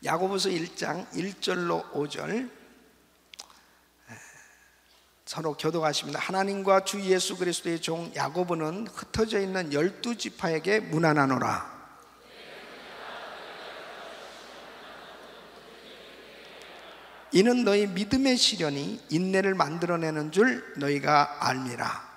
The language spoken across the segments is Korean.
야고보서 1장 1절로 5절 서로 교독하십니다. 하나님과 주 예수 그리스도의 종 야고보는 흩어져 있는 12지파에게 문안하노라. 이는 너희 믿음의 시련이 인내를 만들어내는 줄 너희가 알미라.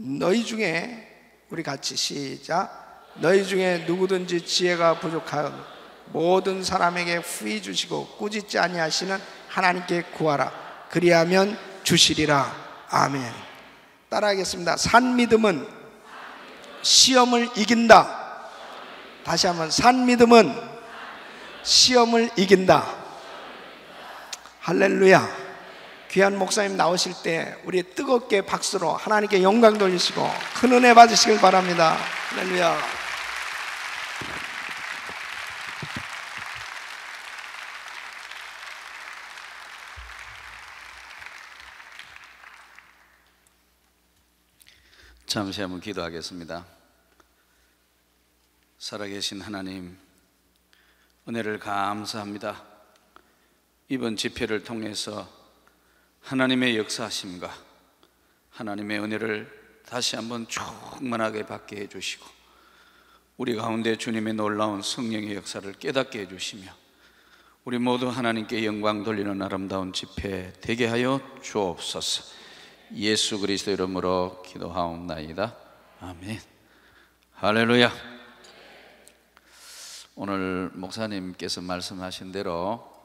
너희 중에, 우리 같이 시작. 너희 중에 누구든지 지혜가 부족하여 모든 사람에게 후히 주시고 꾸짖지 아니하시는 하나님께 구하라. 그리하면 주시리라. 아멘. 따라하겠습니다. 산 믿음은 시험을 이긴다. 다시 한번, 산 믿음은 시험을 이긴다. 할렐루야. 귀한 목사님 나오실 때 우리 뜨겁게 박수로 하나님께 영광 돌리시고 큰 은혜 받으시길 바랍니다. 할렐루야. 잠시 한번 기도하겠습니다. 살아계신 하나님, 은혜를 감사합니다. 이번 집회를 통해서 하나님의 역사하심과 하나님의 은혜를 다시 한번 충만하게 받게 해주시고 우리 가운데 주님의 놀라운 성령의 역사를 깨닫게 해주시며 우리 모두 하나님께 영광 돌리는 아름다운 집회 되게 하여 주옵소서. 예수 그리스도 이름으로 기도하옵나이다. 아멘. 할렐루야. 오늘 목사님께서 말씀하신 대로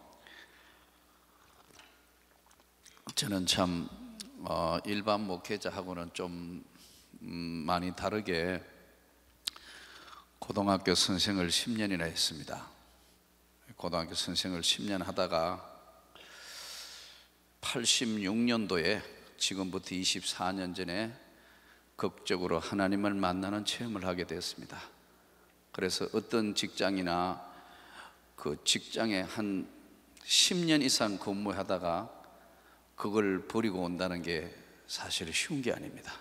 저는 참 일반 목회자하고는 좀 많이 다르게 고등학교 선생을 10년이나 했습니다. 고등학교 선생을 10년 하다가 86년도에 지금부터 24년 전에 극적으로 하나님을 만나는 체험을 하게 되었습니다. 그래서 어떤 직장이나 그 직장에 한 10년 이상 근무하다가 그걸 버리고 온다는 게 사실 쉬운 게 아닙니다.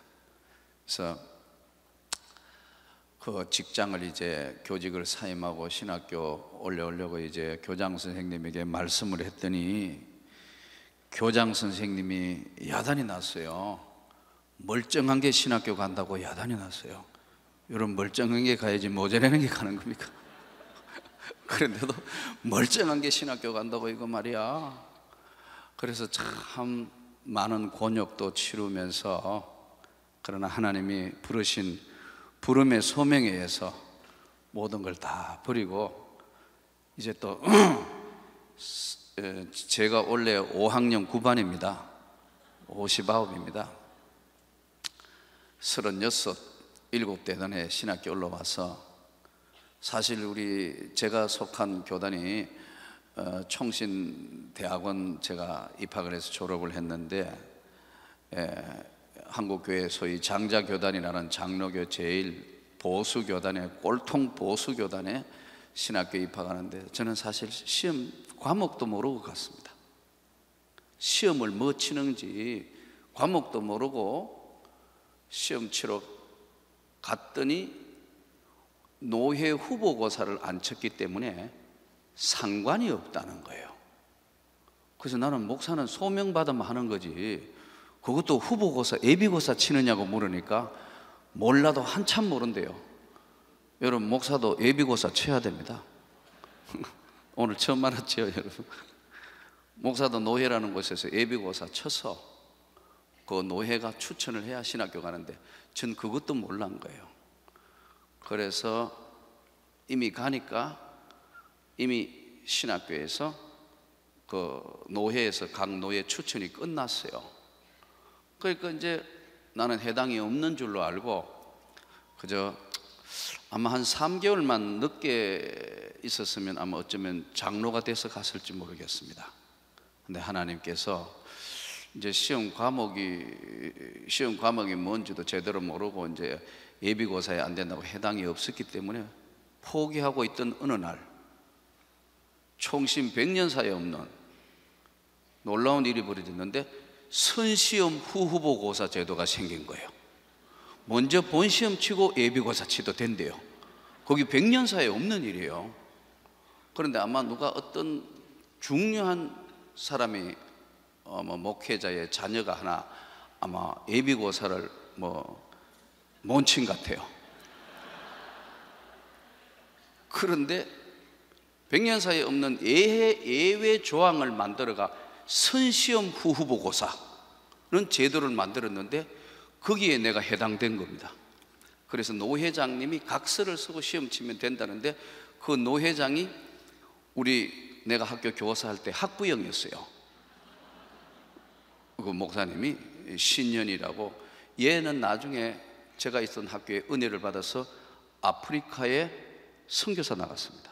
그래서 그 직장을 이제 교직을 사임하고 신학교 올려오려고 이제 교장 선생님에게 말씀을 했더니 교장 선생님이 야단이 났어요. 멀쩡한 게 신학교 간다고 야단이 났어요. 여러분, 멀쩡한 게 가야지 모자라는 게 가는 겁니까? 그런데도 멀쩡한 게 신학교 간다고 이거 말이야. 그래서 참 많은 곤욕도 치르면서, 그러나 하나님이 부르신 부름의 소명에 의해서 모든 걸 다 버리고 이제 또 제가 원래 5학년 9반입니다 59입니다 36, 7대단에 신학교 올라와서, 사실 제가 속한 교단이 총신대학원 제가 입학을 해서 졸업을 했는데, 한국교회 소위 장자교단이라는 장로교 제일 보수교단에, 꼴통 보수교단에 신학교 입학하는데 저는 사실 시험 과목도 모르고 갔습니다. 시험을 뭐 치는지 과목도 모르고 시험 치러 갔더니 노회 후보고사를 안 쳤기 때문에 상관이 없다는 거예요. 그래서 나는 목사는 소명받으면 하는 거지, 그것도 후보고사, 예비고사 치느냐고 물으니까 몰라도 한참 모른대요. 여러분, 목사도 예비고사 쳐야 됩니다. 오늘 처음 알았죠, 여러분? 목사도 노회라는 곳에서 예비고사 쳐서 그 노회가 추천을 해야 신학교 가는데 전 그것도 몰란 거예요. 그래서 이미 가니까 이미 신학교에서 그 노회에서 각 노회 추천이 끝났어요. 그러니까 이제 나는 해당이 없는 줄로 알고 그저 아마 한 3개월만 늦게 있었으면 아마 어쩌면 장로가 돼서 갔을지 모르겠습니다. 근데 하나님께서 이제 시험 과목이 뭔지도 제대로 모르고 이제 예비고사에 안 된다고 해당이 없었기 때문에 포기하고 있던 어느 날 총신 100년 사이에 없는 놀라운 일이 벌어졌는데 선시험 후후보고사 제도가 생긴 거예요. 먼저 본시험 치고 예비고사 치도 된대요. 거기 100년 사이에 없는 일이에요. 그런데 아마 누가 어떤 중요한 사람이 목회자의 자녀가 하나 아마 예비고사를 못 친 것 같아요. 그런데 100년 사이에 없는 예외 조항을 만들어가 선시험 후보고사는 제도를 만들었는데 거기에 내가 해당된 겁니다. 그래서 노 회장님이 각서를 쓰고 시험 치면 된다는데 그 노 회장이 내가 학교 교사할 때 학부형이었어요. 그 목사님이 신년이라고, 얘는 나중에 제가 있던 학교에 은혜를 받아서 아프리카에 선교사 나갔습니다.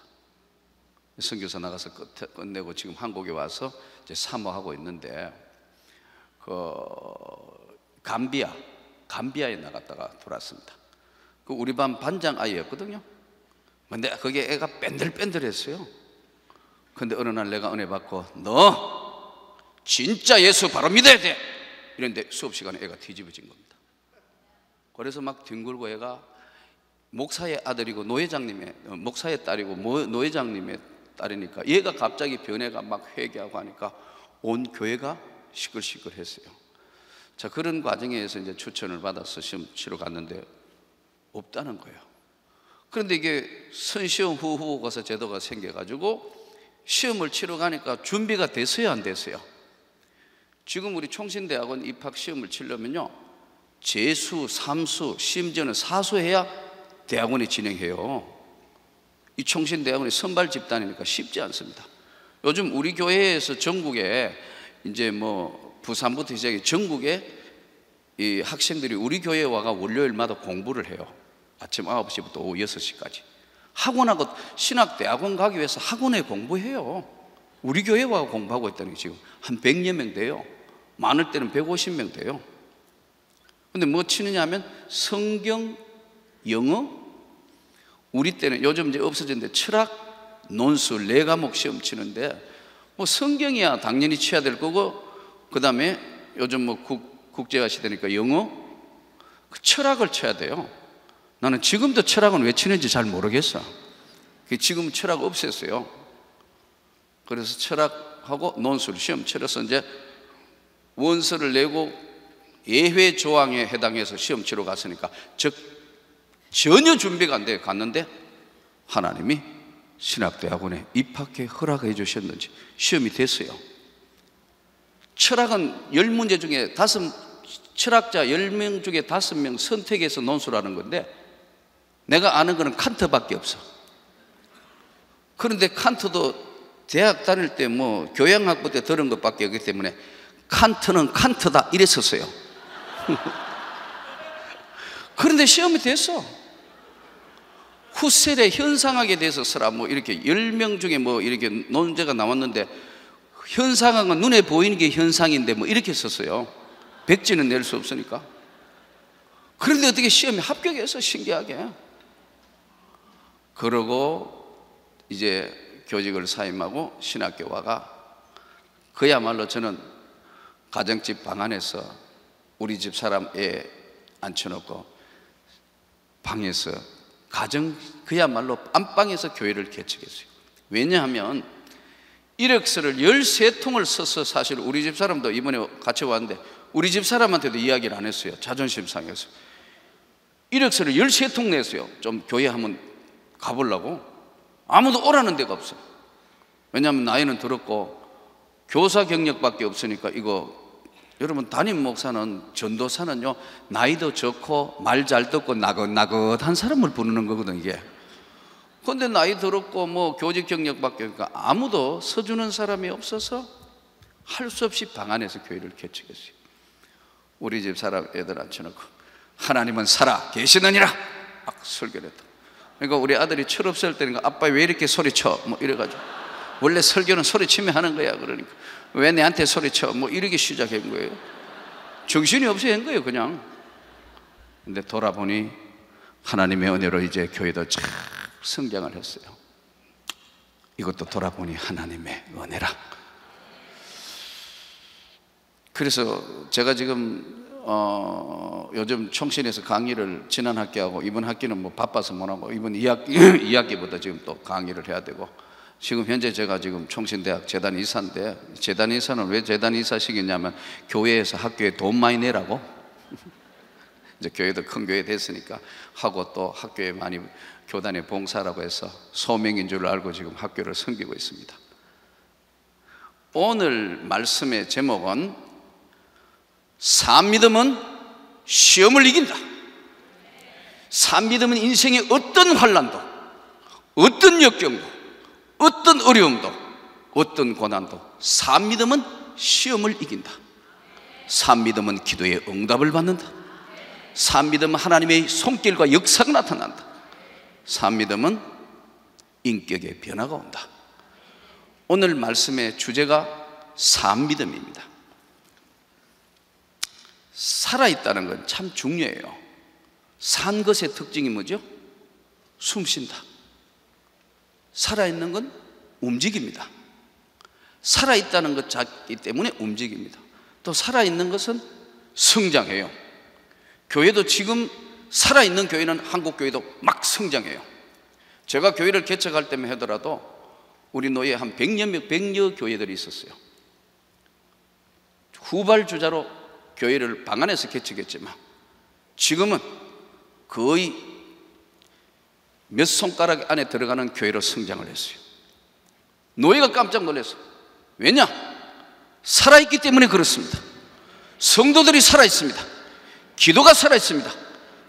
선교사 나가서 끝내고 지금 한국에 와서 이제 사모하고 있는데, 감비아에 나갔다가 돌아왔습니다. 그 우리 반 반장 아이였거든요. 근데 거기에 애가 뺀들뺀들했어요. 근데 어느 날 내가 은혜 받고, 너 진짜 예수 바로 믿어야 돼! 이랬는데 수업 시간에 애가 뒤집어진 겁니다. 그래서 막 뒹굴고, 애가 목사의 아들이고 목사의 딸이고 노 회장님의 딸이니까 얘가 갑자기 변해가 막 회개하고 하니까 온 교회가 시끌시끌했어요. 자, 그런 과정에서 이제 추천을 받아서 시험 치러 갔는데 없다는 거예요. 그런데 이게 선시험 후보고사 제도가 생겨가지고 시험을 치러 가니까 준비가 됐어요, 안 됐어요? 지금 우리 총신대학원 입학 시험을 치려면요, 재수, 삼수, 심지어는 사수해야 대학원이 진행해요. 이 총신대학원이 선발 집단이니까 쉽지 않습니다. 요즘 우리 교회에서 전국에 이제 부산부터 시작해 전국에 이 학생들이 우리 교회에 와가 월요일마다 공부를 해요. 아침 9시부터 오후 6시까지. 학원하고 신학대학원 가기 위해서 학원에 공부해요. 우리 교회에 와가 공부하고 있다는 게 지금 한 100여 명 돼요. 많을 때는 150명 돼요. 근데 뭐 치느냐 하면 성경, 영어, 우리 때는 요즘 이제 없어졌는데 철학, 논술 4과목 시험 치는데 성경이야 당연히 쳐야 될 거고, 그 다음에 요즘 국제화 시대니까 영어, 철학을 쳐야 돼요. 나는 지금도 철학은 왜 치는지 잘 모르겠어. 지금 철학 없앴어요. 그래서 철학하고 논술 시험 치러서 이제 원서를 내고 예외 조항에 해당해서 시험 치러 갔으니까, 즉 전혀 준비가 안 돼 갔는데 하나님이 신학대학원에 입학해 허락해 주셨는지 시험이 됐어요. 철학은 10문제 중에 철학자 10명 중에 5명 선택해서 논술하는 건데 내가 아는 거는 칸트밖에 없어. 그런데 칸트도 대학 다닐 때 교양학부 때 들은 것밖에 없기 때문에 칸트는 칸트다 이랬었어요. 그런데 시험이 됐어. 후셀의 현상학에 대해서 쓰라 이렇게 10명 중에 이렇게 논제가 나왔는데, 현상학은 눈에 보이는 게 현상인데 이렇게 썼어요. 백지는 낼 수 없으니까. 그런데 어떻게 시험에 합격해서 신기하게. 그러고 이제 교직을 사임하고 신학교 와가, 그야말로 저는 가정집 방 안에서 우리 집 사람 애 앉혀놓고 방에서 그야말로 안방에서 교회를 개척했어요. 왜냐하면 이력서를 13통을 써서, 사실 우리 집 사람도 이번에 같이 왔는데 우리 집 사람한테도 이야기를 안 했어요. 자존심 상해서. 이력서를 13통 냈어요. 좀 교회 한번 가보려고. 아무도 오라는 데가 없어요. 왜냐하면 나이는 들었고 교사 경력밖에 없으니까. 이거 여러분, 담임 목사는, 전도사는요, 나이도 적고 말 잘 듣고 나긋나긋한 사람을 부르는 거거든 이게. 그런데 나이 들었고 교직 경력밖에 없으니까 아무도 서주는 사람이 없어서 할 수 없이 방 안에서 교회를 개척했어요. 우리 집 사람 애들 앉혀놓고 하나님은 살아 계시느니라 막 설교를 했다. 그러니까 우리 아들이 철없을 때니까 아빠 왜 이렇게 소리쳐 이래가지고, 원래 설교는 소리치며 하는 거야. 그러니까 왜 내한테 소리쳐 이렇게 시작한 거예요. 정신이 없이 한 거예요 그냥. 근데 돌아보니 하나님의 은혜로 이제 교회도 참 성장을 했어요. 이것도 돌아보니 하나님의 은혜라. 그래서 제가 지금 요즘 총신에서 강의를 지난 학기하고 이번 학기는 뭐 바빠서 못하고 이번 2학기부터 지금 또 강의를 해야 되고, 지금 현재 제가 지금 총신대학 재단 이사인데, 재단 이사는 왜 재단 이사 시키냐면 교회에서 학교에 돈 많이 내라고. 이제 교회도 큰 교회 됐으니까 하고, 또 학교에 많이 교단의 봉사라고 해서 소명인 줄 알고 지금 학교를 섬기고 있습니다. 오늘 말씀의 제목은 산믿음은 시험을 이긴다. 산믿음은 인생의 어떤 환난도, 어떤 역경도, 어떤 어려움도, 어떤 고난도 산믿음은 시험을 이긴다. 산믿음은 기도의 응답을 받는다. 산믿음은 하나님의 손길과 역사가 나타난다. 산믿음은 인격의 변화가 온다. 오늘 말씀의 주제가 산믿음입니다. 살아있다는 건 참 중요해요. 산 것의 특징이 뭐죠? 숨 쉰다. 살아있는 건 움직입니다. 살아있다는 것 자기 때문에 움직입니다. 또 살아있는 것은 성장해요. 교회도 지금 살아있는 교회는 한국교회도 막 성장해요. 제가 교회를 개척할 때만 하더라도 우리 노예에 한 100여 교회들이 있었어요. 후발주자로 교회를 방 안에서 개척했지만 지금은 거의 몇 손가락 안에 들어가는 교회로 성장을 했어요. 노예가 깜짝 놀랐어요. 왜냐? 살아있기 때문에 그렇습니다. 성도들이 살아있습니다. 기도가 살아있습니다.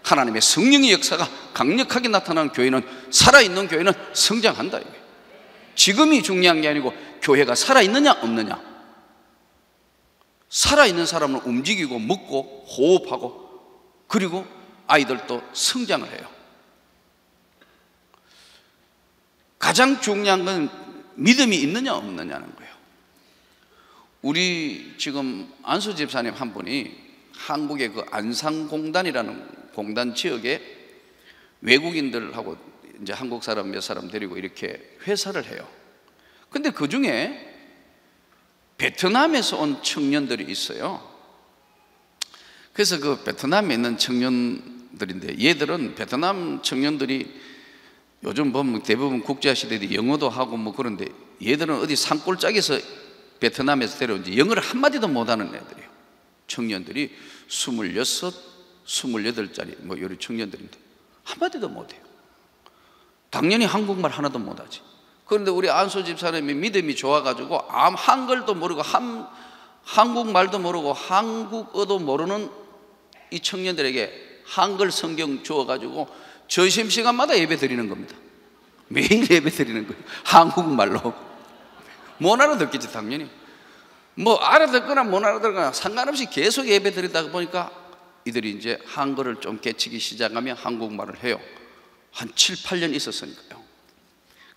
하나님의 성령의 역사가 강력하게 나타나는 교회는, 살아있는 교회는 성장한다. 지금이 중요한 게 아니고 교회가 살아있느냐 없느냐. 살아있는 사람은 움직이고 먹고 호흡하고, 그리고 아이들도 성장을 해요. 가장 중요한 건 믿음이 있느냐 없느냐는 거예요. 우리 지금 안수 집사님 한 분이 한국의 그 안상공단이라는 공단 지역에 외국인들하고 이제 한국 사람 몇 사람 데리고 이렇게 회사를 해요. 근데 그 중에 베트남에서 온 청년들이 있어요. 그래서 그 베트남에 있는 청년들인데, 얘들은 베트남 청년들이 요즘 보면 대부분 국제화 시대에 영어도 하고 뭐 그런데, 얘들은 어디 산골짜기에서 베트남에서 데려온 지 영어를 한마디도 못하는 애들이에요. 청년들이 26, 28짜리 뭐 요리 청년들인데 한마디도 못해요. 당연히 한국말 하나도 못하지. 그런데 우리 안수 집사님이 믿음이 좋아가지고 한글도 모르고 한국말도 모르고 한국어도 모르는 이 청년들에게 한글 성경 주어가지고 점심시간마다 예배 드리는 겁니다. 매일 예배 드리는 거예요. 한국말로. 못 알아듣겠지 당연히. 뭐 알아듣거나 못 알아듣거나 상관없이 계속 예배 드리다 보니까 이들이 이제 한글을 좀 깨치기 시작하면 한국말을 해요. 한 7, 8년 있었으니까요.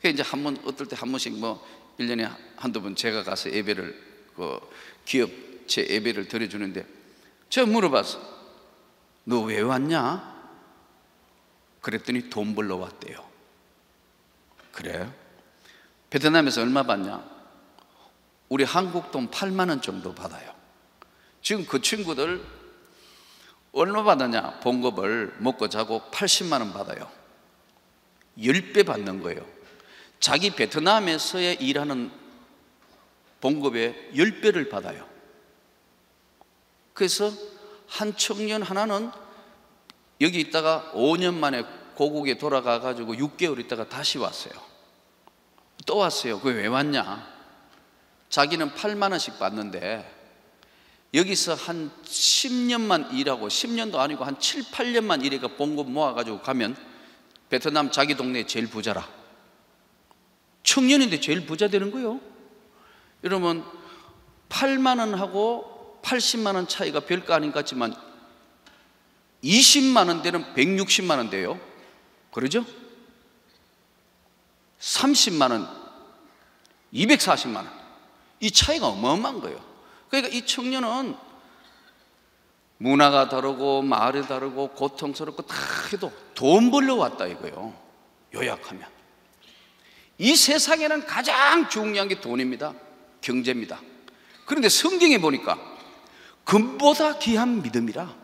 그래서 이제 한 번, 어떨 때 한 번씩 뭐 1년에 한두 번 제가 가서 예배를, 그 기업체 예배를 드려주는데, 제가 물어봤어. 너 왜 왔냐? 그랬더니 돈 벌러 왔대요. 그래? 베트남에서 얼마 받냐? 우리 한국 돈 8만 원 정도 받아요. 지금 그 친구들 얼마 받느냐? 봉급을 먹고 자고 80만 원 받아요. 10배 받는 거예요. 자기 베트남에서의 일하는 봉급의 10배를 받아요. 그래서 한 청년 하나는 여기 있다가 5년 만에 고국에 돌아가 가지고 6개월 있다가 다시 왔어요. 또 왔어요. 그게 왜 왔냐? 자기는 8만 원씩 받는데 여기서 한 10년만 일하고, 10년도 아니고 한 7, 8년만 일해가 봉급 모아가지고 가면 베트남 자기 동네 제일 부자라. 청년인데 제일 부자 되는 거예요. 이러면 8만 원하고 80만 원 차이가 별거 아닌 것 같지만 20만 원 되는 160만 원 돼요. 그러죠? 30만 원, 240만 원. 이 차이가 어마어마한 거예요. 그러니까 이 청년은 문화가 다르고 말이 다르고 고통스럽고 다 해도 돈 벌러 왔다 이거예요. 요약하면 이 세상에는 가장 중요한 게 돈입니다. 경제입니다. 그런데 성경에 보니까 금보다 귀한 믿음이라.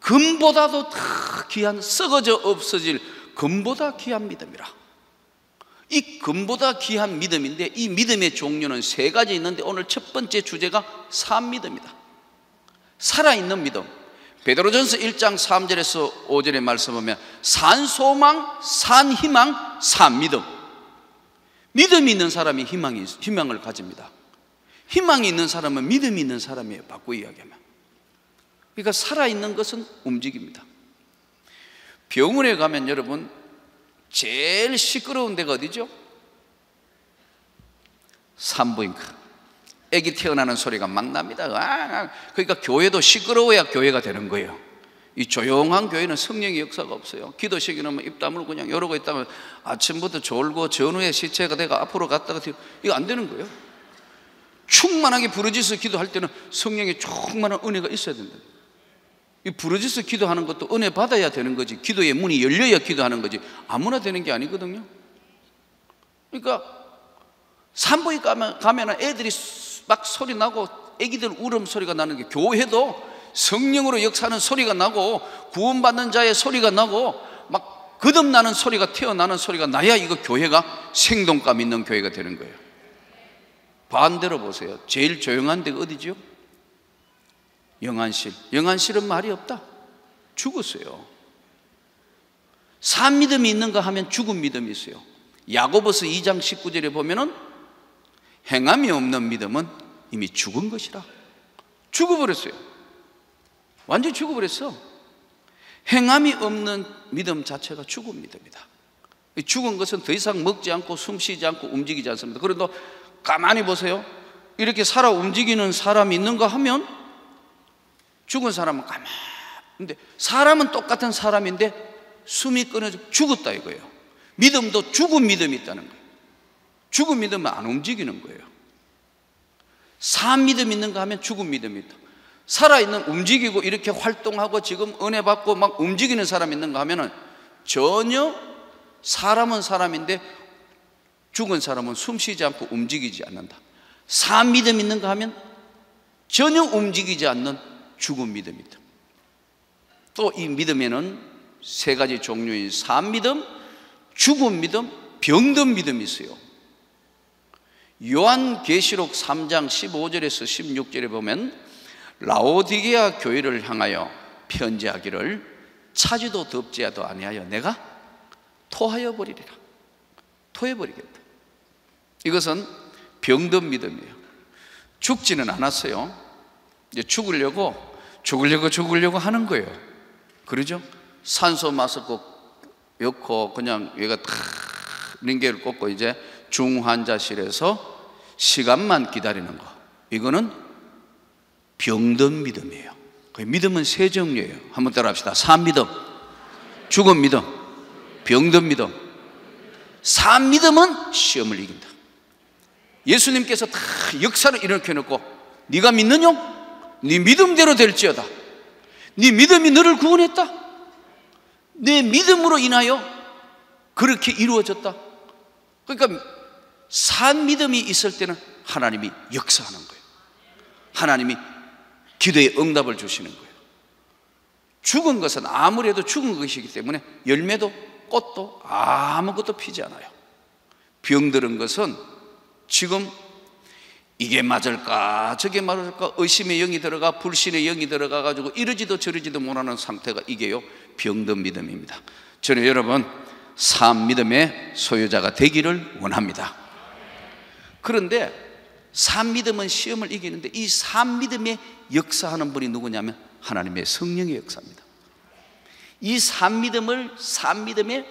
금보다도 더 귀한, 썩어져 없어질 금보다 귀한 믿음이라. 이 금보다 귀한 믿음인데, 이 믿음의 종류는 세 가지 있는데 오늘 첫 번째 주제가 산믿음이다. 살아있는 믿음. 베드로전서 1장 3절에서 5절의 말씀 보면 산소망, 산희망, 산믿음. 믿음이 있는 사람이 희망을 가집니다. 희망이 있는 사람은 믿음이 있는 사람이에요, 바꾸어 이야기하면. 그러니까 살아있는 것은 움직입니다. 병원에 가면 여러분 제일 시끄러운 데가 어디죠? 산부인과. 아기 태어나는 소리가 막 납니다. 그러니까 교회도 시끄러워야 교회가 되는 거예요. 이 조용한 교회는 성령의 역사가 없어요. 기도 시기는 입 다물고 그냥 이러고 있다면 아침부터 졸고 전후에 시체가 내가 앞으로 갔다가 뒤로, 이거 안 되는 거예요. 충만하게 부르짖어 기도할 때는 성령의 충만한 은혜가 있어야 된다. 이 부르짖어 기도하는 것도 은혜 받아야 되는 거지, 기도의 문이 열려야 기도하는 거지, 아무나 되는 게 아니거든요. 그러니까 산부인 가면은 애들이 막 소리 나고 애기들 울음소리가 나는 게, 교회도 성령으로 역사하는 소리가 나고 구원받는 자의 소리가 나고 막 거듭나는 소리가, 태어나는 소리가 나야 이거 교회가 생동감 있는 교회가 되는 거예요. 반대로 보세요. 제일 조용한 데가 어디죠? 영안실. 영안실은 말이 없다. 죽었어요. 산믿음이 있는가 하면 죽은 믿음이 있어요. 야고보서 2장 19절에 보면은 행함이 없는 믿음은 이미 죽은 것이라. 죽어버렸어요. 완전히 죽어버렸어. 행함이 없는 믿음 자체가 죽은 믿음이다. 죽은 것은 더 이상 먹지 않고 숨쉬지 않고 움직이지 않습니다. 그래도 가만히 보세요. 이렇게 살아 움직이는 사람이 있는가 하면 죽은 사람은 가만히, 근데 사람은 똑같은 사람인데 숨이 끊어져 죽었다 이거예요. 믿음도 죽은 믿음이 있다는 거예요. 죽은 믿음은 안 움직이는 거예요. 산 믿음 있는가 하면 죽은 믿음이 있다. 살아있는, 움직이고 이렇게 활동하고 지금 은혜 받고 막 움직이는 사람이 있는가 하면은 전혀, 사람은 사람인데 죽은 사람은 숨쉬지 않고 움직이지 않는다. 산 믿음 있는가 하면 전혀 움직이지 않는 죽은 믿음이다. 또 이 믿음에는 세 가지 종류인 산 믿음, 죽은 믿음, 병든 믿음이 있어요. 요한계시록 3장 15절에서 16절에 보면 라오디게아 교회를 향하여 편지하기를 차지도 덥지도 아니하여 내가 토하여 버리리라. 토해버리겠다. 이것은 병든 믿음이에요. 죽지는 않았어요. 이제 죽으려고 하는 거예요. 그러죠? 산소 마스크 엮고 그냥 얘가 탁 링겔을 꽂고 이제 중환자실에서 시간만 기다리는 거, 이거는 병든 믿음이에요. 믿음은 세 종류예요. 한번 따라합시다. 산 믿음, 죽은 믿음, 병든 믿음. 산 믿음은 시험을 이긴다. 예수님께서 다 역사를 일으켜 놓고 네가 믿느냐? 네 믿음대로 될지어다. 네 믿음이 너를 구원했다. 내 믿음으로 인하여 그렇게 이루어졌다. 그러니까 산 믿음이 있을 때는 하나님이 역사하는 거예요. 하나님이 기도의 응답을 주시는 거예요. 죽은 것은 아무래도 죽은 것이기 때문에 열매도 꽃도 아무것도 피지 않아요. 병들은 것은 지금 이게 맞을까 저게 맞을까 의심의 영이 들어가 불신의 영이 들어가 가지고 이러지도 저러지도 못하는 상태가 이게요 병든 믿음입니다. 저는 여러분 산 믿음의 소유자가 되기를 원합니다. 그런데 산 믿음은 시험을 이기는데 이 산 믿음에 역사하는 분이 누구냐면 하나님의 성령의 역사입니다. 이 산 믿음에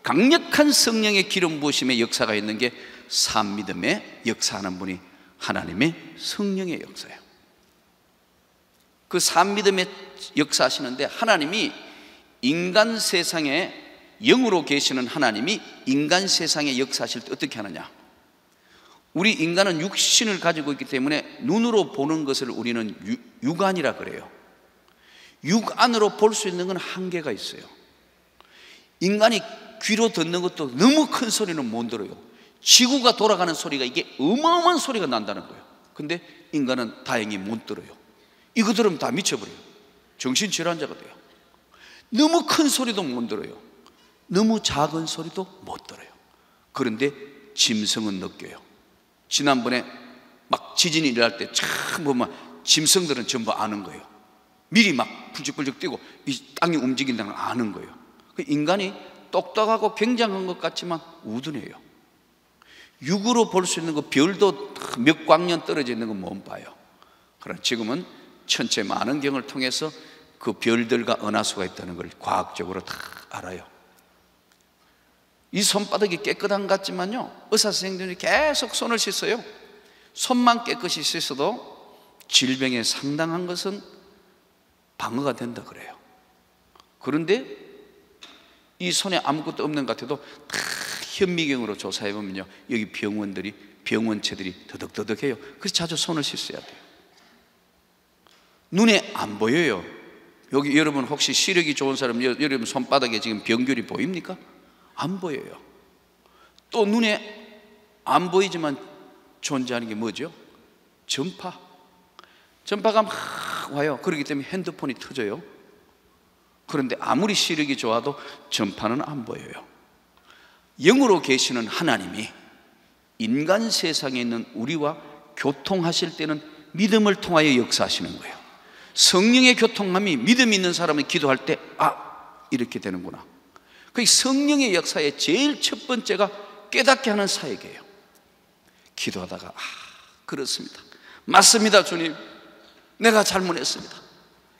강력한 성령의 기름 부으심의 역사가 있는 게 산 믿음에 역사하는 분이 하나님의 성령의 역사예요. 그 산 믿음에 역사하시는데 하나님이 인간 세상에 영으로 계시는 하나님이 인간 세상에 역사하실 때 어떻게 하느냐? 우리 인간은 육신을 가지고 있기 때문에 눈으로 보는 것을 우리는 육안이라 그래요. 육안으로 볼 수 있는 건 한계가 있어요. 인간이 귀로 듣는 것도 너무 큰 소리는 못 들어요. 지구가 돌아가는 소리가 이게 어마어마한 소리가 난다는 거예요. 근데 인간은 다행히 못 들어요. 이거 들으면 다 미쳐버려요. 정신질환자가 돼요. 너무 큰 소리도 못 들어요. 너무 작은 소리도 못 들어요. 그런데 짐승은 느껴요. 지난번에 막 지진이 일어날 때 참 보면 짐승들은 전부 아는 거예요. 미리 막 불쩍불쩍 뛰고 이 땅이 움직인다는 걸 아는 거예요. 인간이 똑똑하고 굉장한 것 같지만 우둔해요. 육으로 볼 수 있는 그 별도 몇 광년 떨어져 있는 건 못 봐요. 그러나 지금은 천체 만원경을 통해서 그 별들과 은하수가 있다는 걸 과학적으로 다 알아요. 이 손바닥이 깨끗한 것 같지만요, 의사 선생님들이 계속 손을 씻어요. 손만 깨끗이 씻어도 질병에 상당한 것은 방어가 된다 그래요. 그런데 이 손에 아무것도 없는 것 같아도 다 현미경으로 조사해 보면요, 여기 병원체들이 더덕더덕해요. 그래서 자주 손을 씻어야 돼요. 눈에 안 보여요. 여기 여러분 혹시 시력이 좋은 사람, 여러분 손바닥에 지금 병균이 보입니까? 안 보여요. 또 눈에 안 보이지만 존재하는 게 뭐죠? 전파가 막 와요. 그렇기 때문에 핸드폰이 터져요. 그런데 아무리 시력이 좋아도 전파는 안 보여요. 영으로 계시는 하나님이 인간 세상에 있는 우리와 교통하실 때는 믿음을 통하여 역사하시는 거예요. 성령의 교통함이 믿음 있는 사람이 기도할 때 이렇게 되는구나. 그 성령의 역사의 제일 첫 번째가 깨닫게 하는 사역이에요. 기도하다가 그렇습니다, 맞습니다 주님, 내가 잘못했습니다.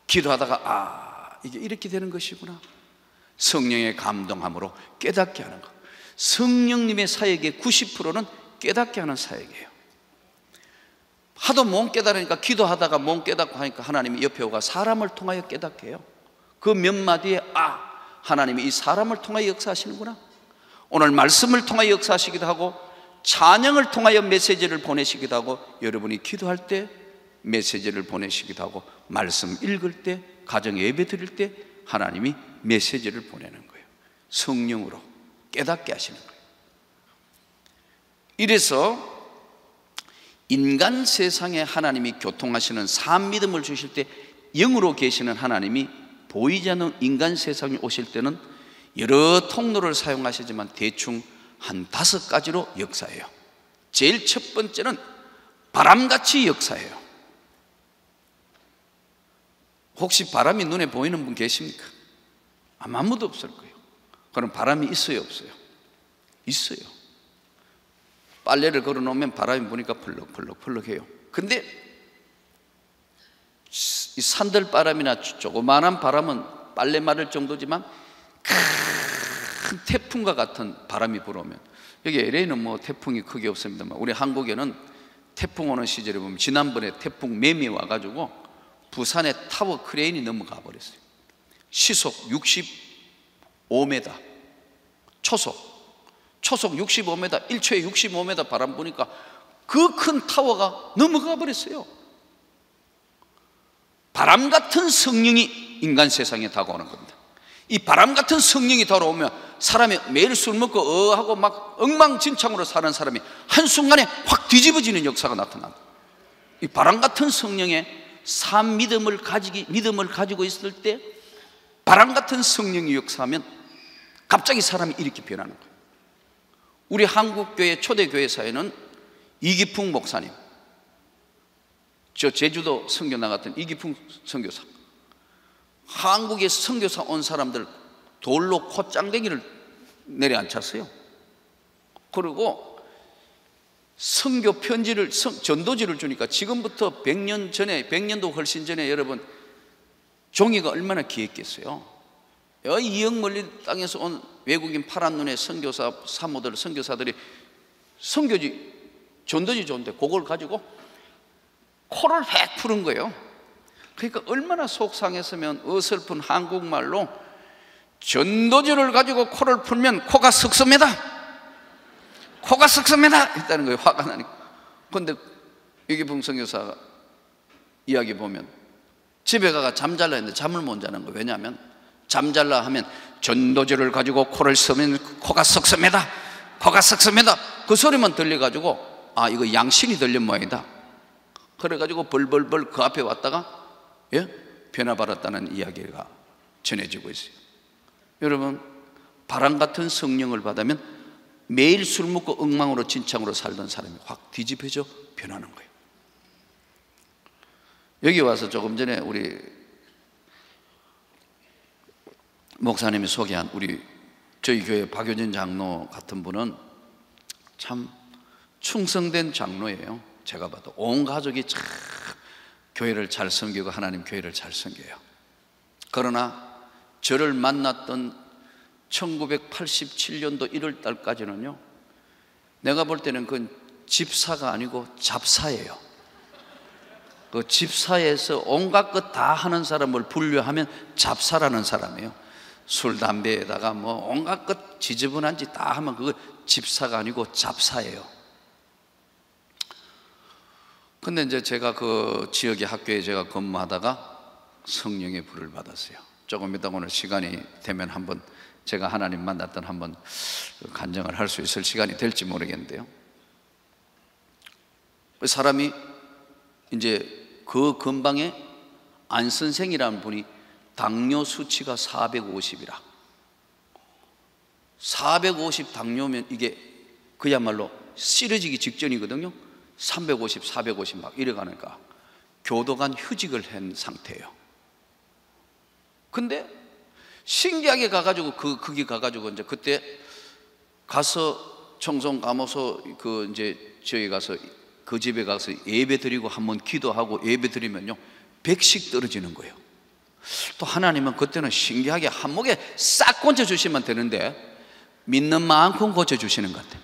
기도하다가 이게 이렇게 되는 것이구나. 성령의 감동함으로 깨닫게 하는 것. 성령님의 사역의 90%는 깨닫게 하는 사역이에요. 하도 못 깨달으니까 기도하다가 못 깨닫고 하니까 하나님이 옆에 오가 사람을 통하여 깨닫게 해요. 그 몇 마디에 하나님이 이 사람을 통하여 역사하시는구나. 오늘 말씀을 통하여 역사하시기도 하고 찬양을 통하여 메시지를 보내시기도 하고 여러분이 기도할 때 메시지를 보내시기도 하고 말씀 읽을 때 가정 예배 드릴 때 하나님이 메시지를 보내는 거예요. 성령으로 깨닫게 하시는 거예요. 이래서 인간 세상에 하나님이 교통하시는 산 믿음을 주실 때 영으로 계시는 하나님이 보이지 않는 인간 세상에 오실 때는 여러 통로를 사용하시지만 대충 한 5가지로 역사해요. 제일 첫 번째는 바람같이 역사해요. 혹시 바람이 눈에 보이는 분 계십니까? 아무도 없을 거예요. 그럼 바람이 있어요, 없어요? 있어요. 빨래를 걸어놓으면 바람이 부니까 펄럭펄럭해요. 근데 이 산들바람이나 조그마한 바람은 빨래 마를 정도지만 큰 태풍과 같은 바람이 불어오면, 여기 LA는 뭐 태풍이 크게 없습니다만 우리 한국에는 태풍 오는 시절에 보면 지난번에 태풍 매미 와가지고 부산의 타워 크레인이 넘어가 버렸어요. 시속 65m, 초속 65m, 1초에 65m 바람 부니까 그 큰 타워가 넘어가 버렸어요. 바람 같은 성령이 인간 세상에 다가오는 겁니다. 이 바람 같은 성령이 돌아오면 사람이 매일 술 먹고 하고 막 엉망진창으로 사는 사람이 한순간에 확 뒤집어지는 역사가 나타납니다. 이 바람 같은 성령의 산 믿음을 가지고 있을 때 바람 같은 성령이 역사하면 갑자기 사람이 이렇게 변하는 거예요. 우리 한국교회 초대교회사에는 이기풍 목사님, 저 제주도 선교 나갔던 이기풍 선교사, 한국에 선교사 온 사람들 돌로 콧장대기를 내려앉혔어요. 그리고 선교 편지를, 전도지를 주니까 지금부터 100년 전에, 100년도 훨씬 전에 여러분 종이가 얼마나 귀했겠어요. 이 멀리 땅에서 온 외국인 파란 눈의 선교사 사모들, 선교사들이 선교지, 전도지 좋은데 그걸 가지고 코를 획 푸른 거예요. 그러니까 얼마나 속상했으면 어설픈 한국말로 전도지를 가지고 코를 풀면 코가 썩습니다, 코가 썩습니다 했다는 거예요. 화가 나니까. 그런데 이기풍 선교사가 이야기 보면 집에 가가 잠잘라 했는데 잠을 못 자는 거예요. 왜냐하면 잠잘라 하면 전도지를 가지고 코를 쓰면 코가 썩습니다, 코가 썩습니다, 그 소리만 들려가지고 이거 양신이 들린 모양이다. 그래가지고 벌벌벌 그 앞에 왔다가 예? 변화받았다는 이야기가 전해지고 있어요. 여러분, 바람 같은 성령을 받으면 매일 술 먹고 엉망으로 진창으로 살던 사람이 확 뒤집혀져 변하는 거예요. 여기 와서 조금 전에 우리 목사님이 소개한 저희 교회 박효진 장로 같은 분은 참 충성된 장로예요. 제가 봐도 온 가족이 참 교회를 잘 섬기고 하나님 교회를 잘 섬겨요. 그러나 저를 만났던 1987년도 1월 달까지는요, 내가 볼 때는 그건 집사가 아니고 잡사예요. 그 집사에서 온갖 것 다 하는 사람을 분류하면 잡사라는 사람이에요. 술, 담배에다가 뭐 온갖 것 지저분한 짓 다 하면 그거 집사가 아니고 잡사예요. 근데 이제 제가 그 지역의 학교에 제가 근무하다가 성령의 불을 받았어요. 조금 이따 오늘 시간이 되면 한번 제가 하나님 만났던 한번 간증을 할 수 있을 시간이 될지 모르겠는데요, 사람이 이제 그 근방에 안 선생이라는 분이 당뇨 수치가 450이라. 450 당뇨면 이게 그야말로 쓰러지기 직전이거든요. 350, 450 막 이래가니까 교도관 휴직을 한 상태예요. 근데 신기하게 가가지고 거기 가가지고 이제 그때 가서 청송감호소 이제 저희 가서 그 집에 가서 예배 드리고 한번 기도하고 예배 드리면요 100씩 떨어지는 거예요. 또 하나님은 그때는 신기하게 한목에 싹 고쳐주시면 되는데 믿는 만큼 고쳐주시는 것 같아요.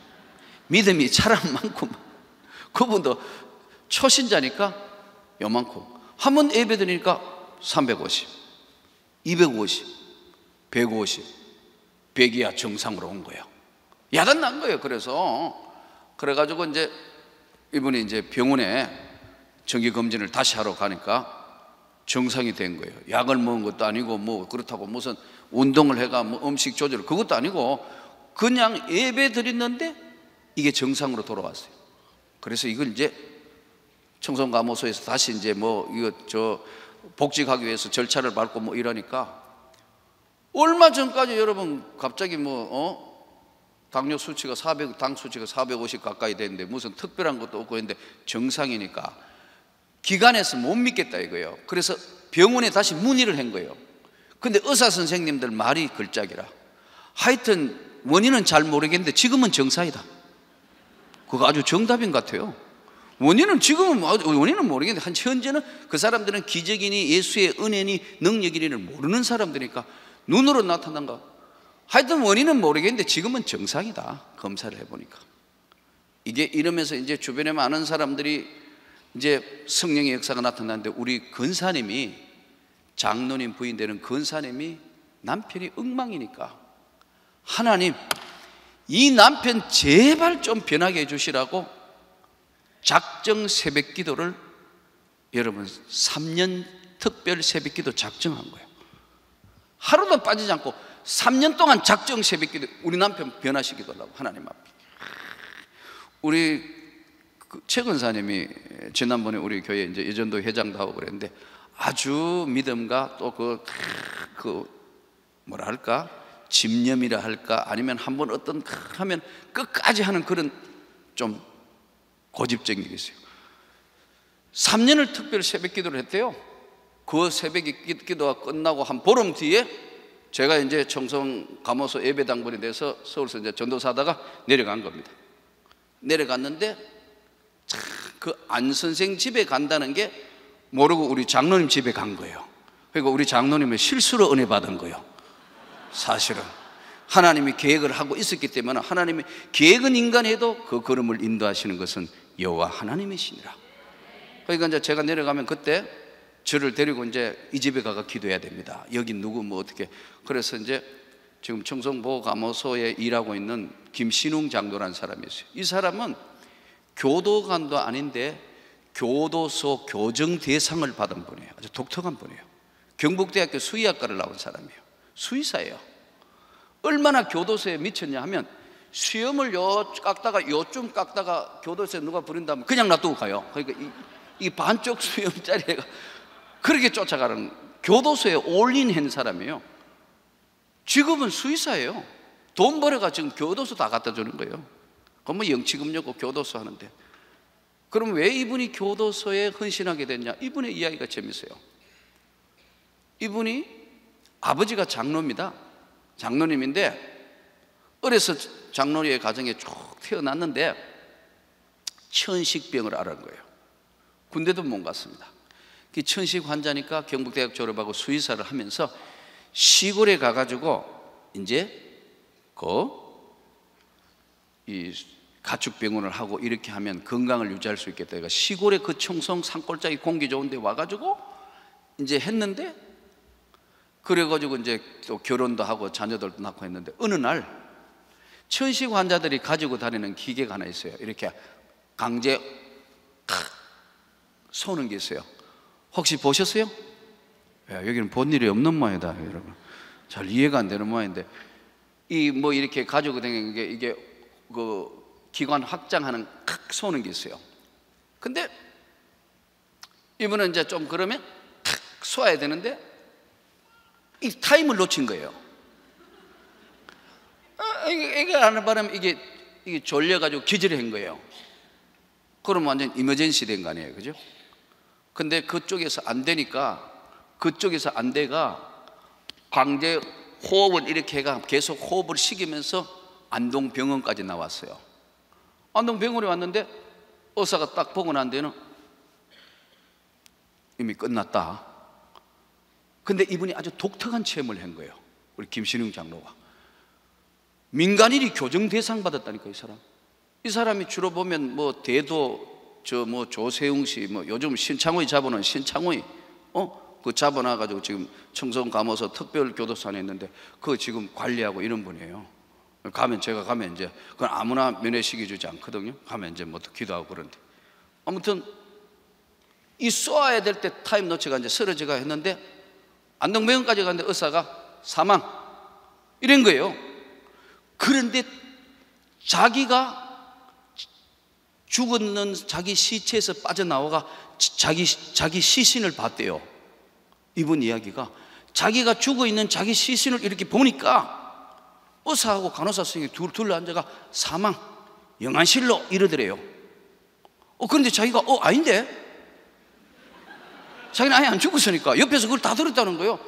믿음이 자란 만큼. 그분도 초신자니까 요만큼. 한번 예배 드리니까 350, 250, 150, 100이야 정상으로 온 거예요. 야단 난 거예요. 그래가지고 이제 이분이 이제 병원에 정기검진을 다시 하러 가니까 정상이 된 거예요. 약을 먹은 것도 아니고 뭐 그렇다고 무슨 운동을 해가 뭐 음식 조절 그것도 아니고 그냥 예배 드렸는데 이게 정상으로 돌아왔어요. 그래서 이걸 이제 청송감호소에서 다시 이제 뭐 이거 복직하기 위해서 절차를 밟고 뭐 이러니까 얼마 전까지 여러분 갑자기 당뇨 수치가 당 수치가 450 가까이 되는데 무슨 특별한 것도 없고 했는데 정상이니까 기관에서 못 믿겠다 이거예요. 그래서 병원에 다시 문의를 한 거예요. 근데 의사 선생님들 말이 걸작이라. 하여튼 원인은 잘 모르겠는데 지금은 정상이다. 그거 아주 정답인 것 같아요. 원인은 모르겠는데 현재는 그 사람들은 기적이니 예수의 은혜니 능력이니를 모르는 사람들이니까 눈으로 나타난 거. 하여튼 원인은 모르겠는데 지금은 정상이다. 검사를 해보니까. 이게 이러면서 이제 주변에 많은 사람들이 이제 성령의 역사가 나타났는데 우리 근사님이 장로님 부인 되는 근사님이 남편이 엉망이니까 하나님 이 남편 제발 좀 변하게 해주시라고 작정 새벽 기도를 여러분 3년 특별 새벽 기도 작정한 거예요. 하루도 빠지지 않고 3년 동안 작정 새벽 기도 우리 남편 변화시키더라고 하나님 앞에. 우리 최 근사님이 지난번에 우리 교회 이제 예전도 회장도 하고 그랬는데 아주 믿음과 또 뭐랄까 집념이라 할까 아니면 한번 어떤 하면 끝까지 하는 그런 좀 고집적인 게 있어요. 3년을 특별 새벽 기도를 했대요. 그 새벽 기도가 끝나고 한 보름 뒤에 제가 이제 청송감호소 예배당번이 돼서 서울서 이제 전도사다가 내려간 겁니다. 내려갔는데 그 안 선생 집에 간다는 게 모르고 우리 장로님 집에 간 거예요. 그러니까 우리 장로님은 실수로 은혜 받은 거예요. 사실은 하나님이 계획을 하고 있었기 때문에 하나님이 계획은 인간이 해도 그 걸음을 인도하시는 것은 여호와 하나님이시니라. 그러니까 이제 제가 내려가면 그때 저를 데리고 이제 이 집에 가서 기도해야 됩니다. 여기 누구 뭐 어떻게. 그래서 이제 지금 청송보감호소에 일하고 있는 김신웅 장로라는 사람이 있어요. 이 사람은 교도관도 아닌데 교도소 교정 대상을 받은 분이에요. 아주 독특한 분이에요. 경북대학교 수의학과를 나온 사람이에요. 수의사예요. 얼마나 교도소에 미쳤냐 하면 수염을 요쯤 깎다가 교도소에 누가 부린다면 그냥 놔두고 가요. 그러니까 이 반쪽 수염짜리가 그렇게 쫓아가는 교도소에 올인한 사람이에요. 직업은 수의사예요. 돈 벌어가 지금 교도소 다 갖다 주는 거예요. 그럼 뭐 영치금요고 교도소 하는데, 그럼 왜 이분이 교도소에 헌신하게 됐냐? 이분의 이야기가 재밌어요. 이분이 아버지가 장로입니다. 장로님인데 어려서 장로의 가정에 쭉 태어났는데 천식병을 앓은 거예요. 군대도 못 갔습니다. 천식 환자니까 경북대학 졸업하고 수의사를 하면서 시골에 가가지고 이제 이 가축병원을 하고 이렇게 하면 건강을 유지할 수 있겠다. 그러니까 시골에 그 청송 산골짜기 공기 좋은데 와가지고 이제 했는데, 그래가지고 이제 또 결혼도 하고 자녀들도 낳고 했는데, 어느 날 천식 환자들이 가지고 다니는 기계가 하나 있어요. 이렇게 강제 탁 쏘는 게 있어요. 혹시 보셨어요? 야, 여기는 본 일이 없는 모양이다, 여러분. 잘 이해가 안 되는 모양인데, 이 뭐 이렇게 가지고 다니는 게 이게 그 기관 확장하는 탁 쏘는 게 있어요. 근데 이분은 이제 좀 그러면 탁 쏘아야 되는데 이 타임을 놓친 거예요. 이게 하는 바람에 이게 졸려가지고 기절한 거예요. 그럼 완전 이머전시 된 거 아니에요, 그죠? 근데 그쪽에서 안 되니까, 그쪽에서 안 돼가 강제 호흡을 이렇게 해가 계속 호흡을 시키면서 안동병원까지 나왔어요. 안동병원에 왔는데 의사가 딱 보고 난 데는 이미 끝났다. 근데 이분이 아주 독특한 체험을 한 거예요. 우리 김신웅 장로가 민간인이 교정 대상 받았다니까. 이 사람이 주로 보면 뭐 대도 뭐 조세웅 씨, 뭐 요즘 신창호이 잡아놓은 신창호이 그 잡아놔가지고 지금 청송 감호소 특별교도소 안에 있는데 그거 지금 관리하고 이런 분이에요. 제가 가면 이제 그건 아무나 면회시켜 주지 않거든요. 가면 이제 뭐 기도하고 그런데, 아무튼 이 쏘아야 될 때 타임 놓치가 이제 쓰러지가 했는데 안동병원까지 갔는데 의사가 사망 이런 거예요. 그런데 자기가 죽었는 자기 시체에서 빠져나와가 자기 시신을 봤대요. 이분 이야기가 자기가 죽어있는 자기 시신을 이렇게 보니까 의사하고 간호사 선생님이 둘러앉아가 사망, 영안실로 이러더래요. 그런데 자기가 아닌데? 자기는 아예 안 죽었으니까 옆에서 그걸 다 들었다는 거예요.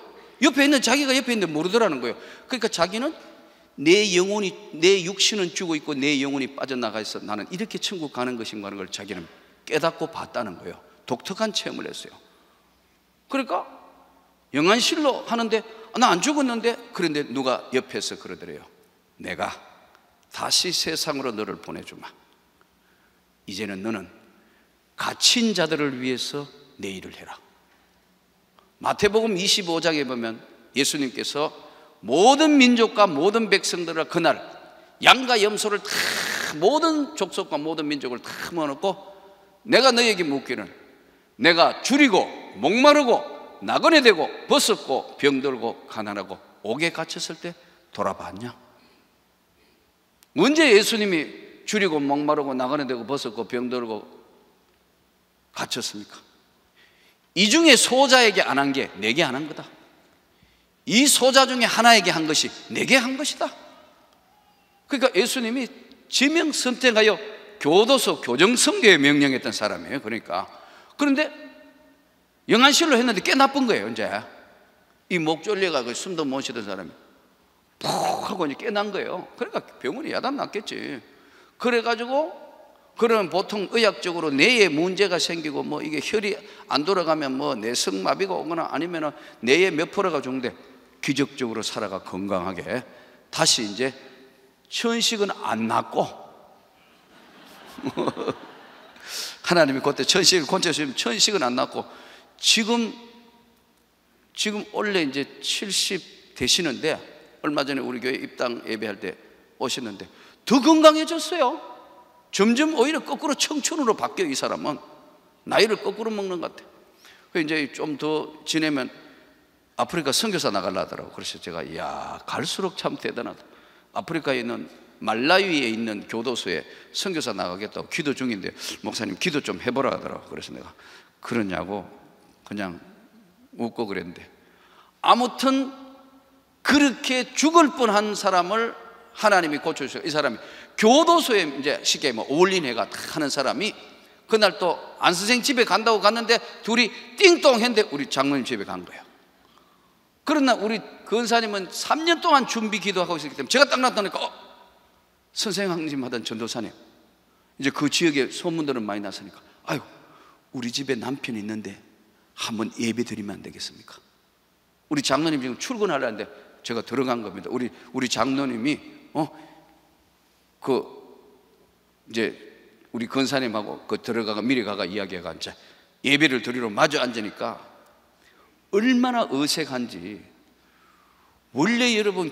자기가 옆에 있는데 모르더라는 거예요. 그러니까 자기는 내 육신은 죽어 있고 내 영혼이 빠져나가 있어 나는 이렇게 천국 가는 것인가 하는 걸 자기는 깨닫고 봤다는 거예요. 독특한 체험을 했어요. 그러니까 영안실로 하는데 나 안 죽었는데, 그런데 누가 옆에서 그러더래요. 내가 다시 세상으로 너를 보내주마. 이제는 너는 갇힌 자들을 위해서 내 일을 해라. 마태복음 25장에 보면 예수님께서 모든 민족과 모든 백성들을 그날 양과 염소를 다 모든 족속과 모든 민족을 다 모아놓고 내가 너에게 묻기를 내가 줄이고 목마르고 나그네 되고 벗었고 병들고 가난하고 옥에 갇혔을 때 돌아봤냐? 언제 예수님이 줄이고 목마르고 나그네 되고 벗었고 병들고 갇혔습니까? 이 중에 소자에게 안 한 게 내게 안 한 거다. 이 소자 중에 하나에게 한 것이 내게 한 것이다. 그러니까 예수님이 지명 선택하여 교도소 교정선교에 명령했던 사람이에요. 그런데 영안실로 했는데 꽤 나쁜 거예요. 이제 이 목 졸려가지고 숨도 못 쉬던 사람이 푹 하고 이제 깨난 거예요. 그러니까 병원이 야단 났겠지. 그래가지고 그러면 보통 의학적으로 뇌에 문제가 생기고 뭐 이게 혈이 안 돌아가면 뭐 뇌성마비가 오거나 아니면 뇌에 몇 프로가 죽는데 기적적으로 살아가 건강하게 다시 이제 천식은 안 났고 하나님이 그때 천식을 권쳐주시면 천식은 안 났고 지금 원래 이제 70 되시는데 얼마 전에 우리 교회 입당 예배할 때 오셨는데 더 건강해졌어요. 점점 오히려 거꾸로 청춘으로 바뀌어. 이 사람은 나이를 거꾸로 먹는 것 같아요. 이제 좀 더 지내면 아프리카 선교사 나가려 하더라고. 그래서 제가 이야 갈수록 참 대단하다. 아프리카에 있는 말라위에 있는 교도소에 선교사 나가겠다고 기도 중인데 목사님 기도 좀 해보라 하더라고. 그래서 내가 그러냐고 그냥 웃고 그랬는데, 아무튼 그렇게 죽을 뻔한 사람을 하나님이 고쳐주셔서 이 사람이 교도소에 이제 쉽게 뭐 올린애가 하는 사람이 그날 또 안 선생 집에 간다고 갔는데 둘이 띵동 했는데 우리 장로님 집에 간 거예요. 그러나 우리 근사님은 3년 동안 준비 기도하고 있었기 때문에 제가 딱 나타나니까 선생님 하던 전도사님, 이제 그 지역에 소문들은 많이 났으니까, 아유 우리 집에 남편이 있는데 한번 예배 드리면 안 되겠습니까? 우리 장로님 지금 출근하려는데 제가 들어간 겁니다. 우리 장로님이 이제 우리 권사님하고 들어가가 미리 가가 이야기해가 이제 예배를 드리러 마주 앉으니까 얼마나 어색한지. 원래 여러분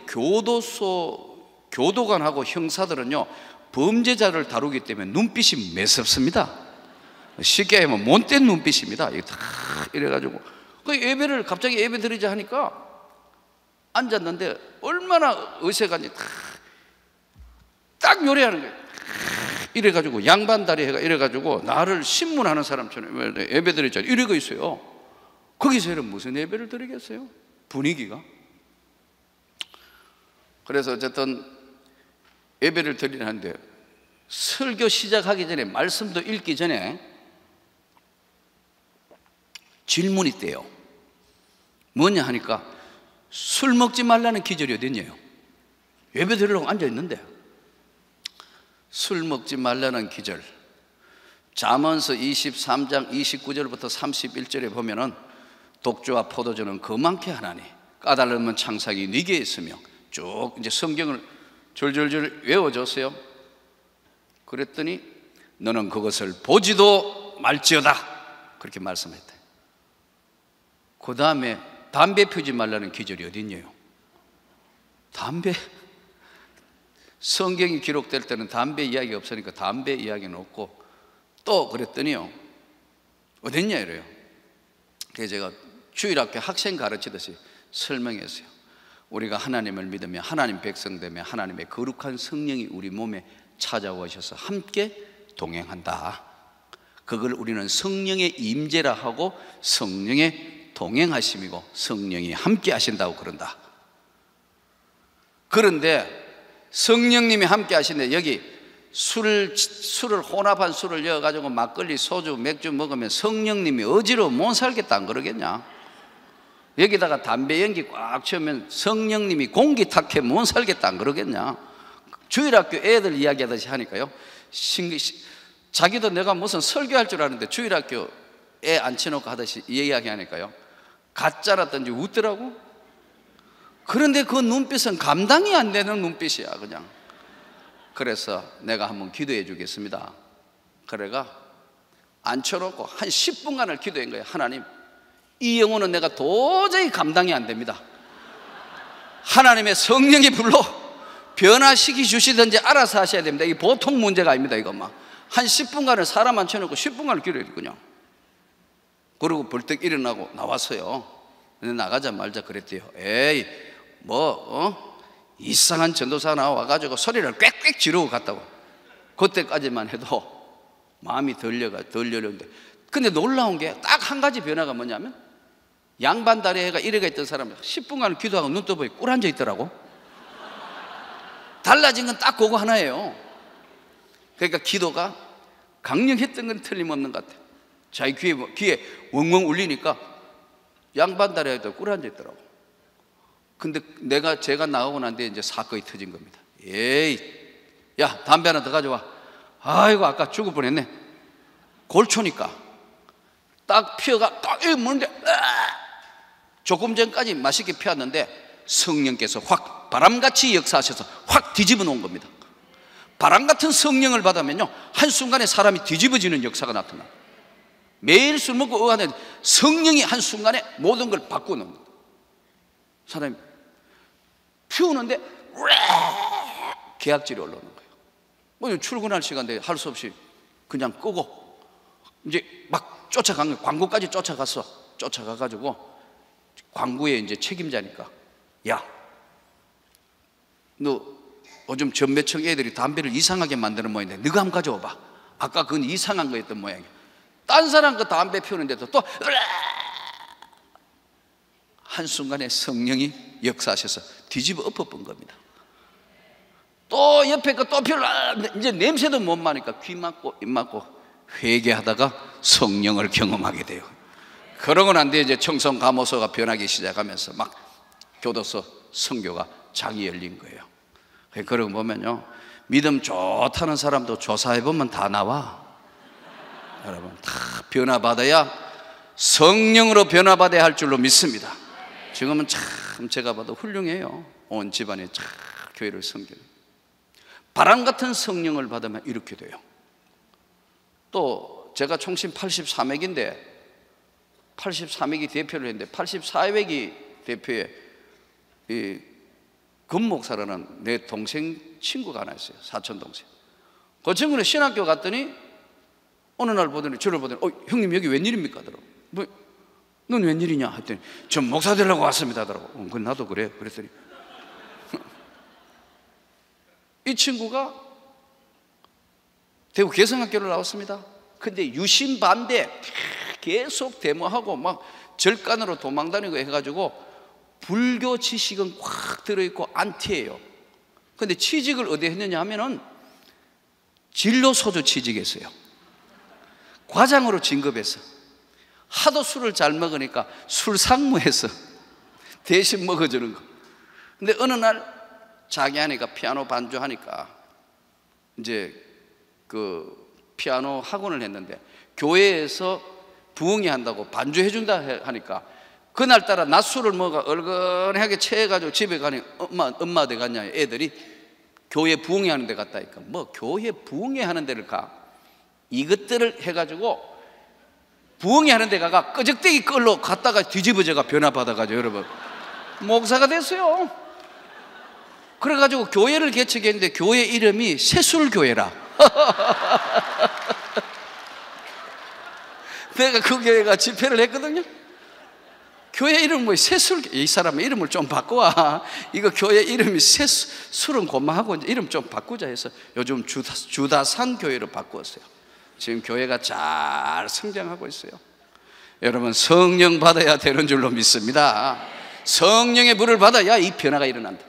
교도관하고 형사들은요 범죄자를 다루기 때문에 눈빛이 매섭습니다. 쉽게 하면 못된 눈빛입니다. 이래가지고 그 예배를 갑자기 예배 드리자 하니까 앉았는데 얼마나 어색한지 딱 요래하는 거예요. 이래가지고 양반다리 해가 이래가지고 나를 신문하는 사람처럼 예배 드리자 이러고 있어요. 거기서 여러분 무슨 예배를 드리겠어요? 분위기가. 그래서 어쨌든 예배를 드리는데 설교 시작하기 전에 말씀도 읽기 전에 질문이 있대요. 뭐냐 하니까 술 먹지 말라는 기절이 어딨냐요. 예배 드리려고 앉아있는데 술 먹지 말라는 기절, 잠언서 23장 29절부터 31절에 보면은 독주와 포도주는 거만케 하나니 까다로운 창삭이 네게 있으며, 쭉 이제 성경을 줄줄줄 외워줬어요. 그랬더니 너는 그것을 보지도 말지어다 그렇게 말씀했대. 그 다음에 담배 피우지 말라는 기절이 어딨냐요. 담배, 성경이 기록될 때는 담배 이야기가 없으니까 담배 이야기는 없고, 또 그랬더니요 어딨냐 이래요. 그래서 제가 주일학교 학생 가르치듯이 설명했어요. 우리가 하나님을 믿으면 하나님 백성 되면 하나님의 거룩한 성령이 우리 몸에 찾아오셔서 함께 동행한다. 그걸 우리는 성령의 임재라 하고 성령의 동행하심이고 성령이 함께 하신다고 그런다. 그런데 성령님이 함께 하시는데 여기 술을 혼합한 술을 넣어가지고 막걸리, 소주, 맥주 먹으면 성령님이 어지러워 못 살겠다 안 그러겠냐? 여기다가 담배 연기 꽉 채우면 성령님이 공기 탁해 못 살겠다 안 그러겠냐? 주일학교 애들 이야기하듯이 하니까요, 자기도 내가 무슨 설교할 줄 아는데 주일학교 애 앉혀놓고 하듯이 이야기하니까요 가짜라든지 웃더라고. 그런데 그 눈빛은 감당이 안 되는 눈빛이야 그냥. 그래서 내가 한번 기도해 주겠습니다. 그래가 앉혀놓고 한 10분간을 기도한 거예요. 하나님, 이 영혼은 내가 도저히 감당이 안 됩니다. 하나님의 성령이 불러 변화시키 주시든지 알아서 하셔야 됩니다. 이게 보통 문제가 아닙니다. 이것만 한 10분간을 사람 앉혀놓고 10분간을 기도해요 그냥. 그리고 벌떡 일어나고 나왔어요. 근데 나가자마자 그랬대요. 에이 이상한 전도사 나와가지고 소리를 꽥꽥 지르고 갔다고. 그때까지만 해도 마음이 덜려는데, 근데 놀라운 게 딱 한 가지 변화가 뭐냐면 양반 다리가 이래가 있던 사람이 10분간 기도하고 눈 떠보니 꿀 앉아 있더라고. 달라진 건 딱 그거 하나예요. 그러니까 기도가 강력했던 건 틀림없는 것 같아요. 자기 귀에 웡웡 울리니까 양반 다리에도 꿀 앉아 있더라고. 근데 제가 나가고 난 뒤에 이제 사건이 터진 겁니다. 에이, 야, 담배 하나 더 가져와. 아이고, 아까 죽을 뻔했네. 골초니까 딱 피어가 딱 먹는데 조금 전까지 맛있게 피웠는데 성령께서 확 바람같이 역사하셔서 확 뒤집어 놓은 겁니다. 바람 같은 성령을 받으면요 한순간에 사람이 뒤집어지는 역사가 나타나요. 매일 술 먹고 어가는 성령이 한순간에 모든 걸 바꾸는 거예요. 사람이 피우는데 계약질이 올라오는 거예요. 뭐 출근할 시간인데 할 수 없이 그냥 끄고 이제 막 쫓아간 거예요. 광고까지 쫓아가가지고 광고에 이제 책임자니까, 야, 너 요즘 전매청 애들이 담배를 이상하게 만드는 모양인데 너가 한번 가져와봐. 아까 그건 이상한 거였던 모양이야. 딴 사람 그 담배 피우는데도 또 한순간에 성령이 역사하셔서 뒤집어 엎어본 겁니다. 또 옆에 거 또 이제 냄새도 못 맡으니까 귀 막고 입 막고 회개하다가 성령을 경험하게 돼요. 그러고 난 뒤에 이제 청송 감호소가 변하기 시작하면서 막 교도소 선교가 장이 열린 거예요. 그러고 보면요, 믿음 좋다는 사람도 조사해보면 다 나와. 여러분, 다 변화받아야, 성령으로 변화받아야 할 줄로 믿습니다. 지금은 참 제가 봐도 훌륭해요. 온 집안이 참 교회를 섬겨요. 바람 같은 성령을 받으면 이렇게 돼요. 또 제가 총신 83회기인데 83회기 대표를 했는데 84회기 대표에 이 금목사라는 내 동생 친구가 하나 있어요. 사촌 동생. 그 친구는 신학교 갔더니 어느 날 보더니 저를 보더니 형님 여기 웬일입니까? 하더라고. 뭐, 넌 웬일이냐? 했더니 전 목사 되려고 왔습니다. 하더라고. 그건 나도 그래. 그랬더니 이 친구가 대구 개성학교를 나왔습니다. 근데 유신 반대 계속 데모하고 막 절간으로 도망다니고 해가지고 불교 지식은 꽉 들어있고 안티예요. 근데 취직을 어디 했느냐 하면은 진로소주 취직했어요. 과장으로 진급해서 하도 술을 잘 먹으니까 술 상무해서 대신 먹어주는 거. 근데 어느 날 자기 아내가 피아노 반주하니까 이제 그 피아노 학원을 했는데 교회에서 부흥회 한다고 반주해준다 하니까 그날따라 낮술을 먹어 얼큰하게 체해가지고 집에 가니 엄마 어디 갔냐? 애들이 교회 부흥회 하는 데 갔다니까. 뭐 교회 부흥회 하는 데를 가? 이것들을 해가지고 부흥회 하는 데 가가 끄적대기 끌로 갔다가 뒤집어져가 변화받아가지고 여러분 목사가 됐어요. 그래가지고 교회를 개척했는데 교회 이름이 새술교회라. 내가 그 교회가 집회를 했거든요. 교회 이름 뭐 새술, 이 사람의 이름을 좀 바꿔와. 이거 교회 이름이 술은 고마하고 이름 좀 바꾸자 해서 요즘 주다산 교회로 바꾸었어요. 지금 교회가 잘 성장하고 있어요. 여러분, 성령 받아야 되는 줄로 믿습니다. 성령의 물을 받아야 이 변화가 일어난다.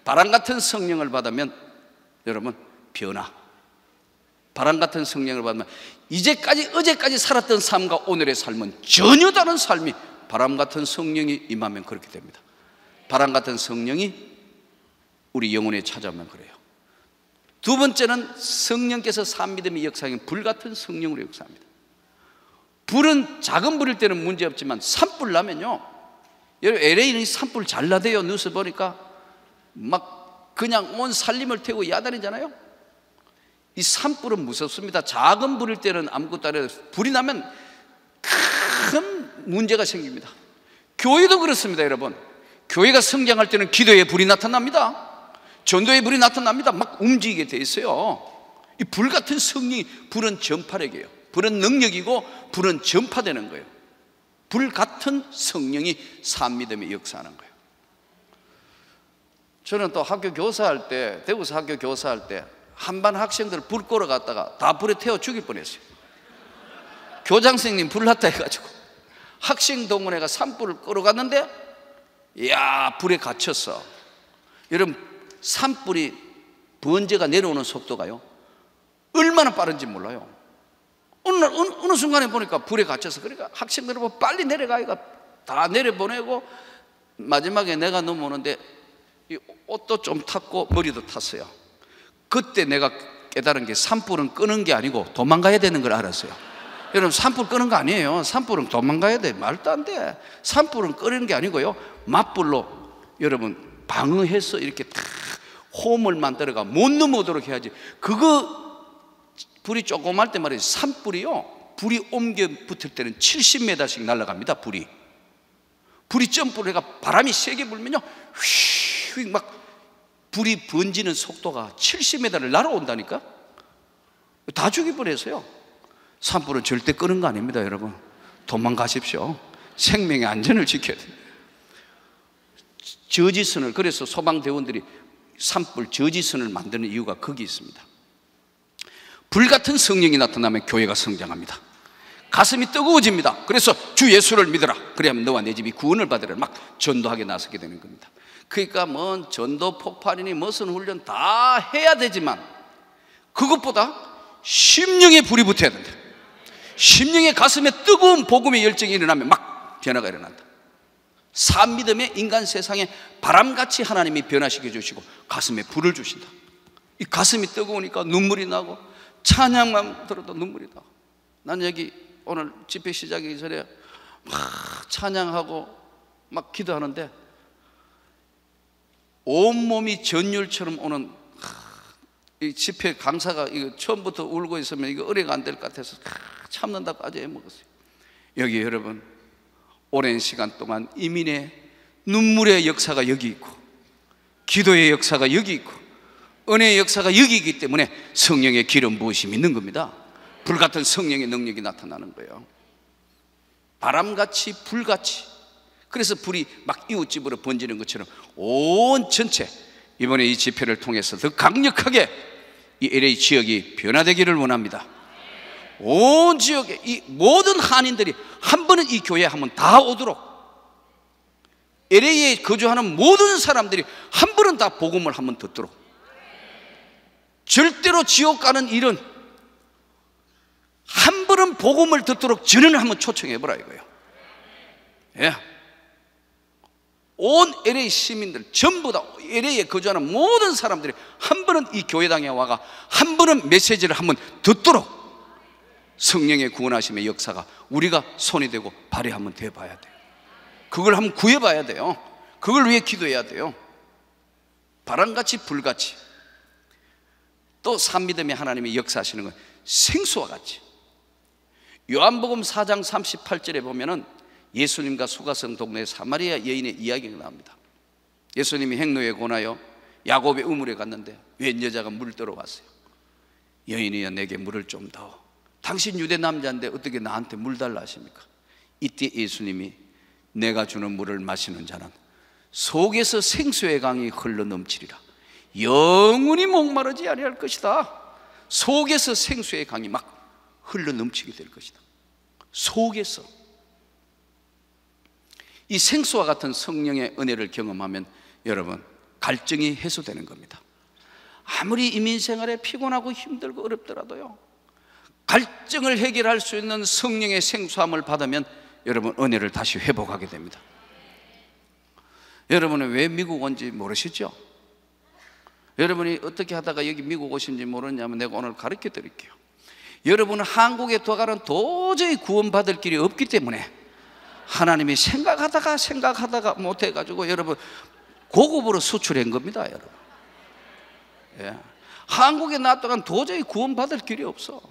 바람 같은 성령을 받으면 여러분 변화. 바람 같은 성령을 받으면 어제까지 살았던 삶과 오늘의 삶은 전혀 다른 삶이 바람 같은 성령이 임하면 그렇게 됩니다. 바람 같은 성령이 우리 영혼에 찾아오면 그래요. 두 번째는 성령께서 산미됨의 역사인 불 같은 성령으로 역사합니다. 불은 작은 불일 때는 문제없지만 산불 나면요, 여러분 LA는 산불 잘 나대요. 뉴스 보니까 막 그냥 온 산림을 태우고 야단이잖아요. 이 산불은 무섭습니다. 작은 불일 때는 아무것도 안 해도 불이 나면 큰 문제가 생깁니다. 교회도 그렇습니다. 여러분, 교회가 성장할 때는 기도의 불이 나타납니다. 전도의 불이 나타납니다. 막 움직이게 돼 있어요. 이 불 같은 성령이, 불은 전파력이에요. 불은 능력이고 불은 전파되는 거예요. 불 같은 성령이 산미됨에 역사하는 거예요. 저는 또 학교 교사할 때, 대구에서 학교 교사할 때 한 반 학생들 불 끌어 갔다가 다 불에 태워 죽일 뻔했어요. 교장 선생님 불 났다 해가지고 학생 동문회가 산불을 끌어 갔는데, 이야, 불에 갇혔어. 여러분, 산불이 번제가 내려오는 속도가요 얼마나 빠른지 몰라요. 어느 순간에 보니까 불에 갇혀서, 그러니까 학생들은 뭐 빨리 내려가기가 다 내려보내고 마지막에 내가 넘어오는데 이 옷도 좀 탔고 머리도 탔어요. 그때 내가 깨달은 게 산불은 끄는 게 아니고 도망가야 되는 걸 알았어요. 여러분, 산불 끄는 거 아니에요. 산불은 도망가야 돼. 말도 안 돼. 산불은 끄는 게 아니고요, 맞불로 여러분 방어해서 이렇게 탁 홈을 만들어가 못 넘어오도록 해야지. 그거 불이 조그만 때 말이에요. 산불이요, 불이 옮겨 붙을 때는 70m씩 날아갑니다. 불이 점프를 해가 바람이 세게 불면요, 휙 막 불이 번지는 속도가 70m를 날아온다니까. 다 죽여버려서요. 산불은 절대 끄는 거 아닙니다. 여러분, 도망가십시오. 생명의 안전을 지켜야 돼요. 저지선을, 그래서 소방대원들이 산불 저지선을 만드는 이유가 거기 있습니다. 불 같은 성령이 나타나면 교회가 성장합니다. 가슴이 뜨거워집니다. 그래서 주 예수를 믿어라. 그래야만 너와 내 집이 구원을 받으라. 막 전도하게 나서게 되는 겁니다. 그러니까 뭐 전도 폭발이니 무슨 훈련 다 해야 되지만 그것보다 심령에 불이 붙어야 된다. 심령의 가슴에 뜨거운 복음의 열정이 일어나면 막 변화가 일어난다. 산 믿음의 인간 세상에 바람같이 하나님이 변화시켜 주시고 가슴에 불을 주신다. 이 가슴이 뜨거우니까 눈물이 나고 찬양만 들어도 눈물이 나고. 난 여기 오늘 집회 시작하기 전에 막 찬양하고 막 기도하는데 온몸이 전율처럼 오는 이 집회 강사가 이거 처음부터 울고 있으면 이거 의뢰가 안 될 것 같아서 참는다고 아주 애먹었어요. 여기 여러분 오랜 시간 동안 이민의 눈물의 역사가 여기 있고 기도의 역사가 여기 있고 은혜의 역사가 여기 있기 때문에 성령의 기름 부으심이 있는 겁니다. 불같은 성령의 능력이 나타나는 거예요. 바람같이 불같이. 그래서 불이 막 이웃집으로 번지는 것처럼 온 전체 이번에 이 집회를 통해서 더 강력하게 이 LA 지역이 변화되기를 원합니다. 온 지역에 이 모든 한인들이 한 번은 이 교회에 한번 다 오도록, LA에 거주하는 모든 사람들이 한 번은 다 복음을 한번 듣도록, 절대로 지옥 가는 일은 한 번은 복음을 듣도록 전연을 한번 초청해보라 이거예요. 예. 온 LA 시민들 전부 다 LA에 거주하는 모든 사람들이 한 번은 이 교회당에 와가 한 번은 메시지를 한번 듣도록 성령의 구원하심의 역사가 우리가 손이 되고 발이 한번 돼봐야 돼요. 그걸 한번 구해봐야 돼요. 그걸 위해 기도해야 돼요. 바람같이 불같이. 또 산미듬의 하나님이 역사하시는 건 생수와 같이. 요한복음 4장 38절에 보면은 예수님과 수가성 동네 사마리아 여인의 이야기가 나옵니다. 예수님이 행로에 권하여 야곱의 우물에 갔는데 웬 여자가 물 들어왔어요. 여인이여 내게 물을 좀 더. 당신 유대 남자인데 어떻게 나한테 물 달라 하십니까? 이때 예수님이 내가 주는 물을 마시는 자는 속에서 생수의 강이 흘러 넘치리라. 영원히 목마르지 아니할 것이다. 속에서 생수의 강이 막 흘러 넘치게 될 것이다. 속에서. 이 생수와 같은 성령의 은혜를 경험하면 여러분 갈증이 해소되는 겁니다. 아무리 이민생활에 피곤하고 힘들고 어렵더라도요, 갈증을 해결할 수 있는 성령의 생수함을 받으면 여러분 은혜를 다시 회복하게 됩니다. 여러분은 왜 미국 온지 모르시죠? 여러분이 어떻게 하다가 여기 미국 오신지 모르냐면 내가 오늘 가르쳐 드릴게요. 여러분은 한국에 들어가는 도저히 구원받을 길이 없기 때문에 하나님이 생각하다가 못해가지고 여러분 고급으로 수출한 겁니다. 여러분, 예. 한국에 놔두면 도저히 구원받을 길이 없어.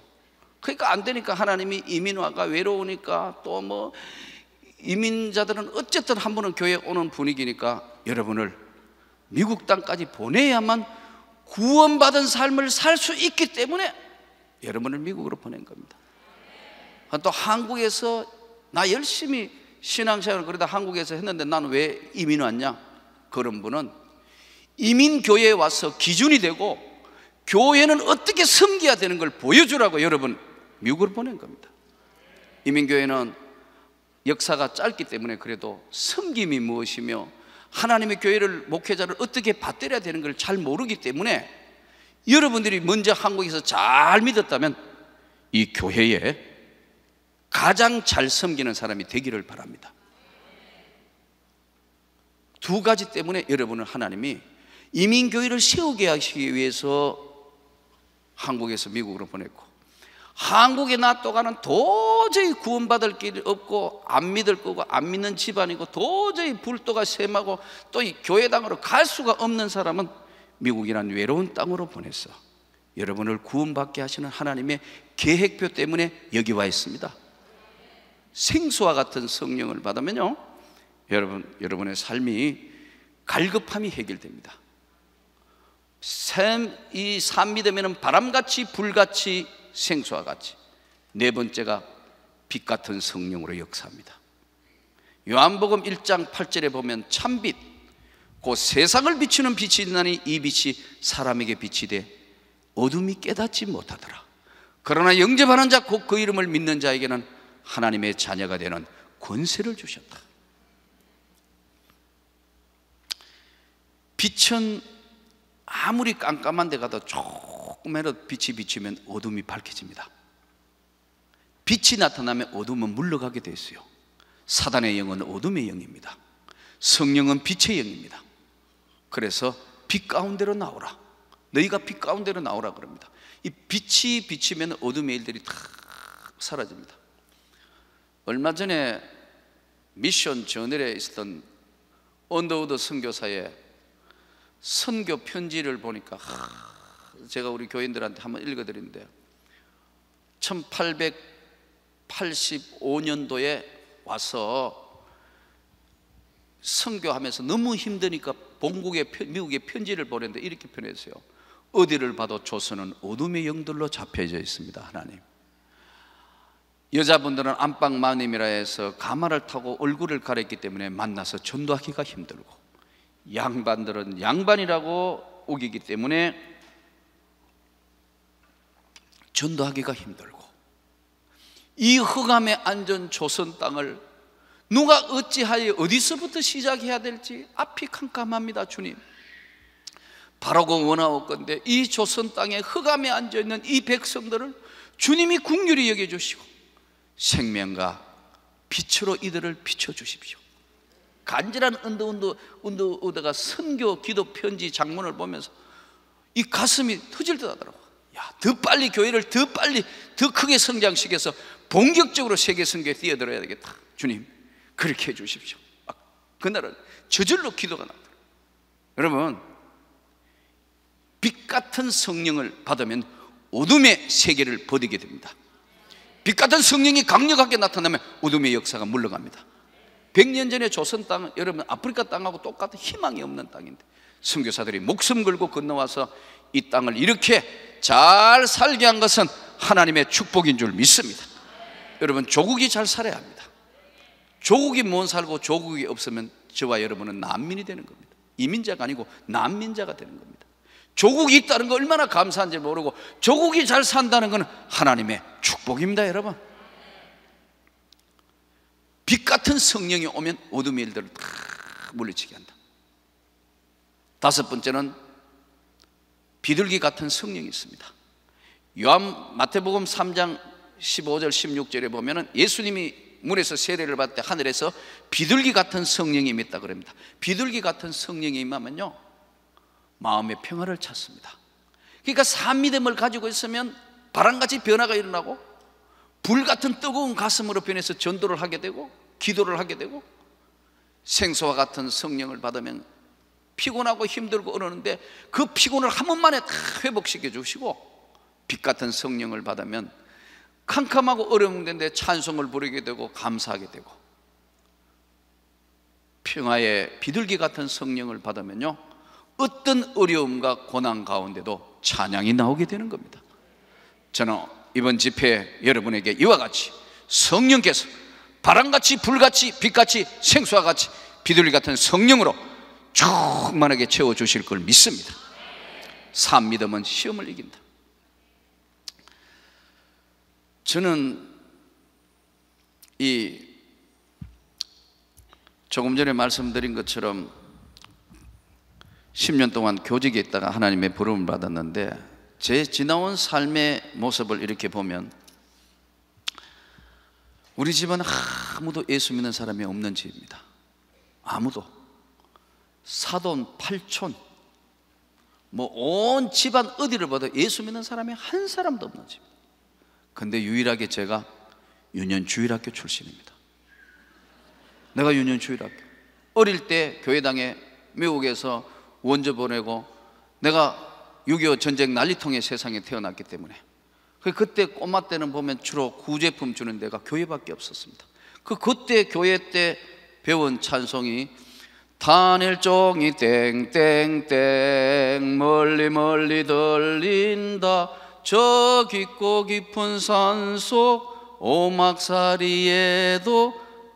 그러니까 안 되니까 하나님이 이민화가 외로우니까 또 뭐 이민자들은 어쨌든 한 번은 교회에 오는 분위기니까 여러분을 미국 땅까지 보내야만 구원받은 삶을 살 수 있기 때문에 여러분을 미국으로 보낸 겁니다. 또 한국에서 나 열심히 신앙생활을 그러다 한국에서 했는데 나는 왜 이민 왔냐? 그런 분은 이민교회에 와서 기준이 되고 교회는 어떻게 섬겨야 되는 걸 보여주라고 여러분 미국으로 보낸 겁니다. 이민교회는 역사가 짧기 때문에 그래도 섬김이 무엇이며 하나님의 교회를, 목회자를 어떻게 받들여야 되는 걸 잘 모르기 때문에 여러분들이 먼저 한국에서 잘 믿었다면 이 교회에 가장 잘 섬기는 사람이 되기를 바랍니다. 두 가지 때문에 여러분을 하나님이 이민교회를 세우게 하시기 위해서 한국에서 미국으로 보냈고, 한국에 놔둬가는 도저히 구원받을 길이 없고 안 믿을 거고 안 믿는 집안이고 도저히 불도가 심하고 또 이 교회당으로 갈 수가 없는 사람은 미국이란 외로운 땅으로 보냈어. 여러분을 구원받게 하시는 하나님의 계획표 때문에 여기 와 있습니다. 생수와 같은 성령을 받으면요, 여러분의 삶이 갈급함이 해결됩니다. 이 산미되면 바람같이 불같이 생수와 같이. 네 번째가 빛 같은 성령으로 역사합니다. 요한복음 1장 8절에 보면 참빛 곧 세상을 비추는 빛이 있나니 이 빛이 사람에게 빛이 돼 어둠이 깨닫지 못하더라. 그러나 영접하는 자 곧 그 이름을 믿는 자에게는 하나님의 자녀가 되는 권세를 주셨다. 빛은 아무리 깜깜한 데 가도 조금이라도 빛이 비치면 어둠이 밝혀집니다. 빛이 나타나면 어둠은 물러가게 되어 있어요. 사단의 영은 어둠의 영입니다. 성령은 빛의 영입니다. 그래서 빛 가운데로 나오라, 너희가 빛 가운데로 나오라 그럽니다. 이 빛이 비치면 어둠의 일들이 다 사라집니다. 얼마 전에 미션 저널에 있었던 언더우드 선교사의 선교 편지를 보니까 제가 우리 교인들한테 한번 읽어드리는데, 1885년도에 와서 선교하면서 너무 힘드니까 미국에 편지를 보냈는데 이렇게 표현했어요. 어디를 봐도 조선은 어둠의 영들로 잡혀져 있습니다. 하나님, 여자분들은 안방 마님이라 해서 가마를 타고 얼굴을 가렸기 때문에 만나서 전도하기가 힘들고, 양반들은 양반이라고 우기기 때문에 전도하기가 힘들고, 이 흑암에 앉은 조선 땅을 누가 어찌하여 어디서부터 시작해야 될지 앞이 캄캄합니다. 주님, 바라고 원하옵건대 이 조선 땅에 흑암에 앉아있는 이 백성들을 주님이 긍휼히 여겨주시고 생명과 빛으로 이들을 비춰주십시오. 간절한 언더우드가 선교 기도 편지 장문을 보면서 이 가슴이 터질 듯 하더라고요. 야, 더 빨리 교회를 더 빨리 더 크게 성장시켜서 본격적으로 세계 선교에 뛰어들어야 되겠다. 주님, 그렇게 해주십시오. 그날은 저절로 기도가 나더라고요. 여러분, 빛 같은 성령을 받으면 어둠의 세계를 버리게 됩니다. 빛 같은 성령이 강력하게 나타나면 어둠의 역사가 물러갑니다. 100년 전에 조선 땅은 여러분 아프리카 땅하고 똑같은 희망이 없는 땅인데 선교사들이 목숨 걸고 건너와서 이 땅을 이렇게 잘 살게 한 것은 하나님의 축복인 줄 믿습니다. 여러분, 조국이 잘 살아야 합니다. 조국이 못 살고 조국이 없으면 저와 여러분은 난민이 되는 겁니다. 이민자가 아니고 난민자가 되는 겁니다. 조국이 있다는 거 얼마나 감사한지 모르고 조국이 잘 산다는 것은 하나님의 축복입니다. 여러분, 빛 같은 성령이 오면 어둠의 일들을 다 물리치게 한다. 다섯 번째는 비둘기 같은 성령이 있습니다. 마태복음 3장 15절 16절에 보면 예수님이 문에서 세례를 받을 때 하늘에서 비둘기 같은 성령이 임했다 그럽니다. 비둘기 같은 성령이 임하면요, 마음의 평화를 찾습니다. 그러니까 산믿음을 가지고 있으면 바람같이 변화가 일어나고 불같은 뜨거운 가슴으로 변해서 전도를 하게 되고 기도를 하게 되고, 생수와 같은 성령을 받으면 피곤하고 힘들고 어려운데 그 피곤을 한 번만에 다 회복시켜 주시고, 빛 같은 성령을 받으면 캄캄하고 어려운 데인데 찬송을 부르게 되고 감사하게 되고, 평화의 비둘기 같은 성령을 받으면요, 어떤 어려움과 고난 가운데도 찬양이 나오게 되는 겁니다. 저는 이번 집회 여러분에게 이와 같이 성령께서 바람같이 불같이 빛같이 생수와 같이 비둘기 같은 성령으로 충만하게 채워주실 걸 믿습니다. 산 믿음은 시험을 이긴다. 저는 조금 전에 말씀드린 것처럼 10년 동안 교직에 있다가 하나님의 부름을 받았는데, 제 지나온 삶의 모습을 이렇게 보면 우리 집은 아무도 예수 믿는 사람이 없는 집입니다. 아무도. 사돈, 팔촌, 온 집안 어디를 봐도 예수 믿는 사람이 한 사람도 없는 집. 근데 유일하게 제가 유년주일학교 출신입니다. 내가 유년주일학교, 어릴 때 교회당에 미국에서 원조 보내고, 내가 6.25 전쟁 난리통의 세상에 태어났기 때문에 그때 꼬마 때는 보면 주로 구제품 주는 데가 교회밖에 없었습니다. 그때 교회 때 배운 찬송이 단일종이 땡땡땡 멀리 멀리 들린다, 저 깊고 깊은 산속 오막살이에도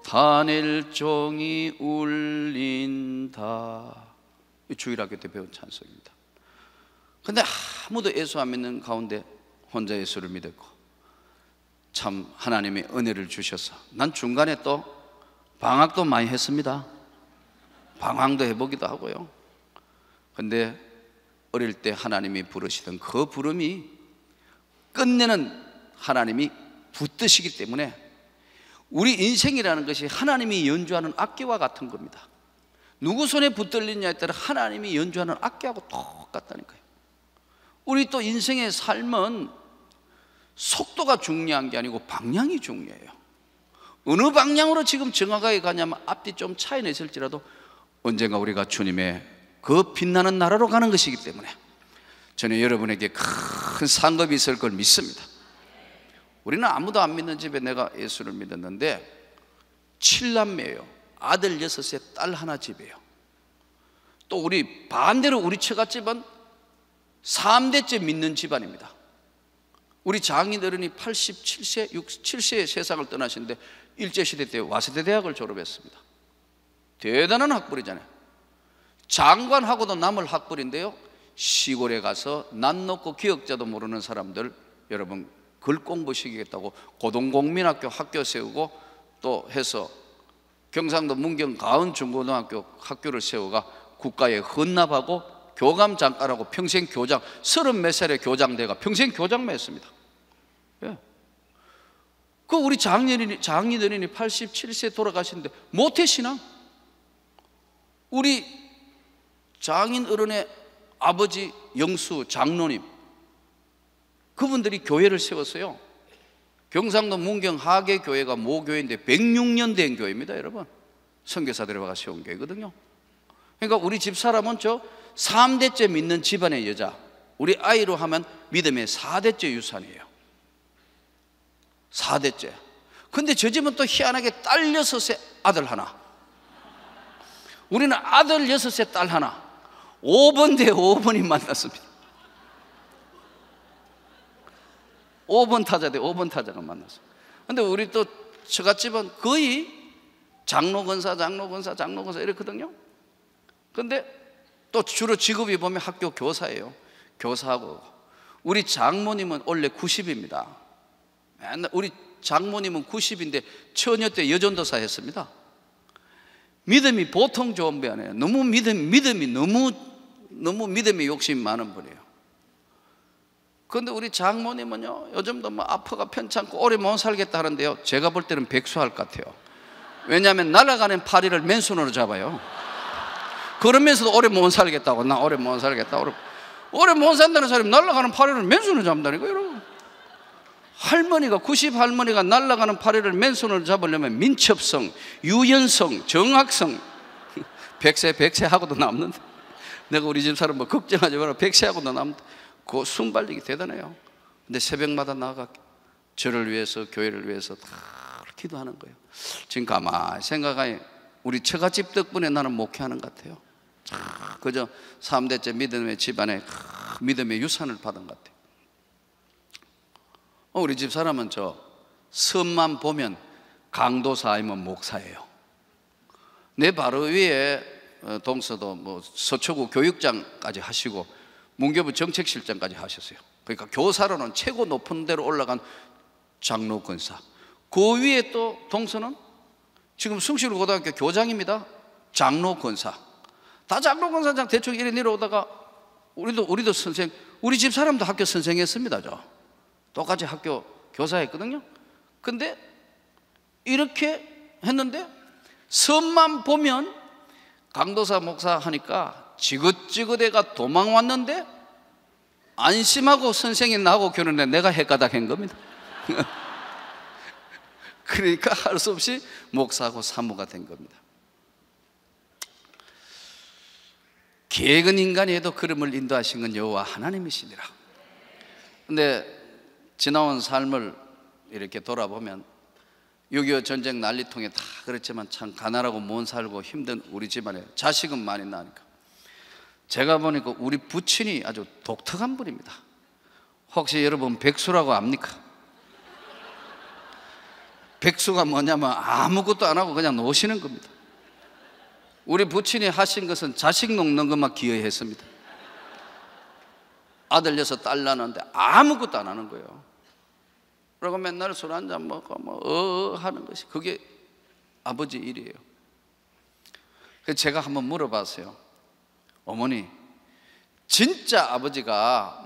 단일종이 울린다. 주일학교 때 배운 찬송입니다. 근데 아무도 예수 안 믿는 가운데 혼자 예수를 믿었고, 참 하나님의 은혜를 주셔서 난 중간에 또 방학도 많이 했습니다. 방황도 해보기도 하고요. 근데 어릴 때 하나님이 부르시던 그 부름이 끝내는 하나님이 붙드시기 때문에 우리 인생이라는 것이 하나님이 연주하는 악기와 같은 겁니다. 누구 손에 붙들리냐에 따라 하나님이 연주하는 악기하고 똑같다는 거예요. 우리 또 인생의 삶은 속도가 중요한 게 아니고 방향이 중요해요. 어느 방향으로 지금 정확하게 가냐면 앞뒤 좀 차이는 있을지라도 언젠가 우리가 주님의 그 빛나는 나라로 가는 것이기 때문에 저는 여러분에게 큰 상급이 있을 걸 믿습니다. 우리는 아무도 안 믿는 집에 내가 예수를 믿었는데 7남매예요. 아들 6에 딸 하나 집이에요. 또 우리 반대로 우리 처갓집은 3대째 믿는 집안입니다. 우리 장인어른이 87세, 7세에 세상을 떠나시는데 일제시대 때 와세대 대학을 졸업했습니다. 대단한 학벌이잖아요. 장관하고도 남을 학벌인데요, 시골에 가서 난 놓고 기억자도 모르는 사람들 여러분 글 공부시키겠다고 고등공민학교 학교 세우고 또 해서 경상도 문경 가은중고등학교 학교를 세워가 국가에 헌납하고 교감 장관하고 평생 교장, 30몇 살에 교장대가 평생 교장만 했습니다. 예. 그 우리 장인어른이 87세 돌아가시는데 모태신앙. 우리 장인어른의 아버지 영수 장로님, 그분들이 교회를 세웠어요. 경상도 문경 하계교회가 모교회인데 106년 된 교회입니다, 여러분. 선교사들이 와가 세운 교회거든요. 그러니까 우리 집사람은 저 3대째 믿는 집안의 여자, 우리 아이로 하면 믿음의 4대째 유산이에요. 4대째. 근데 저 집은 또 희한하게 딸 6에 아들 하나. 우리는 아들 6에 딸 하나. 5번 대 5번이 만났습니다. 5번 타자 대 5번 타자가 만났어요. 근데 우리 또 처갓집은 거의 장로건사 이렇거든요. 근데 또 주로 직업이 보면 학교 교사예요. 교사하고. 우리 장모님은 원래 90입니다. 맨날 우리 장모님은 90인데 처녀 때 여전도사 했습니다. 믿음이 보통 좋은 분 아니에요. 너무 믿음이 욕심이 많은 분이에요. 그런데 우리 장모님은요, 요즘도 뭐 아파가 편찮고 오래 못 살겠다 하는데요, 제가 볼 때는 백수할 것 같아요. 왜냐하면 날아가는 파리를 맨손으로 잡아요. 그러면서도 오래 못 살겠다고, 나 오래 못 살겠다. 오래 못 산다는 사람이 날아가는 파리를 맨손으로 잡는다니까요, 여러분. 할머니가 90 할머니가 날아가는 파리를 맨손으로 잡으려면 민첩성, 유연성, 정확성, 100세 하고도 남는다. 내가 우리 집 사람 뭐 걱정하지 마라, 100세하고도 남는다. 그 순발력이 대단해요. 근데 새벽마다 나가 저를 위해서, 교회를 위해서 다 기도하는 거예요. 지금 가만히 생각하니 우리 처갓집 덕분에 나는 목회하는 것 같아요. 그저 3대째 믿음의 집안에 믿음의 유산을 받은 것 같아요. 우리 집 사람은 저 섬만 보면 강도사 아니면 목사예요. 내 바로 위에 동서도 뭐 서초구 교육장까지 하시고 문교부 정책실장까지 하셨어요. 그러니까 교사로는 최고 높은 데로 올라간 장로 권사. 그 위에 또 동서는 지금 숭실고등학교 교장입니다. 장로 권사. 다 장로 권사장 대충 이래 내려오다가 우리도 선생, 우리 집 사람도 학교 선생했습니다. 저 똑같이 학교 교사했거든요. 근데 이렇게 했는데 섬만 보면 강도사 목사 하니까 지긋지긋해가 도망 왔는데 안심하고 선생이 나하고 결혼해 내가 헷가닥한 겁니다. 그러니까 할 수 없이 목사하고 사모가 된 겁니다. 계획은 인간이 해도 걸음을 인도하신 건 여호와 하나님이시니라. 근데 지나온 삶을 이렇게 돌아보면 6.25 전쟁 난리통에 다 그렇지만 참 가난하고 못 살고 힘든 우리 집안에 자식은 많이 나니까 제가 보니까 우리 부친이 아주 독특한 분입니다. 혹시 여러분 백수라고 압니까? 백수가 뭐냐면 아무것도 안 하고 그냥 노시는 겁니다. 우리 부친이 하신 것은 자식 놓는 것만 기여했습니다. 아들 6, 딸 낳았는데 아무것도 안 하는 거예요. 그리고 맨날 술 한잔 먹고 하는 것이 그게 아버지 일이에요. 그래서 제가 한번 물어봤어요. 어머니, 진짜 아버지가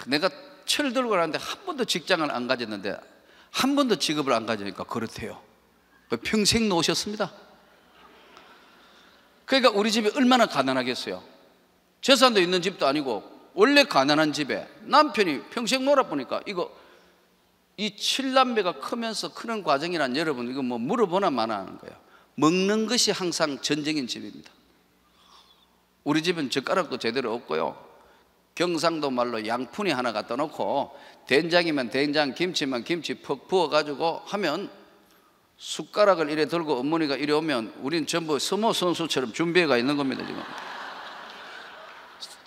내가 철 들고 가는데 한 번도 직장을 안 가졌는데 한 번도 직업을 안 가지니까 그렇대요. 평생 놓으셨습니다. 그러니까 우리 집이 얼마나 가난하겠어요. 재산도 있는 집도 아니고 원래 가난한 집에 남편이 평생 놀아보니까 이 7남매가 크면서 크는 과정이란 여러분 이거 뭐 물어보나 마나 하는 거예요. 먹는 것이 항상 전쟁인 집입니다. 우리 집은 젓가락도 제대로 없고요, 경상도 말로 양푼이 하나 갖다 놓고 된장이면 된장, 김치면 김치 퍽 부어가지고 하면 숟가락을 이래 들고 어머니가 이래 오면 우린 전부 스모 선수처럼 준비해가 있는 겁니다. 지금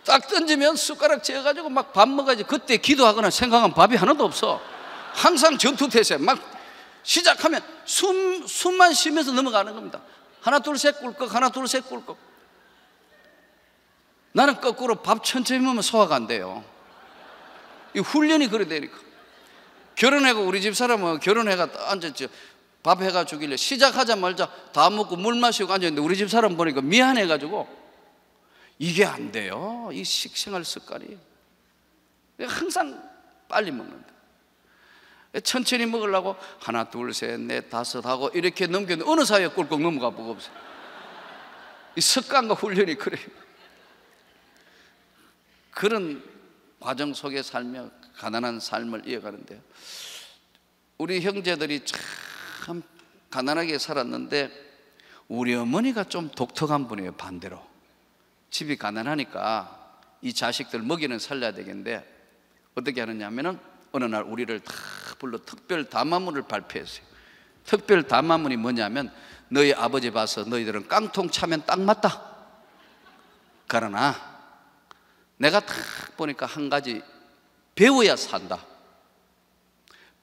딱 던지면 숟가락 쥐어가지고 막 밥 먹어야지. 그때 기도하거나 생각하면 밥이 하나도 없어. 항상 전투태세. 막 시작하면 숨만 쉬면서 넘어가는 겁니다. 하나 둘 셋 꿀꺽, 하나 둘 셋 꿀꺽. 나는 거꾸로 밥 천천히 먹으면 소화가 안 돼요. 이 훈련이 그래 되니까. 결혼하고 우리 집 사람은 결혼해가 앉았죠. 밥 해가 주길래 시작하자마자 다 먹고 물 마시고 앉았는데 우리 집 사람 보니까 미안해가지고 이게 안 돼요. 이 식생활 습관이. 항상 빨리 먹는다. 천천히 먹으려고 하나 둘 셋 넷 다섯 하고 이렇게 넘겼는데 어느 사이에 꿀꺽 넘어가 보고 없어요. 이 습관과 훈련이 그래요. 그런 과정 속에 살며 가난한 삶을 이어가는데요, 우리 형제들이 참 가난하게 살았는데 우리 어머니가 좀 독특한 분이에요. 반대로 집이 가난하니까 이 자식들 먹이는 살려야 되겠는데 어떻게 하느냐 하면은 어느 날 우리를 다 불러 특별 담화문을 발표했어요. 특별 담화문이 뭐냐면 너희 아버지 봐서 너희들은 깡통 차면 딱 맞다. 그러나 내가 딱 보니까 한 가지, 배워야 산다.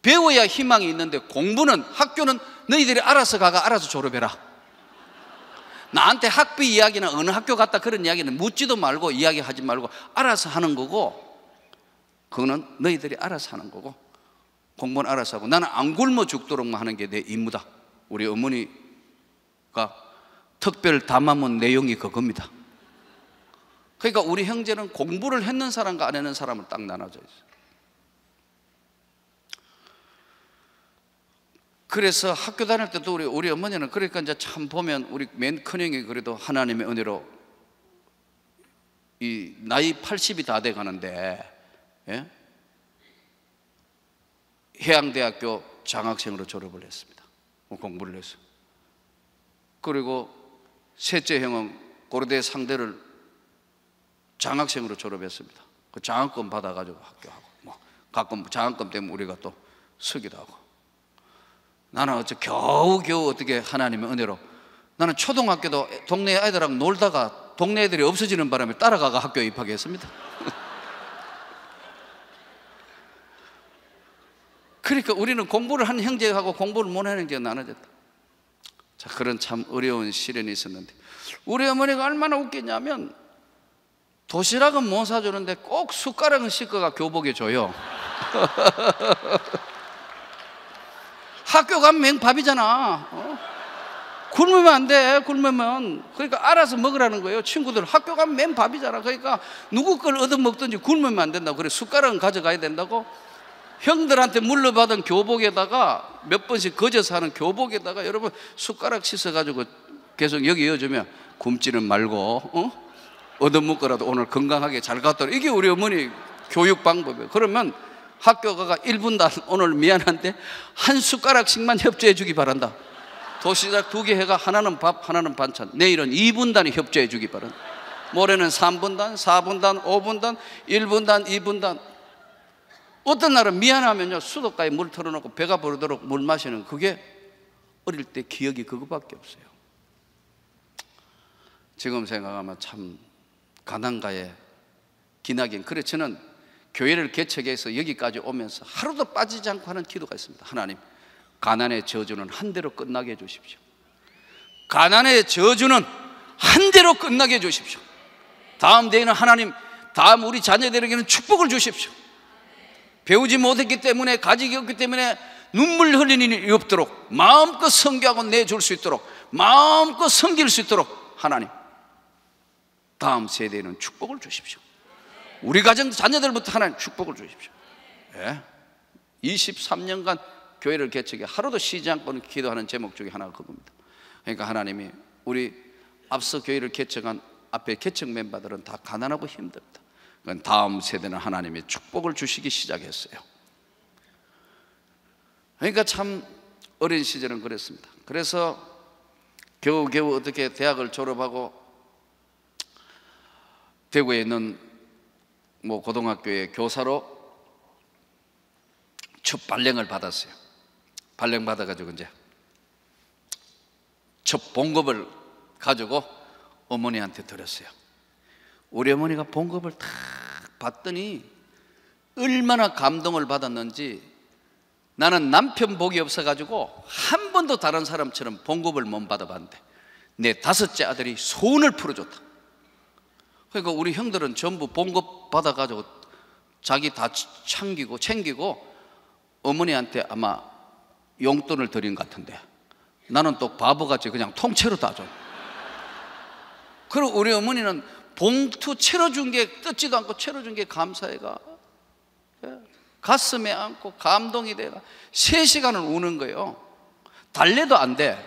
배워야 희망이 있는데 공부는, 학교는 너희들이 알아서 가가 알아서 졸업해라. 나한테 학비 이야기나 어느 학교 갔다 그런 이야기는 묻지도 말고 이야기하지 말고 알아서 하는 거고, 그거는 너희들이 알아서 하는 거고 공부는 알아서 하고 나는 안 굶어 죽도록만 하는 게 내 임무다. 우리 어머니가 특별 담화문 내용이 그겁니다. 그러니까 우리 형제는 공부를 했는 사람과 안 했는 사람을 딱 나눠져 있어요. 그래서 학교 다닐 때도 우리 어머니는 그러니까 이제 참 보면 우리 맨 큰형이 그래도 하나님의 은혜로 이 나이 80이 다 돼 가는데, 예? 해양대학교 장학생으로 졸업을 했습니다. 공부를 했어요. 그리고 셋째 형은 고려대 상대를 장학생으로 졸업했습니다. 그 장학금 받아가지고 학교하고 가끔 장학금 때문에 우리가 또 쓰기도 하고. 나는 겨우겨우 어떻게 하나님의 은혜로 나는 초등학교도 동네 애들하고 놀다가 동네 애들이 없어지는 바람에 따라가가 학교에 입학을 했습니다. 그러니까 우리는 공부를 한 형제하고 공부를 못하는 형제가 나눠졌다. 자, 그런 참 어려운 시련이 있었는데 우리 어머니가 얼마나 웃겼냐면 도시락은 못 사주는데 꼭 숟가락은 씻어가 교복에 줘요. 학교 가면 맹밥이잖아. 굶으면 안 돼. 굶으면. 그러니까 알아서 먹으라는 거예요. 친구들 학교 가면 맹밥이잖아. 그러니까 누구 걸 얻어먹든지 굶으면 안 된다고. 그래 숟가락은 가져가야 된다고. 형들한테 물려받은 교복에다가 몇 번씩 거져서 하는 교복에다가 여러분 숟가락 씻어가지고 계속 여기 이어주면 굶지는 말고 얻어먹거라도 오늘 건강하게 잘 갔다. 이게 우리 어머니 교육 방법이에요. 그러면 학교 가가 1분단 오늘 미안한데 한 숟가락씩만 협조해 주기 바란다. 도시락 2개 해가 하나는 밥 하나는 반찬. 내일은 2분단이 협조해 주기 바란다. 모레는 3분단 4분단 5분단 1분단 2분단. 어떤 날은 미안하면요 수도가에 물 털어놓고 배가 부르도록 물 마시는, 그게 어릴 때 기억이 그거밖에 없어요. 지금 생각하면 참 가난가에 기나긴. 그래 저는 교회를 개척해서 여기까지 오면서 하루도 빠지지 않고 하는 기도가 있습니다. 하나님, 가난의 저주는 한 대로 끝나게 해주십시오. 가난의 저주는 한 대로 끝나게 해주십시오. 다음 대에는 하나님, 다음 우리 자녀들에게는 축복을 주십시오. 배우지 못했기 때문에, 가지기 없기 때문에 눈물 흘리는 일이 없도록 마음껏 섬기하고 내줄 수 있도록, 마음껏 섬길 수 있도록 하나님 다음 세대에는 축복을 주십시오. 우리 가정 자녀들부터 하나님 축복을 주십시오. 예? 23년간 교회를 개척해 하루도 쉬지 않고 기도하는 제목 중에 하나가 그겁니다. 그러니까 하나님이 우리 앞서 교회를 개척한 앞에 개척 멤버들은 다 가난하고 힘듭니다. 다음 세대는 하나님이 축복을 주시기 시작했어요. 그러니까 참 어린 시절은 그랬습니다. 그래서 겨우겨우 어떻게 대학을 졸업하고 대구에 있는 고등학교의 교사로 첫 발령을 받았어요. 발령 받아가지고 이제 첫 봉급을 가지고 어머니한테 드렸어요. 우리 어머니가 봉급을 딱 받더니 얼마나 감동을 받았는지, 나는 남편 복이 없어가지고 한 번도 다른 사람처럼 봉급을 못 받아봤는데 내 5째 아들이 손을 풀어줬다. 그러니까 우리 형들은 전부 봉급 받아가지고 자기 다 챙기고 어머니한테 아마 용돈을 드린 것 같은데, 나는 또 바보같이 그냥 통째로 다 줘. 그리고 우리 어머니는 봉투 채워준 게, 뜯지도 않고 채워준 게 감사해가 가슴에 안고 감동이 돼가 3시간을 우는 거예요. 달래도 안 돼.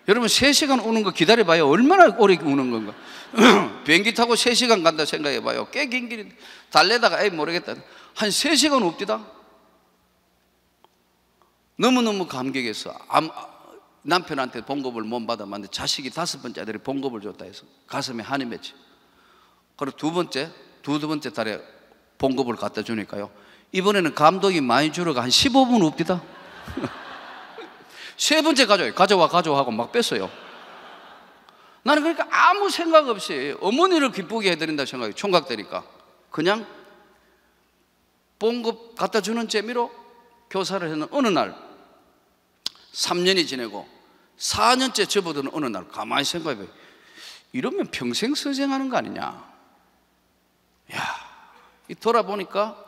여러분 3시간 우는 거 기다려봐요. 얼마나 오래 우는 건가. 비행기 타고 3시간 간다 생각해봐요. 꽤 긴 길인데 달래다가 에이 모르겠다 한 3시간 웁디다. 너무너무 감격했어. 남편한테 봉급을 못 받아봤는데 자식이 5번째 아들이 봉급을 줬다 해서 가슴에 한이 맺혀. 그리고 두 번째 달에 봉급을 갖다 주니까요, 이번에는 감독이 많이 줄어가 한 15분 웁디다. 세 번째 가져와 하고 막 뺐어요. 나는 그러니까 아무 생각 없이 어머니를 기쁘게 해드린다 생각이 총각되니까 그냥 봉급 갖다 주는 재미로 교사를 했는 어느 날 3년이 지내고 4년째 접어드는 어느 날 가만히 생각해봐요. 이러면 평생 선생하는 거 아니냐. 돌아보니까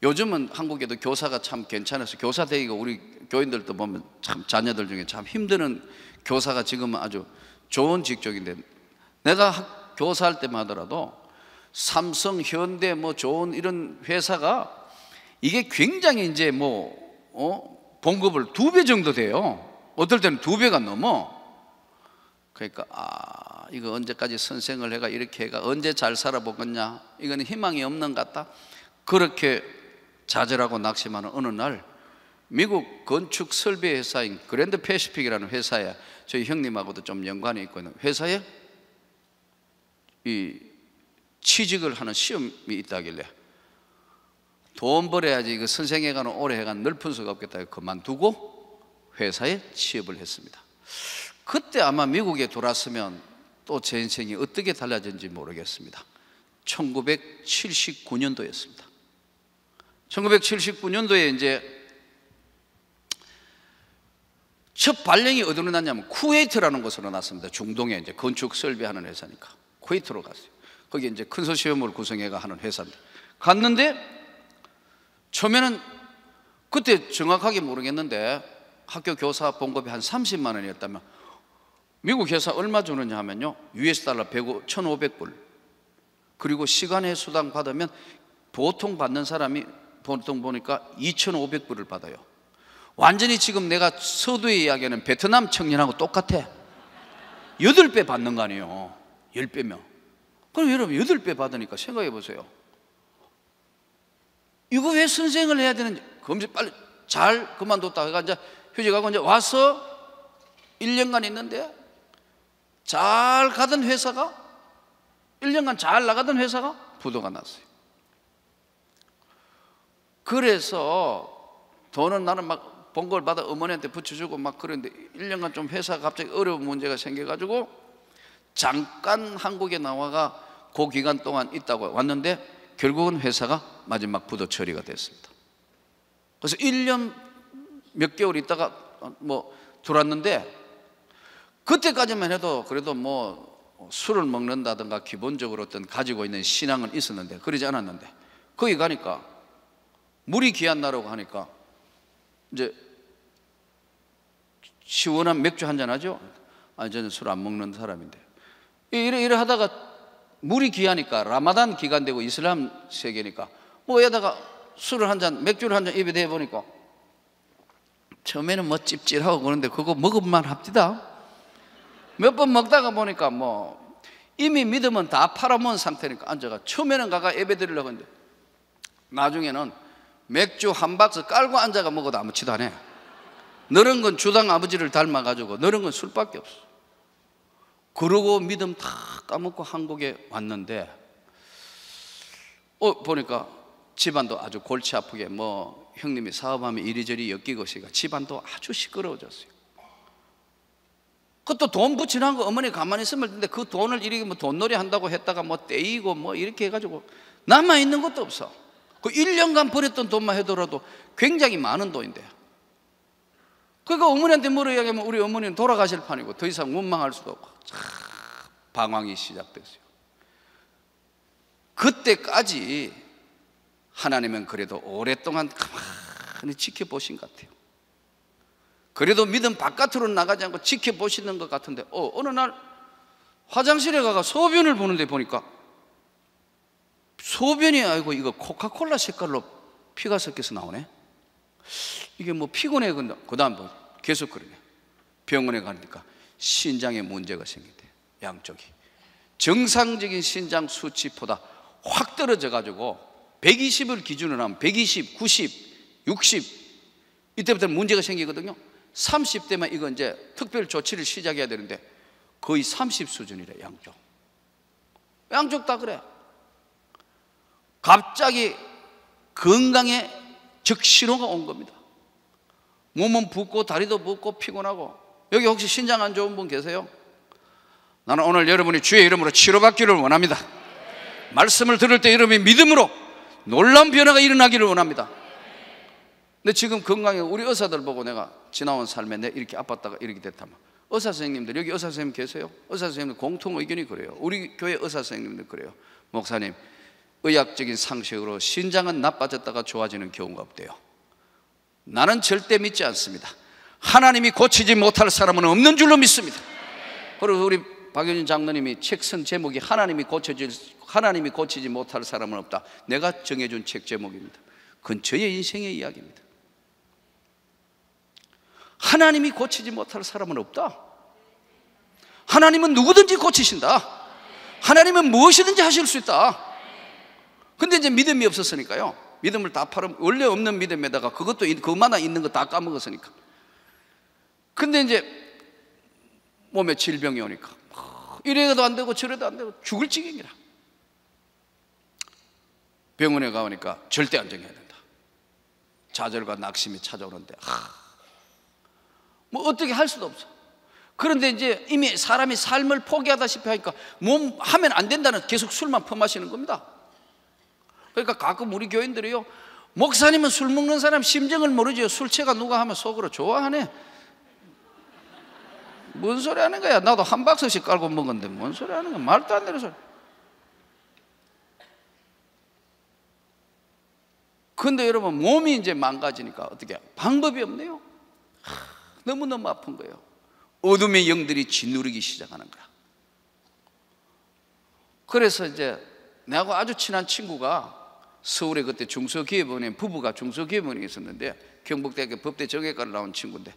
요즘은 한국에도 교사가 참 괜찮아서 교사 되기가 우리 교인들도 보면 참 자녀들 중에 참 힘드는 교사가 지금은 아주 좋은 직종인데, 내가 교사할 때만 하더라도 삼성, 현대 좋은 이런 회사가 이게 굉장히 이제 봉급을 2배 정도 돼요. 어떨 때는 2배가 넘어. 그러니까 이거 언제까지 선생을 해가 이렇게 해가 언제 잘 살아보겠냐, 이거는 희망이 없는 것 같다. 그렇게 좌절하고 낙심하는 어느 날 미국 건축 설비 회사인 그랜드 패시픽이라는 회사에 저희 형님하고도 좀 연관이 있고 있는 회사에 이 취직을 하는 시험이 있다길래 돈 벌어야지 이거 선생회가는 오래 해간 넓은 수가 없겠다 해서 그만두고 회사에 취업을 했습니다. 그때 아마 미국에 돌아서면 또 제 인생이 어떻게 달라졌는지 모르겠습니다. 1979년도였습니다. 1979년도에 이제 첫 발령이 어디로 났냐면 쿠웨이트라는 곳으로 났습니다. 중동에 이제 건축 설비하는 회사니까 쿠웨이트로 갔어요. 거기 이제 컨소시엄을 구성해가 하는 회사인데 갔는데 처음에는 그때 정확하게 모르겠는데 학교 교사 봉급이 한 30만 원이었다면 미국 회사 얼마 주느냐 하면요, US 달러 1,500불, 그리고 시간의 수당 받으면 보통 받는 사람이 보통 보니까 2,500불을 받아요. 완전히 지금 내가 서두에 이야기하는 베트남 청년하고 똑같아. 8배 받는 거 아니에요. 10배면. 그럼 여러분 8배 받으니까 생각해 보세요. 이거 왜 선생을 해야 되는지. 그럼 빨리 잘 그만뒀다가 이제 휴직하고 이제 와서 1년간 있는데 잘 가던 회사가 1년간 잘 나가던 회사가 부도가 났어요. 그래서 돈은 나는 막 봉급을 받아 어머니한테 붙여주고 막 그랬는데 1년간 좀 회사가 갑자기 어려운 문제가 생겨가지고 잠깐 한국에 나와가 그 기간 동안 있다고 왔는데 결국은 회사가 마지막 부도 처리가 됐습니다. 그래서 1년 몇 개월 있다가 들어왔는데 그때까지만 해도 그래도 술을 먹는다든가 기본적으로 어떤 가지고 있는 신앙은 있었는데 그러지 않았는데 거기 가니까 물이 귀한 나라고 하니까 이제 시원한 맥주 한잔 하죠. 아니, 저는 술 안 먹는 사람인데. 이래 하다가 물이 귀하니까, 라마단 기간 되고 이슬람 세계니까 뭐 여기다가 술을 한 잔, 맥주를 한 잔 입에 대어 보니까 처음에는 뭐 찝찝하고 그러는데 그거 먹으면 합디다. 몇 번 먹다가 보니까 뭐 이미 믿으면 다 팔아먹은 상태니까 앉아가 처음에는 가가 예배 드리려고 했는데 나중에는 맥주 한 박스 깔고 앉아가 먹어도 아무치도 안 해. 너른 건 주당 아버지를 닮아가지고 너른 건 술밖에 없어. 그러고 믿음 다 까먹고 한국에 왔는데 보니까 집안도 아주 골치 아프게 뭐 형님이 사업하면 이리저리 엮이고 있으니까 집안도 아주 시끄러워졌어요. 그것도 돈 붙이는 거 어머니 가만히 있으면 되는데 그 돈을 이렇게 뭐 돈놀이 한다고 했다가 뭐 떼이고 뭐 이렇게 해가지고 남아있는 것도 없어. 그 1년간 버렸던 돈만 해더라도 굉장히 많은 돈인데, 그러니까 어머니한테 뭐라 이야기하면 우리 어머니는 돌아가실 판이고 더 이상 원망할 수도 없고 방황이 시작됐어요. 그때까지 하나님은 그래도 오랫동안 가만히 지켜보신 것 같아요. 그래도 믿음 바깥으로 나가지 않고 지켜보시는 것 같은데 어느 날 화장실에 가가 소변을 보는데 보니까 소변이 아니고 이거 코카콜라 색깔로 피가 섞여서 나오네. 이게 뭐 피곤해. 그 다음 뭐 계속 그러네. 병원에 가니까 신장에 문제가 생긴대. 양쪽이 정상적인 신장 수치보다 확 떨어져 가지고 120을 기준으로 하면 120, 90, 60 이때부터 문제가 생기거든요. 30대만 이거 이제 특별 조치를 시작해야 되는데 거의 30 수준이래. 양쪽 다 그래. 갑자기 건강에 적신호가 온 겁니다. 몸은 붓고 다리도 붓고 피곤하고. 여기 혹시 신장 안 좋은 분 계세요? 나는 오늘 여러분이 주의 이름으로 치료받기를 원합니다. 말씀을 들을 때 여러분이 믿음으로 놀라운 변화가 일어나기를 원합니다. 근데 지금 건강에 우리 의사들 보고 내가 지나온 삶에 내가 이렇게 아팠다가 이렇게 됐다면, 의사 선생님들, 여기 의사 선생님 계세요? 의사 선생님들 공통 의견이 그래요. 우리 교회 의사 선생님들 그래요. 목사님, 의학적인 상식으로 신장은 나빠졌다가 좋아지는 경우가 없대요. 나는 절대 믿지 않습니다. 하나님이 고치지 못할 사람은 없는 줄로 믿습니다. 그리고 우리 박효진 장로님이 책 쓴 제목이 하나님이 고치지 못할 사람은 없다. 내가 정해준 책 제목입니다. 그건 저의 인생의 이야기입니다. 하나님이 고치지 못할 사람은 없다. 하나님은 누구든지 고치신다. 하나님은 무엇이든지 하실 수 있다. 근데 이제 믿음이 없었으니까요. 믿음을 다 팔아, 원래 없는 믿음에다가 그것도 그만한 있는 거 다 까먹었으니까. 근데 이제 몸에 질병이 오니까 이래도 안 되고 저래도 안 되고 죽을 지경이라. 병원에 가보니까 절대 안정해야 된다. 좌절과 낙심이 찾아오는데 뭐 어떻게 할 수도 없어. 그런데 이제 이미 사람이 삶을 포기하다시피 하니까 몸 하면 안 된다는 계속 술만 퍼마시는 겁니다. 그러니까 가끔 우리 교인들이요, 목사님은 술 먹는 사람 심정을 모르죠. 술취가 누가 하면 속으로 좋아하네. 뭔 소리 하는 거야. 나도 한 박스씩 깔고 먹었는데 뭔 소리 하는 거야. 말도 안 되는 소리. 근데 여러분 몸이 이제 망가지니까 어떻게 해요? 방법이 없네요. 너무너무 아픈 거예요. 어둠의 영들이 짓누르기 시작하는 거야. 그래서 이제 내하고 아주 친한 친구가 서울에 그때 중소기업원에 부부가 중소기업원에 있었는데 경북대학교 법대 정외과를 나온 친구인데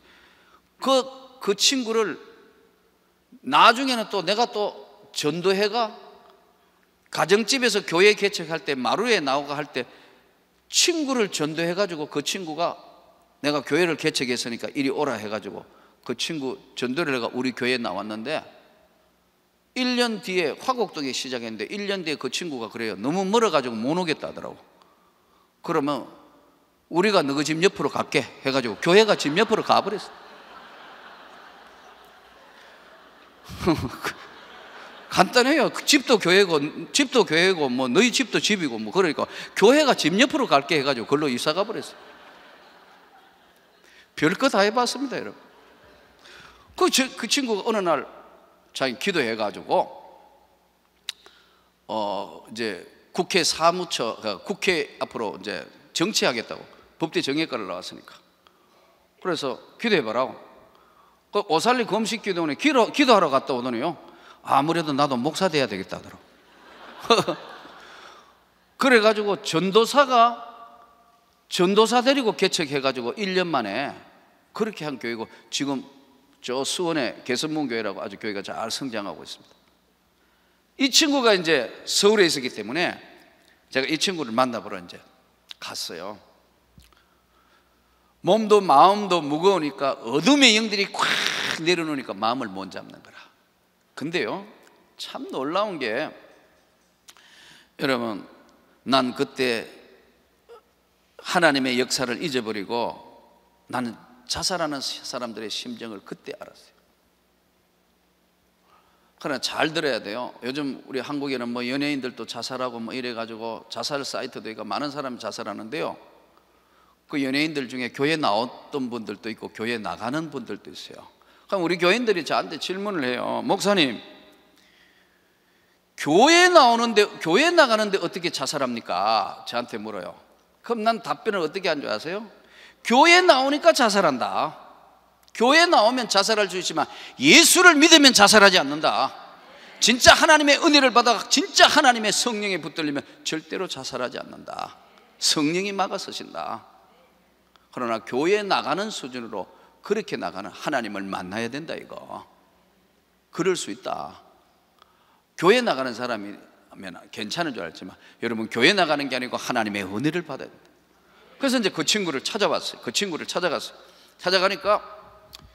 그 친구를 나중에는 또 내가 또 전도회가 가정집에서 교회 개척할 때 마루에 나오고 할 때 친구를 전도해가지고 그 친구가 내가 교회를 개척했으니까 이리 오라 해가지고 그 친구 전도를 해가 우리 교회에 나왔는데 1년 뒤에 화곡동에 시작했는데 1년 뒤에 그 친구가 그래요. 너무 멀어가지고 못 오겠다 하더라고. 그러면 우리가 너희 집 옆으로 갈게 해가지고 교회가 집 옆으로 가버렸어. 간단해요. 집도 교회고 뭐 너희 집도 집이고 뭐 그러니까 교회가 집 옆으로 갈게 해가지고 그걸로 이사 가버렸어. 별거 다 해봤습니다, 여러분. 그 친구가 어느 날 자기 기도해가지고 이제 국회 사무처 국회 앞으로 이제 정치하겠다고. 법대 정예과를 나왔으니까. 그래서 기도해봐라고. 그 오살리 금식 기도원에 기도하러 갔다 오더니요, 아무래도 나도 목사 돼야 되겠다 하더라고. 그래가지고 전도사 데리고 개척해가지고 1년 만에 그렇게 한 교회고, 지금 저 수원의 개선문교회라고 아주 교회가 잘 성장하고 있습니다. 이 친구가 이제 서울에 있었기 때문에 제가 이 친구를 만나보러 이제 갔어요. 몸도 마음도 무거우니까 어둠의 영들이 콱 내려놓으니까 마음을 못 잡는 거라. 근데요, 참 놀라운 게, 여러분, 난 그때 하나님의 역사를 잊어버리고 나는 자살하는 사람들의 심정을 그때 알았어요. 그러나 잘 들어야 돼요. 요즘 우리 한국에는 뭐 연예인들도 자살하고 뭐 이래가지고 자살 사이트도 있고 많은 사람이 자살하는데요, 그 연예인들 중에 교회 나왔던 분들도 있고 교회 나가는 분들도 있어요. 그럼 우리 교인들이 저한테 질문을 해요. 목사님, 교회 나가는데 어떻게 자살합니까? 저한테 물어요. 그럼 난 답변을 어떻게 한 줄 아세요? 교회 나오니까 자살한다. 교회 나오면 자살할 수 있지만 예수를 믿으면 자살하지 않는다. 진짜 하나님의 은혜를 받아 진짜 하나님의 성령에 붙들리면 절대로 자살하지 않는다. 성령이 막아서신다. 그러나 교회 나가는 수준으로 그렇게 나가는 하나님을 만나야 된다. 이거 그럴 수 있다. 교회 나가는 사람이면 괜찮은 줄 알지만 여러분, 교회 나가는 게 아니고 하나님의 은혜를 받아야 된다. 그래서 이제 그 친구를 찾아봤어요. 그 친구를 찾아갔어요. 찾아가니까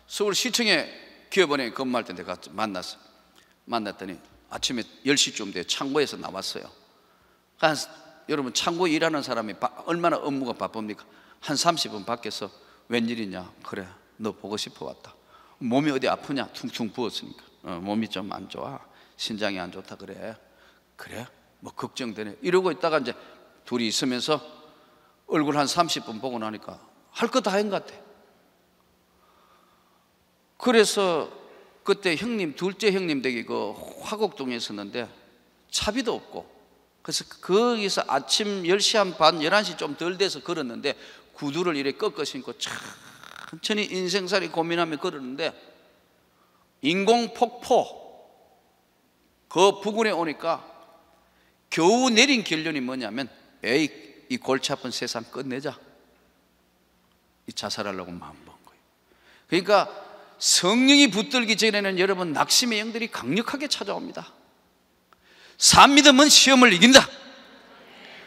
서울시청에 기업원에 근무할 때 내가 만났어요. 만났더니 아침에 10시쯤 돼 창고에서 나왔어요. 여러분, 창고 일하는 사람이 얼마나 업무가 바쁩니까? 한 30분 밖에서 웬일이냐? 그래, 너 보고 싶어 왔다. 몸이 어디 아프냐? 퉁퉁 부었으니까. 몸이 좀 안 좋아. 신장이 안 좋다. 그래 뭐 걱정되네. 이러고 있다가 이제 둘이 있으면서 얼굴 한 30분 보고 나니까 할 거 다 한 것 같아. 그래서 그때 형님, 둘째 형님 댁이 그 화곡동에 있었는데 차비도 없고, 그래서 거기서 아침 10시 반, 11시 좀 덜 돼서 걸었는데 구두를 이렇게 꺾어 신고 천천히 인생살이 고민하며 걸었는데 인공폭포 그 부근에 오니까 겨우 내린 결론이 뭐냐면, 에이, 이 골치 아픈 세상 끝내자. 이 자살하려고 마음 먹은 거예요. 그러니까 성령이 붙들기 전에는 여러분, 낙심의 영들이 강력하게 찾아옵니다. 산믿음은 시험을 이긴다.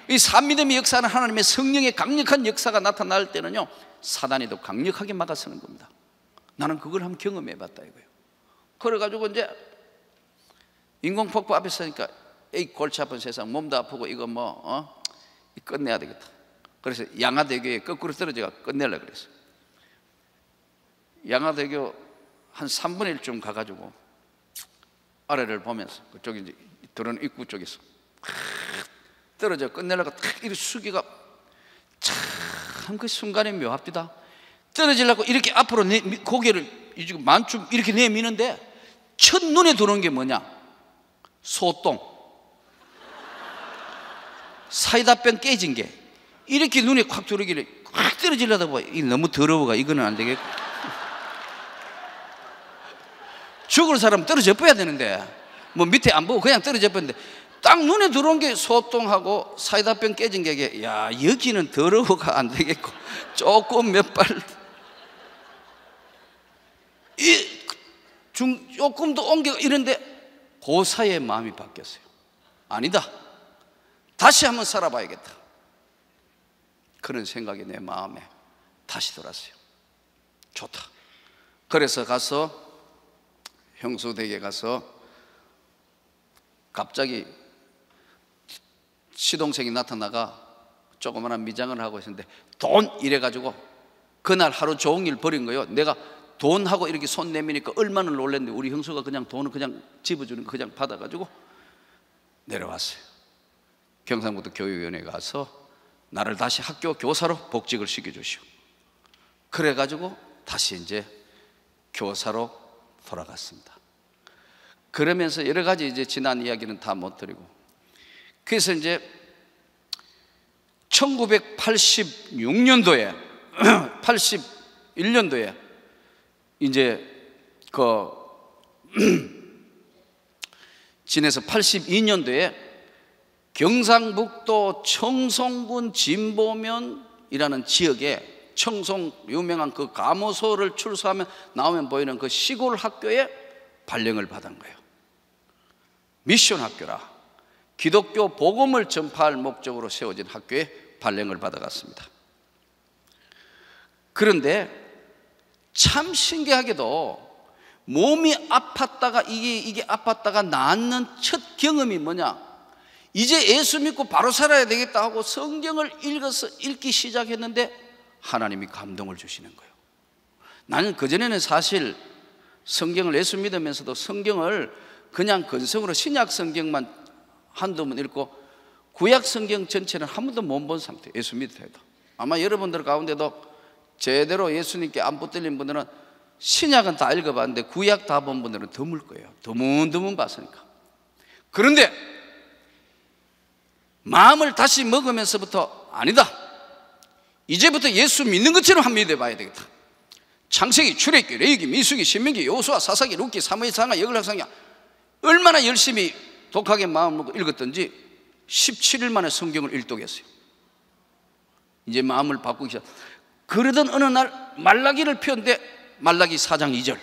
이 산믿음의 역사는 하나님의 성령의 강력한 역사가 나타날 때는요, 사단이 더 강력하게 막아서는 겁니다. 나는 그걸 한번 경험해 봤다 이거예요. 그래가지고 이제 인공폭포 앞에 서니까 이 골치 아픈 세상, 몸도 아프고 이거 끝내야 되겠다. 그래서 양화대교에 거꾸로 떨어져가 끝내려고 그랬어요. 양화대교 한 3분의 1쯤 가가지고 아래를 보면서 그쪽에 이제 들어오는 입구 쪽에서 떨어져 끝내려고 탁 이렇게 수기가 참 그 순간이 묘합니다. 떨어지려고 이렇게 앞으로 고개를 만춤 이렇게 내미는데 첫 눈에 들어온 게 뭐냐? 소똥, 사이다병 깨진 게 이렇게 눈에 확 들어오길래 확 떨어지려다 보니 이 너무 더러워가 이거는 안 되겠고, 죽을 사람 떨어져 버려야 되는데 뭐 밑에 안 보고 그냥 떨어져 버렸는데 딱 눈에 들어온 게 소똥하고 사이다병 깨진 게, 야, 여기는 더러워가 안 되겠고 조금 몇 발 조금 더 옮겨 이런데 그 사이에 마음이 바뀌었어요. 아니다, 다시 한번 살아봐야겠다. 그런 생각이 내 마음에 다시 돌았어요. 좋다. 그래서 가서 형수댁에 가서 갑자기 시동생이 나타나가 조그마한 미장을 하고 있었는데 돈 이래가지고 그날 하루 종일 버린 거예요. 내가 돈하고 이렇게 손 내미니까 얼마나 놀랐는데 우리 형수가 그냥 돈을 그냥 집어주는 거 그냥 받아가지고 내려왔어요. 경상북도 교육위원회에 가서 나를 다시 학교 교사로 복직을 시켜주시오. 그래가지고 다시 이제 교사로 돌아갔습니다. 그러면서 여러 가지 이제 지난 이야기는 다 못 드리고, 그래서 이제 1986년도에 81년도에 이제 지내서 82년도에 경상북도 청송군 진보면이라는 지역에 청송 유명한 그 가모소를 출소하면 나오면 보이는 그 시골 학교에 발령을 받은 거예요. 미션 학교라, 기독교 복음을 전파할 목적으로 세워진 학교에 발령을 받아갔습니다. 그런데 참 신기하게도 몸이 아팠다가 이게 아팠다가 낫는 첫 경험이 뭐냐, 이제 예수 믿고 바로 살아야 되겠다 하고 성경을 읽기 시작했는데 하나님이 감동을 주시는 거예요. 나는 그전에는 사실 성경을 예수 믿으면서도 성경을 그냥 근성으로 신약 성경만 한두 번 읽고 구약 성경 전체는 한 번도 못 본 상태, 예수 믿을 때도. 아마 여러분들 가운데도 제대로 예수님께 안 붙들린 분들은 신약은 다 읽어봤는데 구약 다 본 분들은 드물 거예요. 드문드문 봤으니까. 그런데 마음을 다시 먹으면서부터 아니다, 이제부터 예수 믿는 것처럼 한번 믿어봐야 되겠다. 창세기, 출애굽기, 레위기, 민수기, 신명기, 여호수아, 사사기, 룻기, 사무엘, 사가, 역을학상야, 얼마나 열심히 독하게 마음 먹고 읽었던지 17일 만에 성경을 일독했어요. 이제 마음을 바꾸기 시작. 그러던 어느 날 말라기를 폈는데 말라기 4장 2절,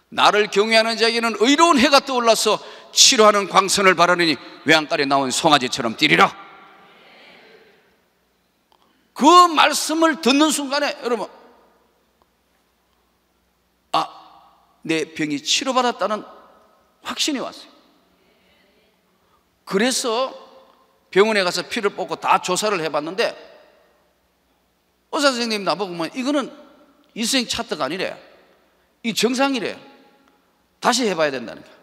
나를 경외하는 자에게는 의로운 해가 떠올라서 치료하는 광선을 바라느니 외양간에 나온 송아지처럼 뛰리라. 그 말씀을 듣는 순간에 여러분, 내 병이 치료받았다는 확신이 왔어요. 그래서 병원에 가서 피를 뽑고 다 조사를 해봤는데 의사 선생님 나보고 뭐 이거는 이생 차트가 아니래, 이 정상이래, 다시 해봐야 된다는 거야.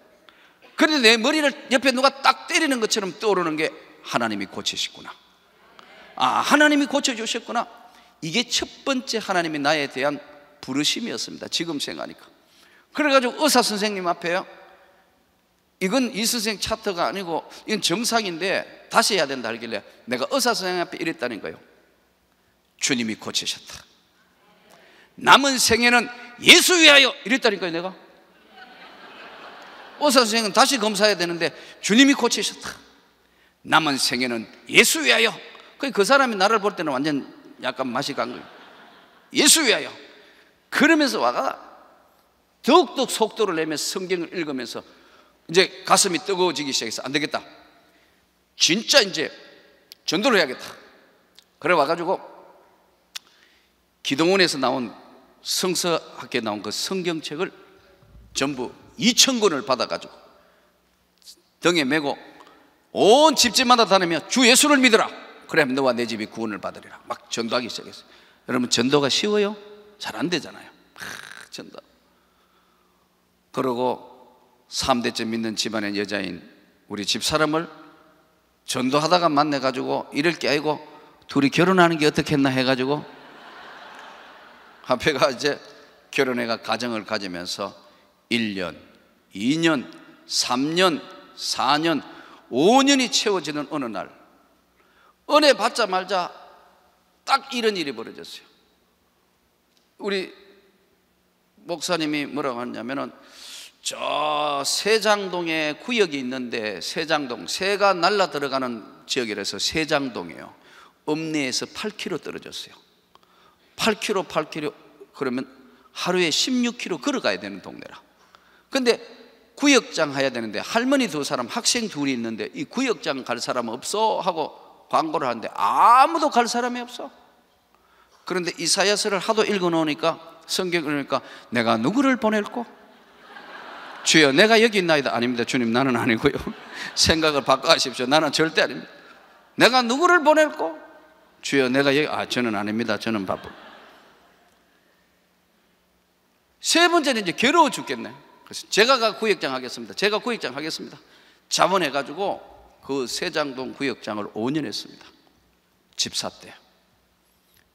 그런데 내 머리를 옆에 누가 딱 때리는 것처럼 떠오르는 게 하나님이 고치셨구나, 하나님이 고쳐주셨구나. 이게 첫 번째 하나님이 나에 대한 부르심이었습니다, 지금 생각하니까. 그래가지고 의사 선생님 앞에요, 이건 이 선생 차트가 아니고 이건 정상인데 다시 해야 된다 하길래 내가 의사 선생님 앞에 이랬다는 거예요. 주님이 고치셨다, 남은 생애는 예수 위하여, 이랬다니까요. 내가 의사 선생은 다시 검사해야 되는데 주님이 고치셨다, 남은 생애는 예수 위하여. 그 사람이 나를 볼 때는 완전 약간 맛이 간 거예요. 예수 위하여. 그러면서 와가 더욱더 속도를 내면서 성경을 읽으면서 이제 가슴이 뜨거워지기 시작해서 안 되겠다, 진짜 이제 전도를 해야겠다. 그래 와가지고 기동원에서 나온 성서학교에 나온 그 성경책을 전부 2,000권을 받아가지고 등에 메고 온 집집마다 다니며 주 예수를 믿으라, 그래야 너와 내 집이 구원을 받으리라 막 전도하기 시작했어요. 여러분, 전도가 쉬워요? 잘 안 되잖아요. 전도. 그러고 3대째 믿는 집안의 여자인 우리 집사람을 전도하다가 만나가지고 이럴 게 아니고 둘이 결혼하는 게 어떻겠나 해가지고 앞에가 이제 결혼해가 가정을 가지면서 1년, 2년, 3년, 4년, 5년이 채워지는 어느 날 은혜 받자마자 딱 이런 일이 벌어졌어요. 우리 목사님이 뭐라고 하냐면은 저 세장동에 구역이 있는데, 세장동, 새가 날라 들어가는 지역이라서 세장동이에요. 읍내에서 8km 떨어졌어요. 8km 그러면 하루에 16km 걸어가야 되는 동네라. 근데 구역장 해야 되는데 할머니 2사람, 학생 2이 있는데 이 구역장 갈 사람 없어 하고 광고를 하는데 아무도 갈 사람이 없어. 그런데 이사야서를 하도 읽어놓으니까, 성경을 읽으니까 내가 누구를 보낼꼬? 주여 내가 여기 있나이다. 아닙니다 주님, 나는 아니고요. 생각을 바꿔하십시오. 나는 절대 아닙니다. 내가 누구를 보낼꼬? 주여 내가 여기, 저는 아닙니다. 저는 바쁘. 세 번째는 이제 괴로워 죽겠네. 그래서 제가 구역장 하겠습니다. 제가 구역장 하겠습니다. 자문해가지고 그 세장동 구역장을 5년 했습니다. 집사 때.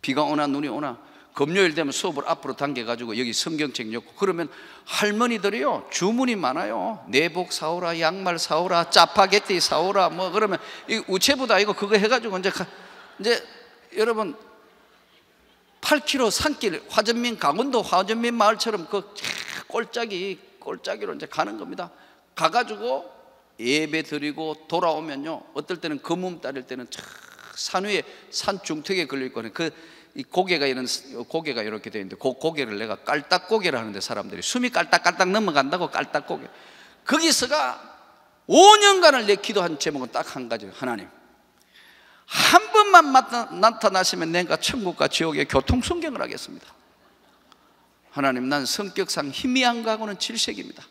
비가 오나 눈이 오나 금요일 되면 수업을 앞으로 당겨가지고 여기 성경책 놓고, 그러면 할머니들이요 주문이 많아요. 내복 사오라, 양말 사오라, 짜파게티 사오라, 뭐 그러면 이 우체부다 이거 그거 해가지고 이제 이제 여러분 8km 산길, 화전민, 강원도 화전민 마을처럼 그 꼴짜기로 이제 가는 겁니다. 가가지고 예배 드리고 돌아오면요, 어떨 때는 검음 따릴 때는 산 위에, 산 중턱에 걸려있거든요. 이 고개가 이렇게 되어 있는데, 그 고개를 내가 깔딱고개를 하는데, 사람들이 숨이 깔딱깔딱 넘어간다고 깔딱고개. 거기서가 5년간을 내 기도한 제목은 딱 한 가지예요. 하나님, 한 번만 나타나시면 내가 천국과 지옥의 교통순경을 하겠습니다. 하나님, 난 성격상 힘이 안 가고는 질색입니다.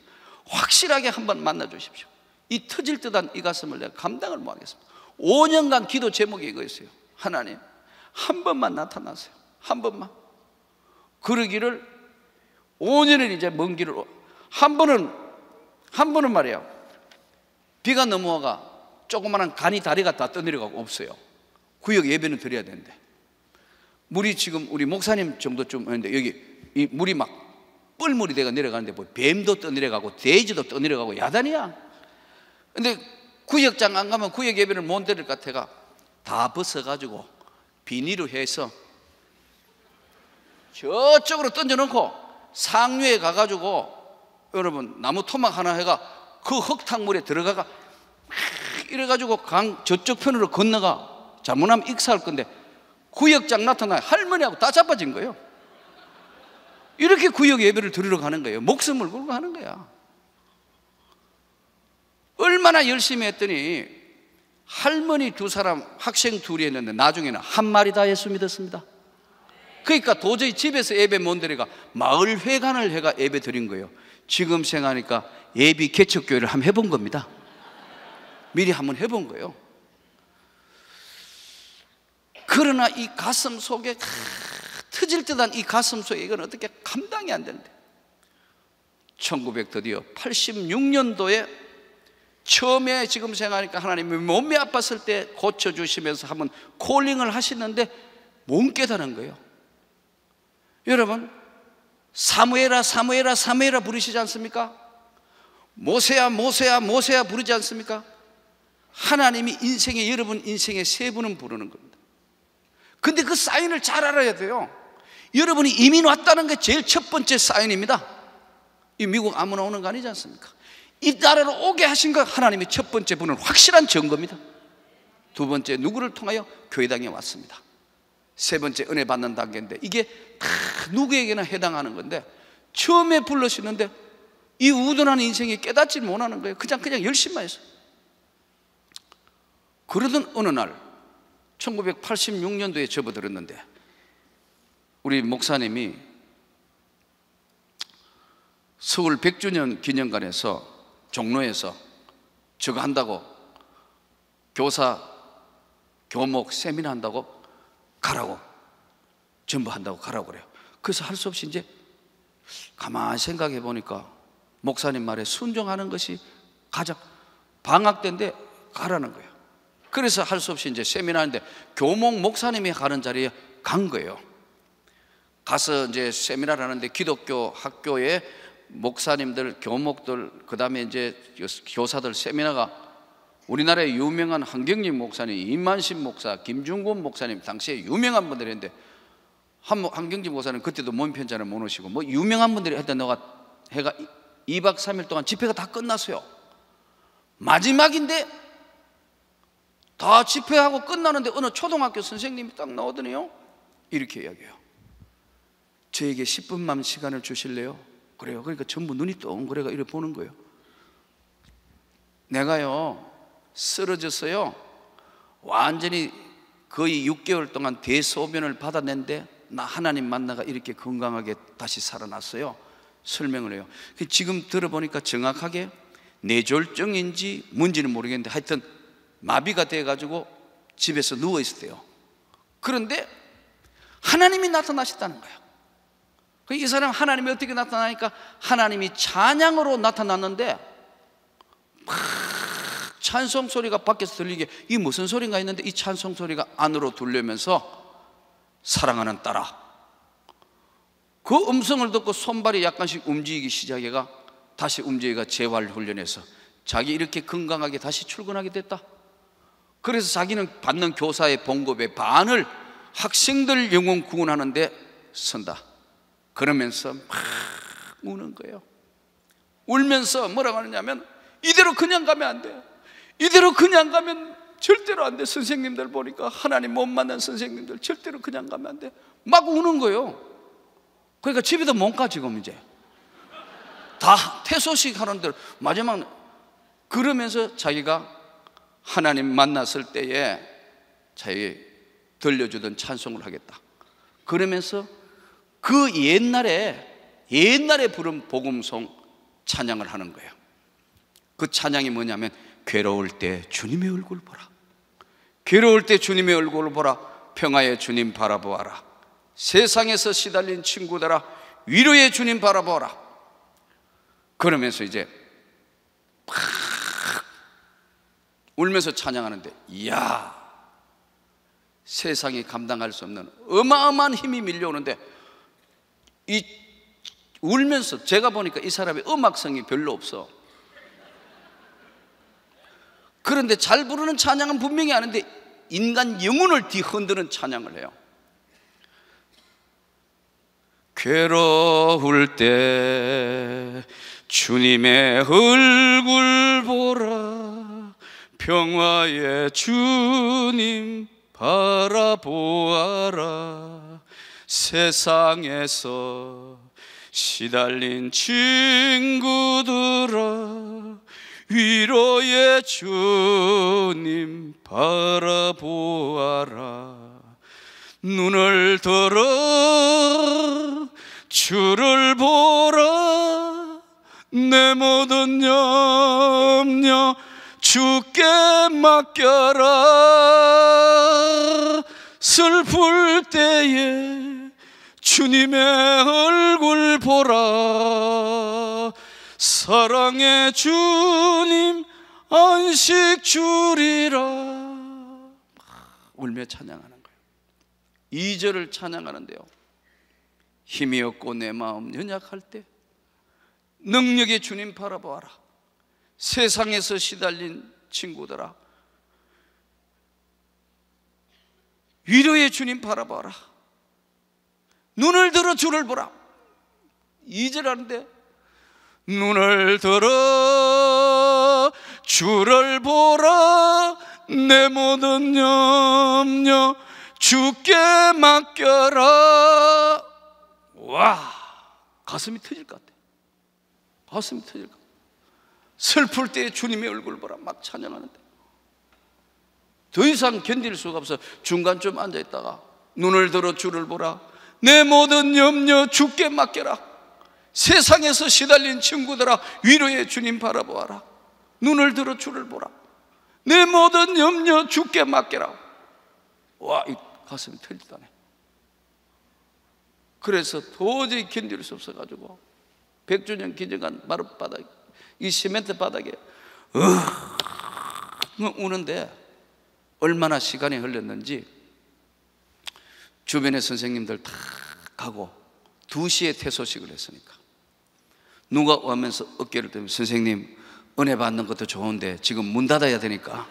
확실하게 한번 만나 주십시오. 이 터질 듯한 이 가슴을 내가 감당을 못 하겠습니다. 5년간 기도 제목이 이거였어요. 하나님, 한 번만 나타나세요. 한 번만. 그러기를 5년을 이제 먼 길을, 한 번은 말이야, 비가 넘어와가 조그마한 간이 다리가 다 떠내려가고 없어요. 구역 예배는 드려야 되는데, 물이 지금 우리 목사님 정도쯤 했는데, 여기 이 물이 막 뻘물이 돼가 내려가는데, 뭐 뱀도 떠내려가고 돼지도 떠내려가고 야단이야. 근데 구역장 안 가면 구역 예배를 못 드릴 것 같아가 다 벗어가지고 비닐로 해서 저쪽으로 던져놓고 상류에 가가지고, 여러분, 나무 토막 하나 해가 그 흙탕물에 들어가가 이래가지고 강 저쪽 편으로 건너가. 잘못하면 익사할 건데, 구역장 나타나 할머니하고 다 자빠진 거예요. 이렇게 구역 예배를 드리러 가는 거예요. 목숨을 걸고 가는 거야. 얼마나 열심히 했더니 할머니 2사람, 학생 2이 했는데 나중에는 한 마리 다 예수 믿었습니다. 그러니까 도저히 집에서 예배 못 드리가 마을 회관을 해가 예배 드린 거예요. 지금 생각하니까 예비 개척교회를 한번 해본 겁니다. 미리 한번 해본 거예요. 그러나 이 가슴 속에 터질 듯한 이 가슴 속에 이건 어떻게 감당이 안 되는데, 드디어 86년도에 처음에 지금 생각하니까 하나님이 몸이 아팠을 때 고쳐주시면서 한번 콜링을 하시는데 못 깨달은 거예요. 여러분, 사무엘아 사무엘아 사무엘아 부르시지 않습니까? 모세야 모세야 모세야 부르지 않습니까? 하나님이 여러분 인생의 3분은 부르는 겁니다. 근데 그 사인을 잘 알아야 돼요. 여러분이 이민 왔다는 게 제일 첫 번째 사인입니다. 이 미국 아무나 오는 거 아니지 않습니까? 이 나라로 오게 하신 거 하나님의 첫 번째 분은 확실한 증거입니다. 2번째, 누구를 통하여? 교회당에 왔습니다. 3번째, 은혜 받는 단계인데, 이게 다 누구에게나 해당하는 건데, 처음에 불러시는데 이 우둔한 인생이 깨닫지 못하는 거예요. 그냥 열심만 했어요. 그러던 어느 날 1986년도에 접어들었는데, 우리 목사님이 서울 100주년 기념관에서 종로에서 저거 한다고, 교사 교목 세미나 한다고 가라고, 전부 한다고 가라고 그래요. 그래서 할 수 없이 이제 가만히 생각해 보니까 목사님 말에 순종하는 것이 가장, 방학 때인데 가라는 거예요. 그래서 할 수 없이 이제 세미나 하는데 교목 목사님이 가는 자리에 간 거예요. 가서 이제 세미나를 하는데 기독교 학교에 목사님들, 교목들, 그 다음에 이제 교사들 세미나가, 우리나라의 유명한 한경림 목사님, 임만신 목사, 김중곤 목사님, 당시에 유명한 분들인데, 한경림 목사님 그때도 몸 편찮을 못 오시고, 뭐 유명한 분들이 했던 너가 해가 2박 3일 동안 집회가 다 끝났어요. 마지막인데 다 집회하고 끝나는데 어느 초등학교 선생님이 딱 나오더니요, 이렇게 이야기해요. 저에게 10분만 시간을 주실래요? 그래요. 그러니까 전부 눈이 똥그래가 이렇게 보는 거예요. 내가요 쓰러졌어요. 완전히 거의 6개월 동안 대소변을 받아낸데 나 하나님 만나가 이렇게 건강하게 다시 살아났어요. 설명을 해요. 지금 들어보니까 정확하게 뇌졸중인지 뭔지는 모르겠는데 하여튼 마비가 돼가지고 집에서 누워 있었대요. 그런데 하나님이 나타나셨다는 거예요. 이 사람 하나님이 어떻게 나타나니까 하나님이 찬양으로 나타났는데 막 찬송 소리가 밖에서 들리게, 이 무슨 소리인가 했는데 이 찬송 소리가 안으로 들려면서 사랑하는 딸아, 그 음성을 듣고 손발이 약간씩 움직이기 시작해가 다시 움직이가 재활 훈련해서 자기 이렇게 건강하게 다시 출근하게 됐다. 그래서 자기는 받는 교사의 봉급의 반을 학생들 영혼 구원하는데 쓴다. 그러면서 막 우는 거예요. 울면서 뭐라고 하느냐면, 이대로 그냥 가면 안 돼. 이대로 그냥 가면 절대로 안 돼. 선생님들 보니까 하나님 못 만난 선생님들 절대로 그냥 가면 안 돼. 막 우는 거예요. 그러니까 집에도 못 가. 지금 이제 다 퇴소식 하는데 마지막, 그러면서 자기가 하나님 만났을 때에 자기 들려주던 찬송을 하겠다. 그러면서 그 옛날에 부른 복음송 찬양을 하는 거예요. 그 찬양이 뭐냐면, 괴로울 때 주님의 얼굴 보라, 괴로울 때 주님의 얼굴을 보라, 평화의 주님 바라보아라, 세상에서 시달린 친구들아 위로의 주님 바라보아라. 그러면서 이제 막 울면서 찬양하는데, 이야, 세상이 감당할 수 없는 어마어마한 힘이 밀려오는데, 이 울면서, 제가 보니까 이 사람의 음악성이 별로 없어. 그런데 잘 부르는 찬양은 분명히 아는데 인간 영혼을 뒤흔드는 찬양을 해요. 괴로울 때 주님의 얼굴 보라, 평화의 주님 바라보아라, 세상에서 시달린 친구들아 위로의 주님 바라보아라. 눈을 들어 주를 보라, 내 모든 염려 주께 맡겨라. 슬플 때에 주님의 얼굴 보라, 사랑의 주님 안식 주리라. 울며 찬양하는 거예요. 2절을 찬양하는데요, 힘이 없고 내 마음 연약할 때 능력의 주님 바라보아라, 세상에서 시달린 친구들아 위로의 주님 바라보아라, 눈을 들어 주를 보라. 2절 하는데, 눈을 들어 주를 보라, 내 모든 염려 주께 맡겨라. 와, 가슴이 터질 것 같아. 가슴이 터질 것 같아. 슬플 때 주님의 얼굴 보라 막 찬양하는데 더 이상 견딜 수가 없어. 중간쯤 앉아있다가 눈을 들어 주를 보라, 내 모든 염려 주께 맡겨라, 세상에서 시달린 친구들아 위로의 주님 바라보아라, 눈을 들어 주를 보라, 내 모든 염려 주께 맡겨라. 와, 이 가슴이 터지다네. 그래서 도저히 견딜 수 없어가지고 100주년 기념관 마룻바닥, 이 시멘트 바닥에 우는데, 얼마나 시간이 흘렀는지 주변의 선생님들 다 가고 2시에 퇴소식을 했으니까 누가 오면서 어깨를 들면, 선생님 은혜 받는 것도 좋은데 지금 문 닫아야 되니까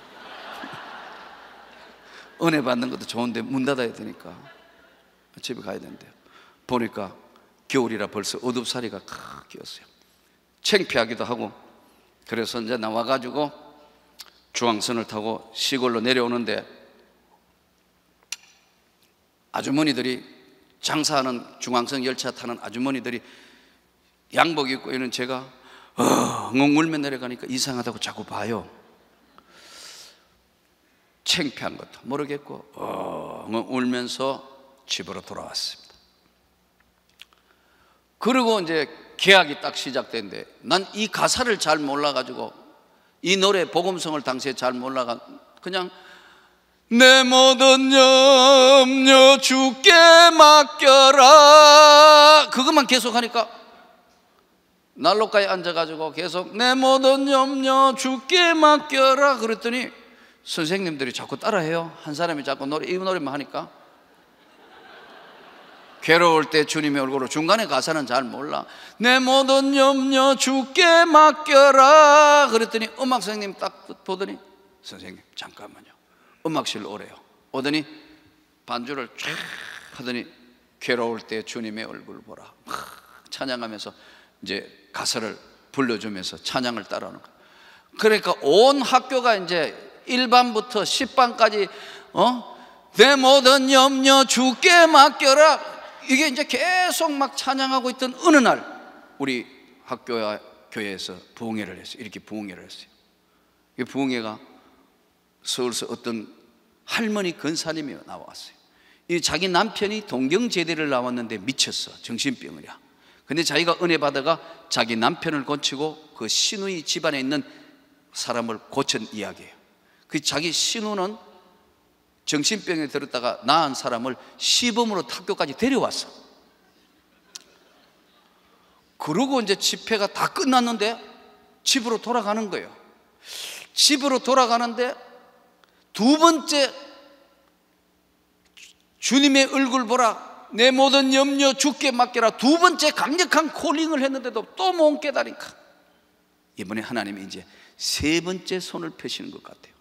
은혜 받는 것도 좋은데 문 닫아야 되니까 집에 가야 된대요. 보니까 겨울이라 벌써 어둡사리가 칵 끼었어요. 창피하기도 하고. 그래서 이제 나와가지고 중앙선을 타고 시골로 내려오는데, 아주머니들이, 장사하는 중앙선 열차 타는 아주머니들이 양복 입고 있는 제가 엉엉 울며 내려가니까 이상하다고 자꾸 봐요. 창피한 것도 모르겠고 엉엉 울면서 집으로 돌아왔습니다. 그리고 이제 개학이 딱 시작된데, 난 이 가사를 잘 몰라가지고, 이 노래 복음성을 당시에 잘 몰라가, 그냥 내 모든 염려 주께 맡겨라 그것만 계속 하니까 난로가에 앉아가지고 계속 내 모든 염려 주께 맡겨라 그랬더니 선생님들이 자꾸 따라해요. 한 사람이 자꾸 이 노래만 하니까. 괴로울 때 주님의 얼굴로, 중간에 가사는 잘 몰라. 내 모든 염려 주께 맡겨라 그랬더니 음악 선생님 딱 보더니, 선생님 잠깐만요, 음악실로 오래요. 오더니 반주를 쫙 하더니 괴로울 때 주님의 얼굴 보라 찬양하면서 이제 가사를 불러주면서 찬양을 따라하는 거예요. 그러니까 온 학교가 이제 1반부터 10반까지 내 모든 염려 주께 맡겨라, 이게 이제 계속 막 찬양하고 있던 어느 날 우리 학교와 교회에서 부흥회를 했어요. 이렇게 부흥회를 했어요. 이 부흥회가 서울서 어떤 할머니 권사님이 나왔어요. 이 자기 남편이 동경제대를 나왔는데 미쳤어, 정신병이야. 근데 자기가 은혜 받아가 자기 남편을 고치고 그 시누이 집안에 있는 사람을 고친 이야기예요. 그 자기 시누는 정신병에 들었다가 나은 사람을 시범으로 학교까지 데려왔어. 그러고 이제 집회가 다 끝났는데 집으로 돌아가는 거예요. 집으로 돌아가는데 두 번째 주님의 얼굴 보라, 내 모든 염려 주께 맡겨라, 두 번째 강력한 콜링을 했는데도 또 못 깨달으니까 이번에 하나님이 이제 세 번째 손을 펴시는 것 같아요.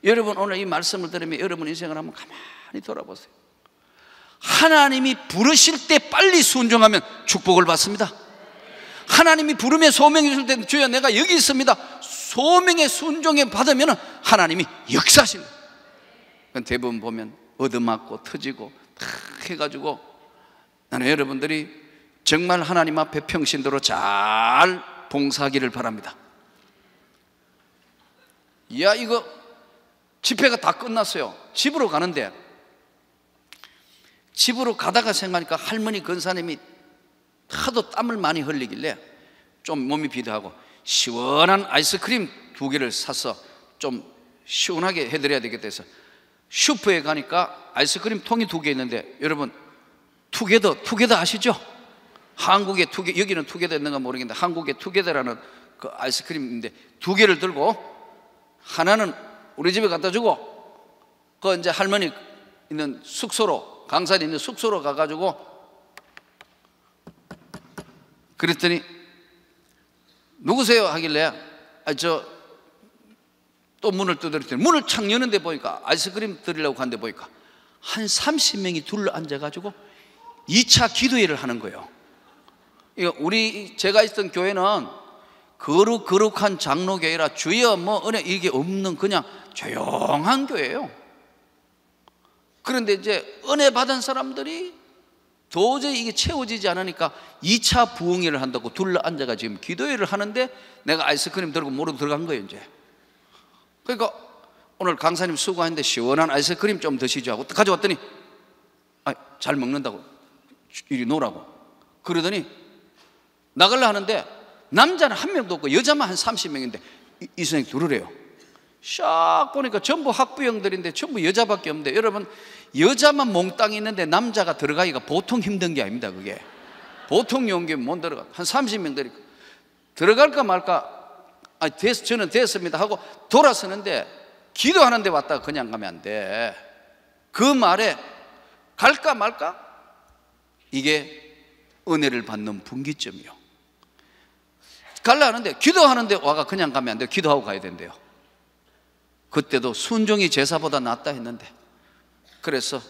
여러분 오늘 이 말씀을 들으면 여러분 인생을 한번 가만히 돌아보세요. 하나님이 부르실 때 빨리 순종하면 축복을 받습니다. 하나님이 부르면 소명해 줄 때 주여 내가 여기 있습니다, 소명의 순종에 받으면 하나님이 역사하십니다. 대부분 보면 얻어맞고 터지고 다 해가지고, 나는 여러분들이 정말 하나님 앞에 평신도로 잘 봉사하기를 바랍니다. 야, 이거 집회가 다 끝났어요. 집으로 가는데 집으로 가다가 생각하니까 할머니 권사님이 하도 땀을 많이 흘리길래 좀 몸이 비대하고 시원한 아이스크림 2개를 사서 좀 시원하게 해드려야 되겠다 해서 슈퍼에 가니까 아이스크림 통이 2개 있는데, 여러분 투게더 아시죠? 한국에 투게, 여기는 투게더 있는가 모르겠는데 한국에 투게더라는 그 아이스크림인데 2개를 들고 하나는 우리 집에 갖다 주고 그 이제 할머니 있는 숙소로, 강산에 있는 숙소로 가가지고 그랬더니 누구세요? 하길래 또 문을 두드렸더니 문을 착 여는데 보니까 아이스크림 드리려고 가는데 보니까 한 30명이 둘러 앉아가지고 2차 기도회를 하는 거예요. 제가 있던 교회는 거룩한 장로교회라 주여 뭐 은혜 이게 없는 그냥 조용한 교회예요. 그런데 이제 은혜 받은 사람들이 도저히 이게 채워지지 않으니까 2차 부흥회를 한다고 둘러 앉아가 지금 기도회를 하는데 내가 아이스크림 들고 모르고 들어간 거예요 이제. 그러니까 오늘 강사님 수고하는데 시원한 아이스크림 좀 드시죠 하고 가져왔더니 잘 먹는다고 이리 놓으라고 그러더니 나가려 하는데 남자는 한 명도 없고 여자만 한 30명인데 이 선생님 들으래요. 샥 보니까 전부 학부형들인데 전부 여자밖에 없는데, 여러분 여자만 몽땅 있는데 남자가 들어가기가 보통 힘든 게 아닙니다. 그게 보통 용기 못 들어가. 한 30명들이 들어갈까 말까 저는 됐습니다 하고 돌아서는데 기도하는데 왔다가 그냥 가면 안 돼. 그 말에 갈까 말까 이게 은혜를 받는 분기점이요. 갈라 하는데 기도하는데 와가 그냥 가면 안 돼요. 기도하고 가야 된대요. 그때도 순종이 제사보다 낫다 했는데, 그래서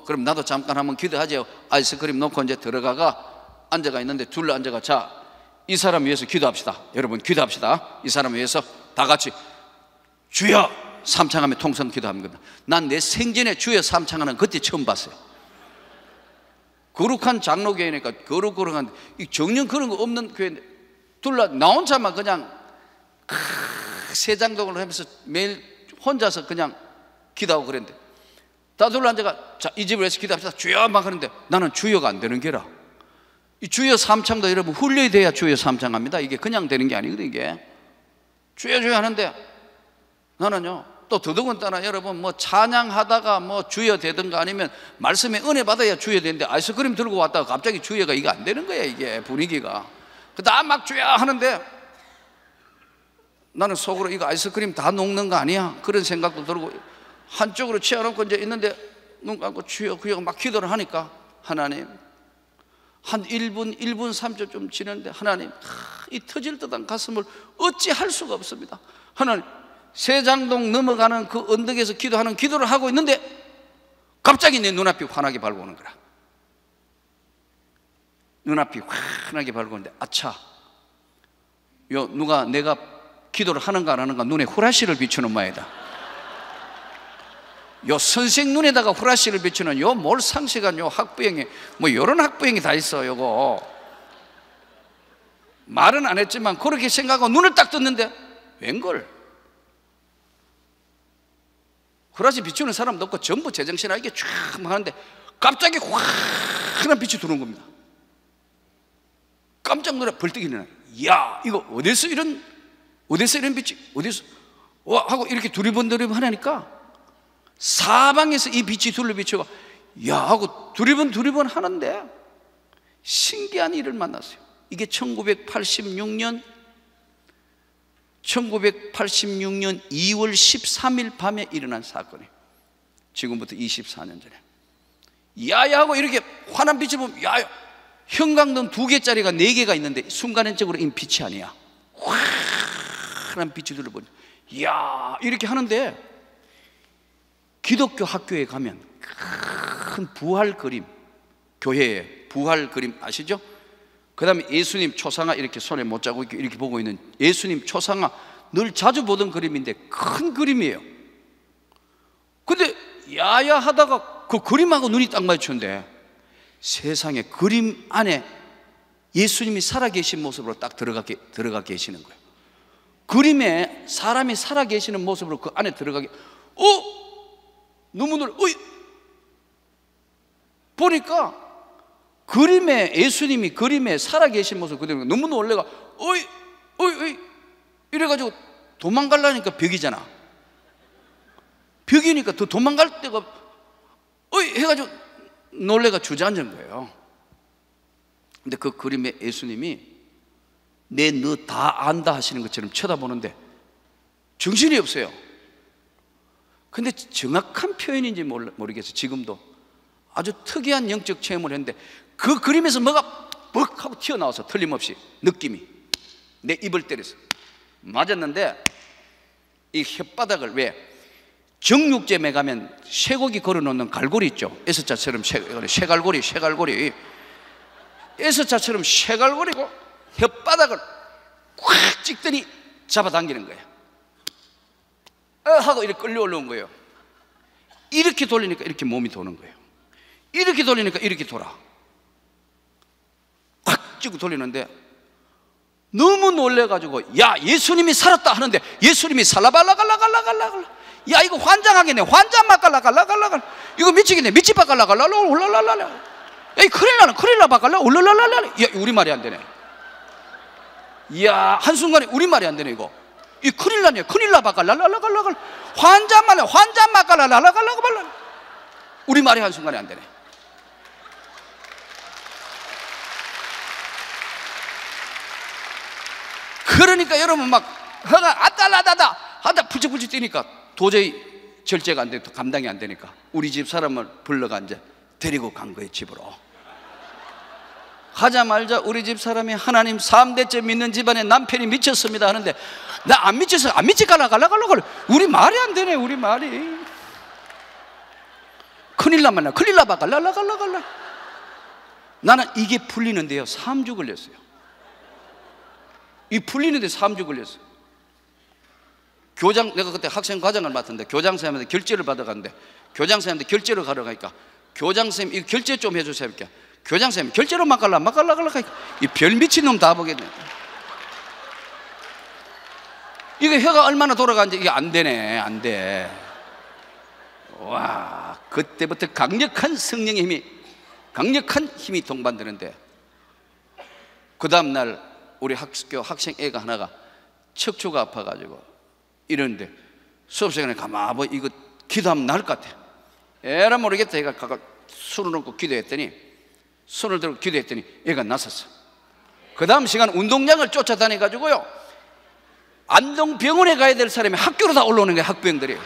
그럼 나도 잠깐 한번 기도하죠. 아이스크림 놓고 이제 들어가가 앉아가 있는데 둘러 앉아가 자, 이 사람 위해서 기도합시다. 여러분 기도합시다. 이 사람 위해서 다 같이 주여 삼창하며 통성 기도하는 겁니다. 난 내 생전에 주여 삼창하는 그때 처음 봤어요. 거룩한 장로교회니까 거룩한 정령 그런 거 없는 교회인데 둘러 나 혼자만 그냥 세장동을 하면서 매일 혼자서 그냥 기도하고 그랬는데 다 둘러 앉아가 자, 이 집을 해서 기도합시다 주여 막 하는데 나는 주여가 안 되는 게라. 이 주여 삼창도 여러분 훈련이 돼야 주여 삼창합니다. 이게 그냥 되는 게 아니거든요. 이게 주여 주여 하는데 나는요 또 더더군다나 여러분 찬양하다가 주여 되든가 아니면 말씀에 은혜 받아야 주여 되는데 아이스크림 들고 왔다가 갑자기 주여가 이게 안 되는 거야. 이게 분위기가 다 막 주여 하는데 나는 속으로 이거 아이스크림 다 녹는 거 아니야? 그런 생각도 들고 한쪽으로 치워놓고 이제 있는데 눈 감고 주여 그여 막 기도를 하니까 하나님 한 1분 3초 좀 지났는데 하나님 이 터질 듯한 가슴을 어찌 할 수가 없습니다. 하나님 세장동 넘어가는 그 언덕에서 기도하는 기도를 하고 있는데 갑자기 내 눈앞이 환하게 밝아오는 거라. 눈앞이 환하게 밝아오는데 아차, 요 누가 내가 기도를 하는가 안 하는가 눈에 후라시를 비추는 모양이다. 요 선생 눈에다가 후라시를 비추는 요 몰상식한 요 학부형이 뭐 요런 학부형이 다 있어. 요거 말은 안 했지만 그렇게 생각하고 눈을 딱 떴는데 웬걸 후라시 비추는 사람도 없고 전부 제정신하게 쫙 하는데 갑자기 환한 빛이 들어온 겁니다. 깜짝 놀라 벌떡 일어나. 야, 이거 어디서 이런 빛이 어디서 와 하고 이렇게 두리번 하니까 사방에서 이 빛이 둘러 비추고 야 하고 두리번 하는데 신기한 일을 만났어요. 이게 1986년 2월 13일 밤에 일어난 사건이에요. 지금부터 24년 전에. 야야 하고 이렇게 환한 빛을 보면 야야, 형광등 2개짜리가 4개가 있는데 순간적으로 이 빛이 아니야. 환한 빛이 둘러보니 야 이렇게 하는데 기독교 학교에 가면 큰 부활 그림, 교회에 부활 그림 아시죠? 그 다음에 예수님 초상화 이렇게 손에 못 잡고 이렇게 보고 있는 예수님 초상화 늘 자주 보던 그림인데 큰 그림이에요. 근데 야야 하다가 그 그림하고 눈이 딱 마주쳤는데 세상에 그림 안에 예수님이 살아계신 모습으로 딱 들어가 계시는 거예요. 그림에 사람이 살아계시는 모습으로 그 안에 들어가게 너무 놀라. 보니까 그림에 예수님이 그림에 살아계신 모습 그대로 너무 놀래가 어이 이래가지고 도망가려니까 벽이잖아. 벽이니까 더 도망갈 데가 해가지고 놀래가 주저앉은 거예요. 근데 그 그림에 예수님이 너 다 안다 하시는 것처럼 쳐다보는데 정신이 없어요. 근데 정확한 표현인지 모르겠어요. 지금도 아주 특이한 영적 체험을 했는데 그 그림에서 뭐가 뻑 하고 튀어나와서 틀림없이 느낌이 내 입을 때렸어. 맞았는데 이 혓바닥을 왜 정육점에 가면 쇠고기 걸어놓는 갈고리 있죠. S자처럼 쇠갈고리 S자처럼 쇠갈고리고 혓바닥을 꽉 찍더니 잡아당기는 거예요. 하고 이렇게 끌려 올라온 거예요. 이렇게 돌리니까 이렇게 몸이 도는 거예요. 이렇게 돌리니까 이렇게 돌아. 꽉 쥐고 돌리는데 너무 놀래가지고 야 예수님이 살았다 하는데 예수님이 살라발라갈라갈라갈라 야 이거 환장하겠네. 환장막갈라갈라갈라 이거 미치겠네. 미치박갈라갈라 올라랄랄라 야 큰일나박갈라 올라랄랄라 야 우리말이 안 되네. 이야 한순간에 우리말이 안 되네. 이거 이 큰일나네. 큰일나박갈라갈라갈라 환장막갈라갈라갈라 우리말이 한순간에 안 되네. 그러니까 여러분 막 허가 아따라다다 하다 풀쩍풀쩍 뛰니까 도저히 절제가 안 돼. 감당이 안 되니까 우리 집 사람을 불러가 이제 데리고 간 거예요. 집으로 가자마자 우리 집 사람이 하나님 3대째 믿는 집안에 남편이 미쳤습니다 하는데 나 안 미쳐서 안 미치 갈라갈라 우리 말이 안 되네. 우리 말이 큰일 나면 큰일 나봐 갈라갈라 나는 이게 풀리는데요 3주 걸렸어요. 이 풀리는데 3주 걸렸어요. 내가 그때 학생 과장을 맡았는데 교장 선생님한테 결제를 받아갔는데 교장 선생님한테 결제를 가러 가니까 교장 선생님 이거 결제 좀 해주세요. 이렇게 교장 선생님 결제로 막 갈라 이 별 미친 놈 다 보겠네. 이거 혀가 얼마나 돌아가는지 이게 안 되네. 안 돼. 와 그때부터 강력한 성령의 힘이 동반되는데 그 다음날 우리 학교 학생 애가 하나가 척추가 아파가지고 이러는데 수업 시간에 가만히 이거 기도하면 나을 것 같아. 에라 모르겠다. 얘가 손을 얹고 기도했더니 손을 들고 기도했더니 얘가 났었어. 그 다음 시간 운동장을 쫓아다녀가지고요 안동병원에 가야 될 사람이 학교로 다 올라오는 거야. 학부형들이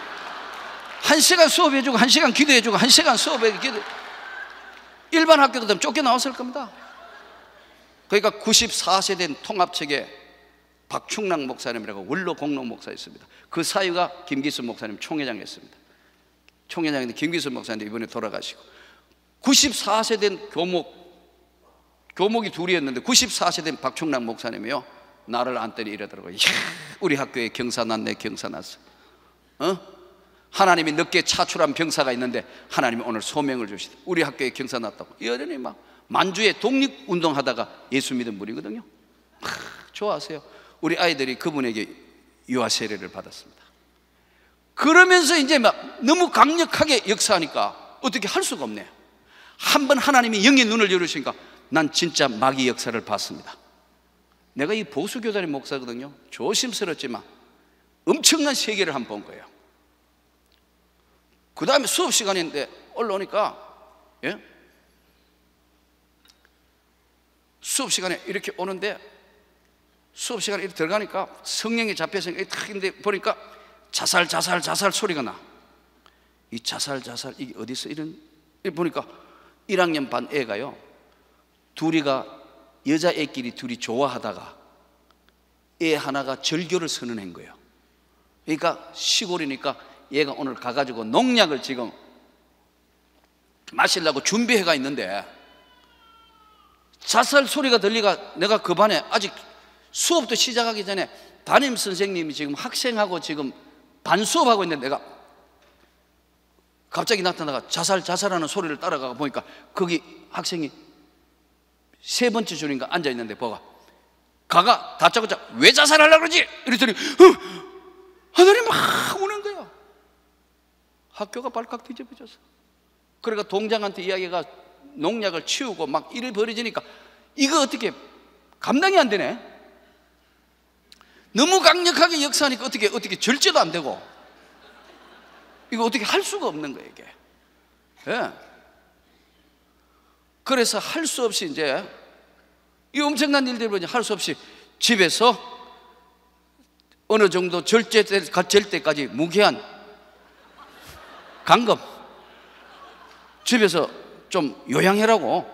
1시간 수업해주고 1시간 기도해주고 1시간 수업해주고 기도. 일반 학교도 쫓겨 나왔을 겁니다. 그러니까 94세 된 통합책에 박충락 목사님이라고 원로 공로 목사 있습니다. 그 사위가 김기순 목사님 총회장이었습니다. 총회장인데 김기순 목사님 이번에 돌아가시고 94세 된 교목이 둘이었는데 94세 된 박충락 목사님이요, 나를 안더니 이러더라고요. 이야, 우리 학교에 경사 났네. 경사 났어. 하나님이 늦게 차출한 병사가 있는데 하나님이 오늘 소명을 주시다. 우리 학교에 경사 났다고. 여전히 막 만주에 독립운동하다가 예수 믿은 분이거든요. 좋아하세요. 우리 아이들이 그분에게 유아 세례를 받았습니다. 그러면서 이제 막 너무 강력하게 역사하니까 어떻게 할 수가 없네요. 한번 하나님이 영의 눈을 열으시니까 난 진짜 마귀 역사를 봤습니다. 내가 이 보수교단의 목사거든요. 조심스럽지만 엄청난 세계를 한번 본 거예요. 그 다음에 수업 시간인데 올라오니까, 예? 수업 시간에 이렇게 오는데, 수업 시간에 이렇게 들어가니까 성령이 잡혀서 이렇게 탁 있는데 보니까 자살 소리가 나. 이 자살 이게 어디서 이런, 보니까 1학년 반 애가요, 둘이가 여자애끼리 둘이 좋아하다가 애 하나가 절교를 선언한 거예요. 그러니까 시골이니까 얘가 오늘 가가지고 농약을 지금 마시려고 준비해가 있는데 자살 소리가 들리가 내가 그 반에 아직 수업도 시작하기 전에 담임 선생님이 지금 학생하고 지금 반 수업하고 있는데 내가 갑자기 나타나가 자살하는 소리를 따라가 보니까 거기 학생이 세 번째 줄인가 앉아 있는데 뭐가 가가 다짜고짜 왜 자살하려고 그러지? 이랬더니 하늘이 막 우는 거야. 학교가 발칵 뒤집어졌어. 그러니까 동장한테 이야기가 농약을 치우고 막 일이 벌어지니까 이거 어떻게 감당이 안 되네. 너무 강력하게 역사하니까 어떻게 절제도 안 되고 이거 어떻게 할 수가 없는 거예요 이게. 예. 그래서 할 수 없이 이제 이 엄청난 일들을 보니 할 수 없이 집에서 어느 정도 될 때까지 무기한 강금 집에서 좀 요양해라고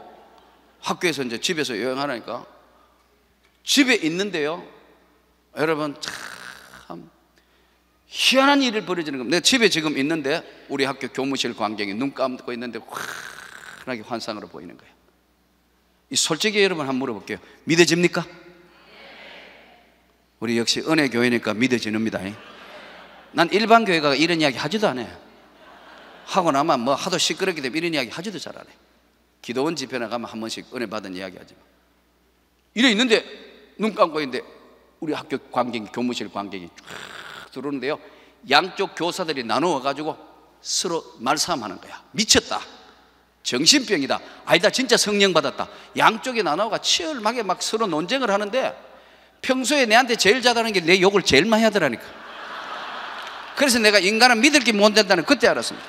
학교에서 이제 집에서 요양하라니까 집에 있는데요, 여러분 참 희한한 일을 벌어지는 겁니다. 내가 집에 지금 있는데 우리 학교 교무실 광경이 눈 감고 있는데 환하게 환상으로 보이는 거예요. 이 솔직히 여러분 한번 물어볼게요. 믿어집니까? 우리 역시 은혜교회니까 믿어지는입니다. 난 일반 교회가 이런 이야기 하지도 않아요. 하고 나면 뭐 하도 시끄럽게 되면 이런 이야기 하지도 잘 안 해요. 기도원 집회나 가면 한 번씩 은혜 받은 이야기 하지만 이래 있는데 눈 감고 있는데 우리 학교 관객이 교무실 관객이 쫙 들어오는데요, 양쪽 교사들이 나누어 가지고 서로 말싸움하는 거야. 미쳤다, 정신병이다, 아니다 진짜 성령 받았다. 양쪽에 나누어가 치열하게 막 서로 논쟁을 하는데 평소에 내한테 제일 잘하는 게 내 욕을 제일 많이 하더라니까. 그래서 내가 인간은 믿을 게 못 된다는 그때 알았습니다.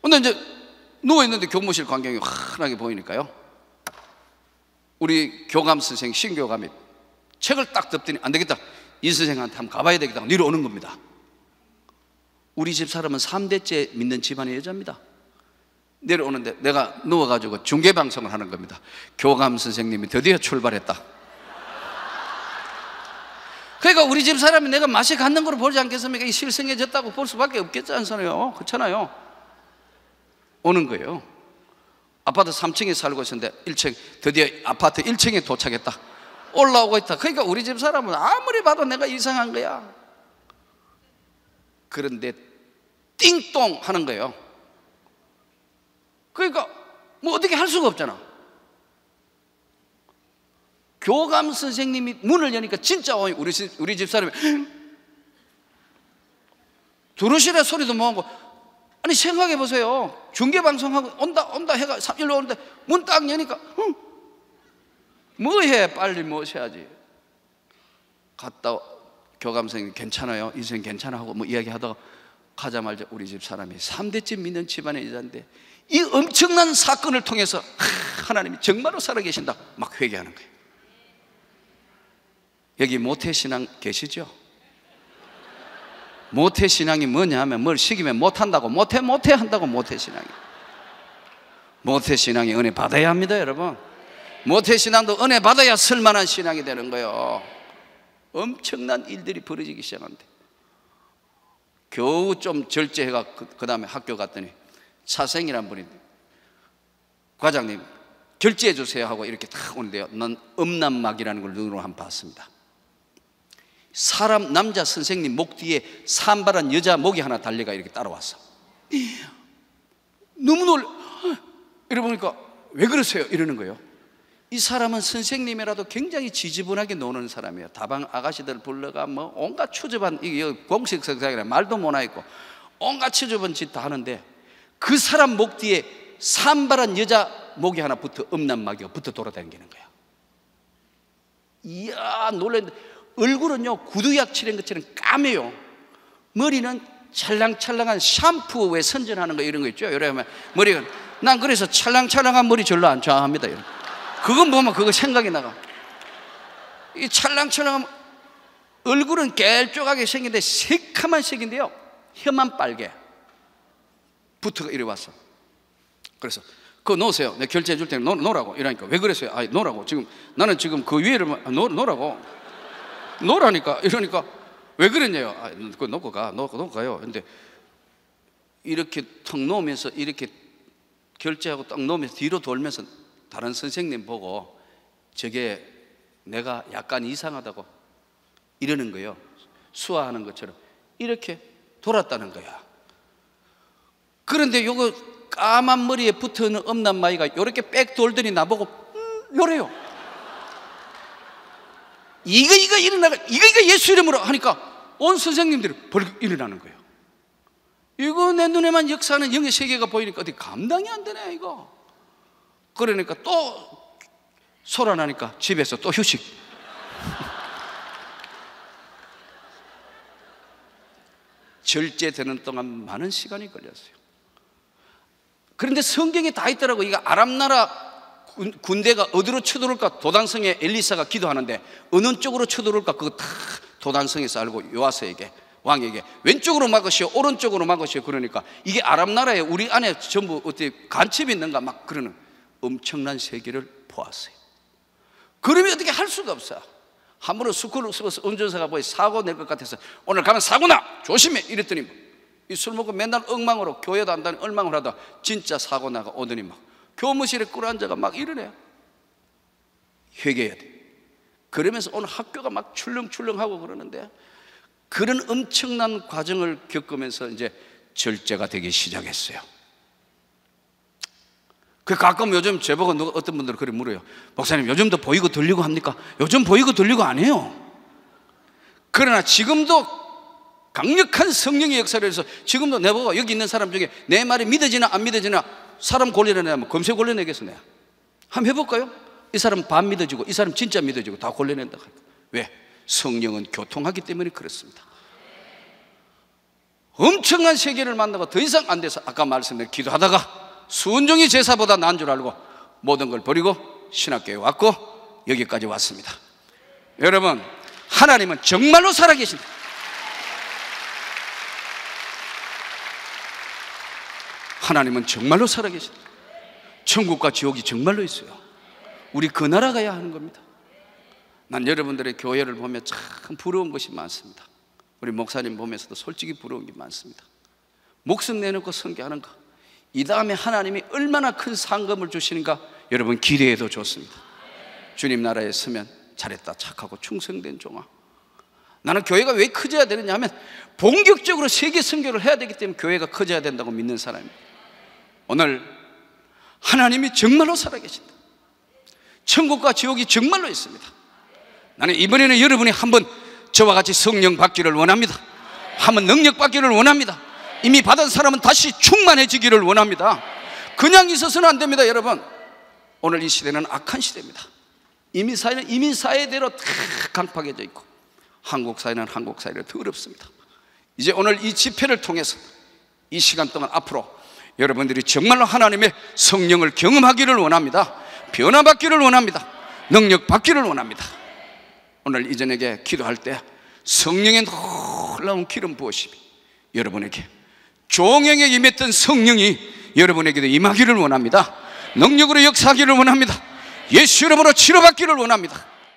근데 이제 누워있는데 교무실 광경이 환하게 보이니까요, 우리 교감 선생 신교감이 책을 딱 덮더니 안 되겠다, 이 선생한테 한번 가봐야 되겠다 내려오는 겁니다. 우리 집 사람은 3대째 믿는 집안의 여자입니다. 내려오는데 내가 누워가지고 중계방송을 하는 겁니다. 교감 선생님이 드디어 출발했다. 그러니까 우리 집 사람이 내가 맛이 갔는 걸 보지 않겠습니까? 이 실성해졌다고 볼 수밖에 없겠지 않잖아요. 그렇잖아요. 오는 거예요. 아파트 3층에 살고 있었는데 1층, 드디어 아파트 1층에 도착했다. 올라오고 있다. 그러니까 우리 집 사람은 아무리 봐도 내가 이상한 거야. 그런데 띵동 하는 거예요. 그러니까 뭐 어떻게 할 수가 없잖아. 교감 선생님이 문을 여니까 진짜 우리 집 사람이 들으시라 소리도 못하고, 아니 생각해 보세요. 중계방송하고 온다 해가 일로 오는데 문 딱 여니까 뭐해, 빨리 모셔야지. 갔다 교감 선생님 괜찮아요, 이 선생님 괜찮아 하고 뭐 이야기하다가 가자마자 우리 집 사람이 3대째 믿는 집안의 여자인데 이 엄청난 사건을 통해서 하나님이 정말로 살아계신다 막 회개하는 거예요. 여기 모태신앙 계시죠? 모태신앙이 뭐냐 하면 뭘 시키면 못한다고 모태 한다고 모태신앙이. 모태신앙이 은혜 받아야 합니다 여러분. 모태신앙도 은혜 받아야 쓸만한 신앙이 되는 거예요. 엄청난 일들이 벌어지기 시작한대. 겨우 좀 절제해가 그 다음에 학교 갔더니 차생이란 분이 과장님 결제해 주세요 하고 이렇게 탁 오는데요, 난 음란막이라는 걸 눈으로 한번 봤습니다. 사람 남자 선생님 목 뒤에 산발한 여자 목이 하나 달려가 이렇게 따라왔어. 너무 놀라. 이러보니까 왜 그러세요? 이러는 거예요. 이 사람은 선생님이라도 굉장히 지지분하게 노는 사람이에요. 다방 아가씨들 불러가 뭐 온갖 추접한, 이게 공식 석상이라 말도 못하겠고 온갖 추접한 짓 다 하는데, 그 사람 목 뒤에 산발한 여자 목이 하나 붙어 음란막이가 붙어 돌아다니는 거야. 이야, 놀랐는데 얼굴은요 구두약 칠한 것처럼 까매요. 머리는 찰랑찰랑한 샴푸 왜 선전하는 거 이런 거 있죠. 이러면 머리가, 난 그래서 찰랑찰랑한 머리 별로 안 좋아합니다. 그건 보면 그거 생각이 나가. 이 찰랑찰랑한 얼굴은 깰쪽하게 생긴데 새카만 색인데요, 혀만 빨개 붙어가 이래 왔어. 그래서 그거 놓으세요. 내가 결제해 줄 테니 놓으라고. 이러니까 왜 그랬어요? 아, 놓으라고. 지금 나는 지금 그 위에를 놓으라고. 놓으라니까. 이러니까 왜 그랬냐요? 아, 그거 놓고 가요. 근데 이렇게 턱 놓으면서 이렇게 결제하고 딱 놓으면서 뒤로 돌면서 다른 선생님 보고 저게 내가 약간 이상하다고 이러는 거예요. 수화하는 것처럼 이렇게 돌았다는 거야. 그런데 요거 까만 머리에 붙어있는 음란마이가 이렇게 빽 돌더니 나보고 요래요. 이거 일어나가, 이거 예수 이름으로 하니까 온 선생님들이 벌떡 일어나는 거예요. 이거 내 눈에만 역사하는 영의 세계가 보이니까 어디 감당이 안 되네 이거. 그러니까 또 소란하니까 집에서 또 휴식. 절제되는 동안 많은 시간이 걸렸어요. 그런데 성경에 다 있더라고. 이거 아람 나라 군대가 어디로 쳐들어올까? 도단성에 엘리사가 기도하는데 어느 쪽으로 쳐들어올까? 그거 다 도단성에서 알고 요아스에게, 왕에게 왼쪽으로 막으시오, 오른쪽으로 막으시오. 그러니까 이게 아람 나라에 우리 안에 전부 어떻게 간첩이 있는가 막 그러는 엄청난 세계를 보았어요. 그러면 어떻게 할 수가 없어. 한 번은 스쿨을 쓰고서 운전사가 보이 사고 낼 것 같아서 오늘 가면 사고나 조심해 이랬더니 이 술 먹고 맨날 엉망으로 교회도 안 다니고 엉망을 하다 진짜 사고 나가 오더니 막 교무실에 꿇어앉아가 막 이러네. 회개해야 돼. 그러면서 오늘 학교가 막 출렁출렁하고 그러는데, 그런 엄청난 과정을 겪으면서 이제 절제가 되기 시작했어요. 그 가끔 요즘 제보고 어떤 분들은 그래 물어요. 목사님 요즘도 보이고 들리고 합니까? 요즘 보이고 들리고 안 해요. 그러나 지금도 강력한 성령의 역사를 해서 지금도 내보고 여기 있는 사람 중에 내 말이 믿어지나 안 믿어지나 사람 골려내면 검색 골려내겠어. 내가 한번 해볼까요? 이 사람 반 믿어지고 이 사람 진짜 믿어지고 다 골려낸다. 왜? 성령은 교통하기 때문에 그렇습니다. 엄청난 세계를 만나고 더 이상 안 돼서 아까 말씀드린 기도하다가 순종이 제사보다 나은 줄 알고 모든 걸 버리고 신학교에 왔고 여기까지 왔습니다. 여러분, 하나님은 정말로 살아계십니다. 하나님은 정말로 살아계십니다. 천국과 지옥이 정말로 있어요. 우리 그 나라 가야 하는 겁니다. 난 여러분들의 교회를 보면 참 부러운 것이 많습니다. 우리 목사님 보면서도 솔직히 부러운 게 많습니다. 목숨 내놓고 선교하는 거, 이 다음에 하나님이 얼마나 큰 상급을 주시는가 여러분 기대해도 좋습니다. 주님 나라에 서면 잘했다, 착하고 충성된 종아. 나는 교회가 왜 커져야 되느냐 하면 본격적으로 세계 선교를 해야 되기 때문에 교회가 커져야 된다고 믿는 사람입니다. 오늘 하나님이 정말로 살아계신다. 천국과 지옥이 정말로 있습니다. 나는 이번에는 여러분이 한번 저와 같이 성령 받기를 원합니다. 한번 능력 받기를 원합니다. 이미 받은 사람은 다시 충만해지기를 원합니다. 그냥 있어서는 안 됩니다. 여러분, 오늘 이 시대는 악한 시대입니다. 이민 사회는 이민 사회대로 다 강팍해져 있고 한국 사회는 한국 사회로 더럽습니다. 이제 오늘 이 집회를 통해서 이 시간 동안 앞으로 여러분들이 정말로 하나님의 성령을 경험하기를 원합니다. 변화받기를 원합니다. 능력 받기를 원합니다. 오늘 이전에게 기도할 때 성령의 놀라운 기름 부으심이 여러분에게, 종행에 임했던 성령이 여러분에게도 임하기를 원합니다. 능력으로 역사하기를 원합니다. 예수 이름으로 치료받기를 원합니다.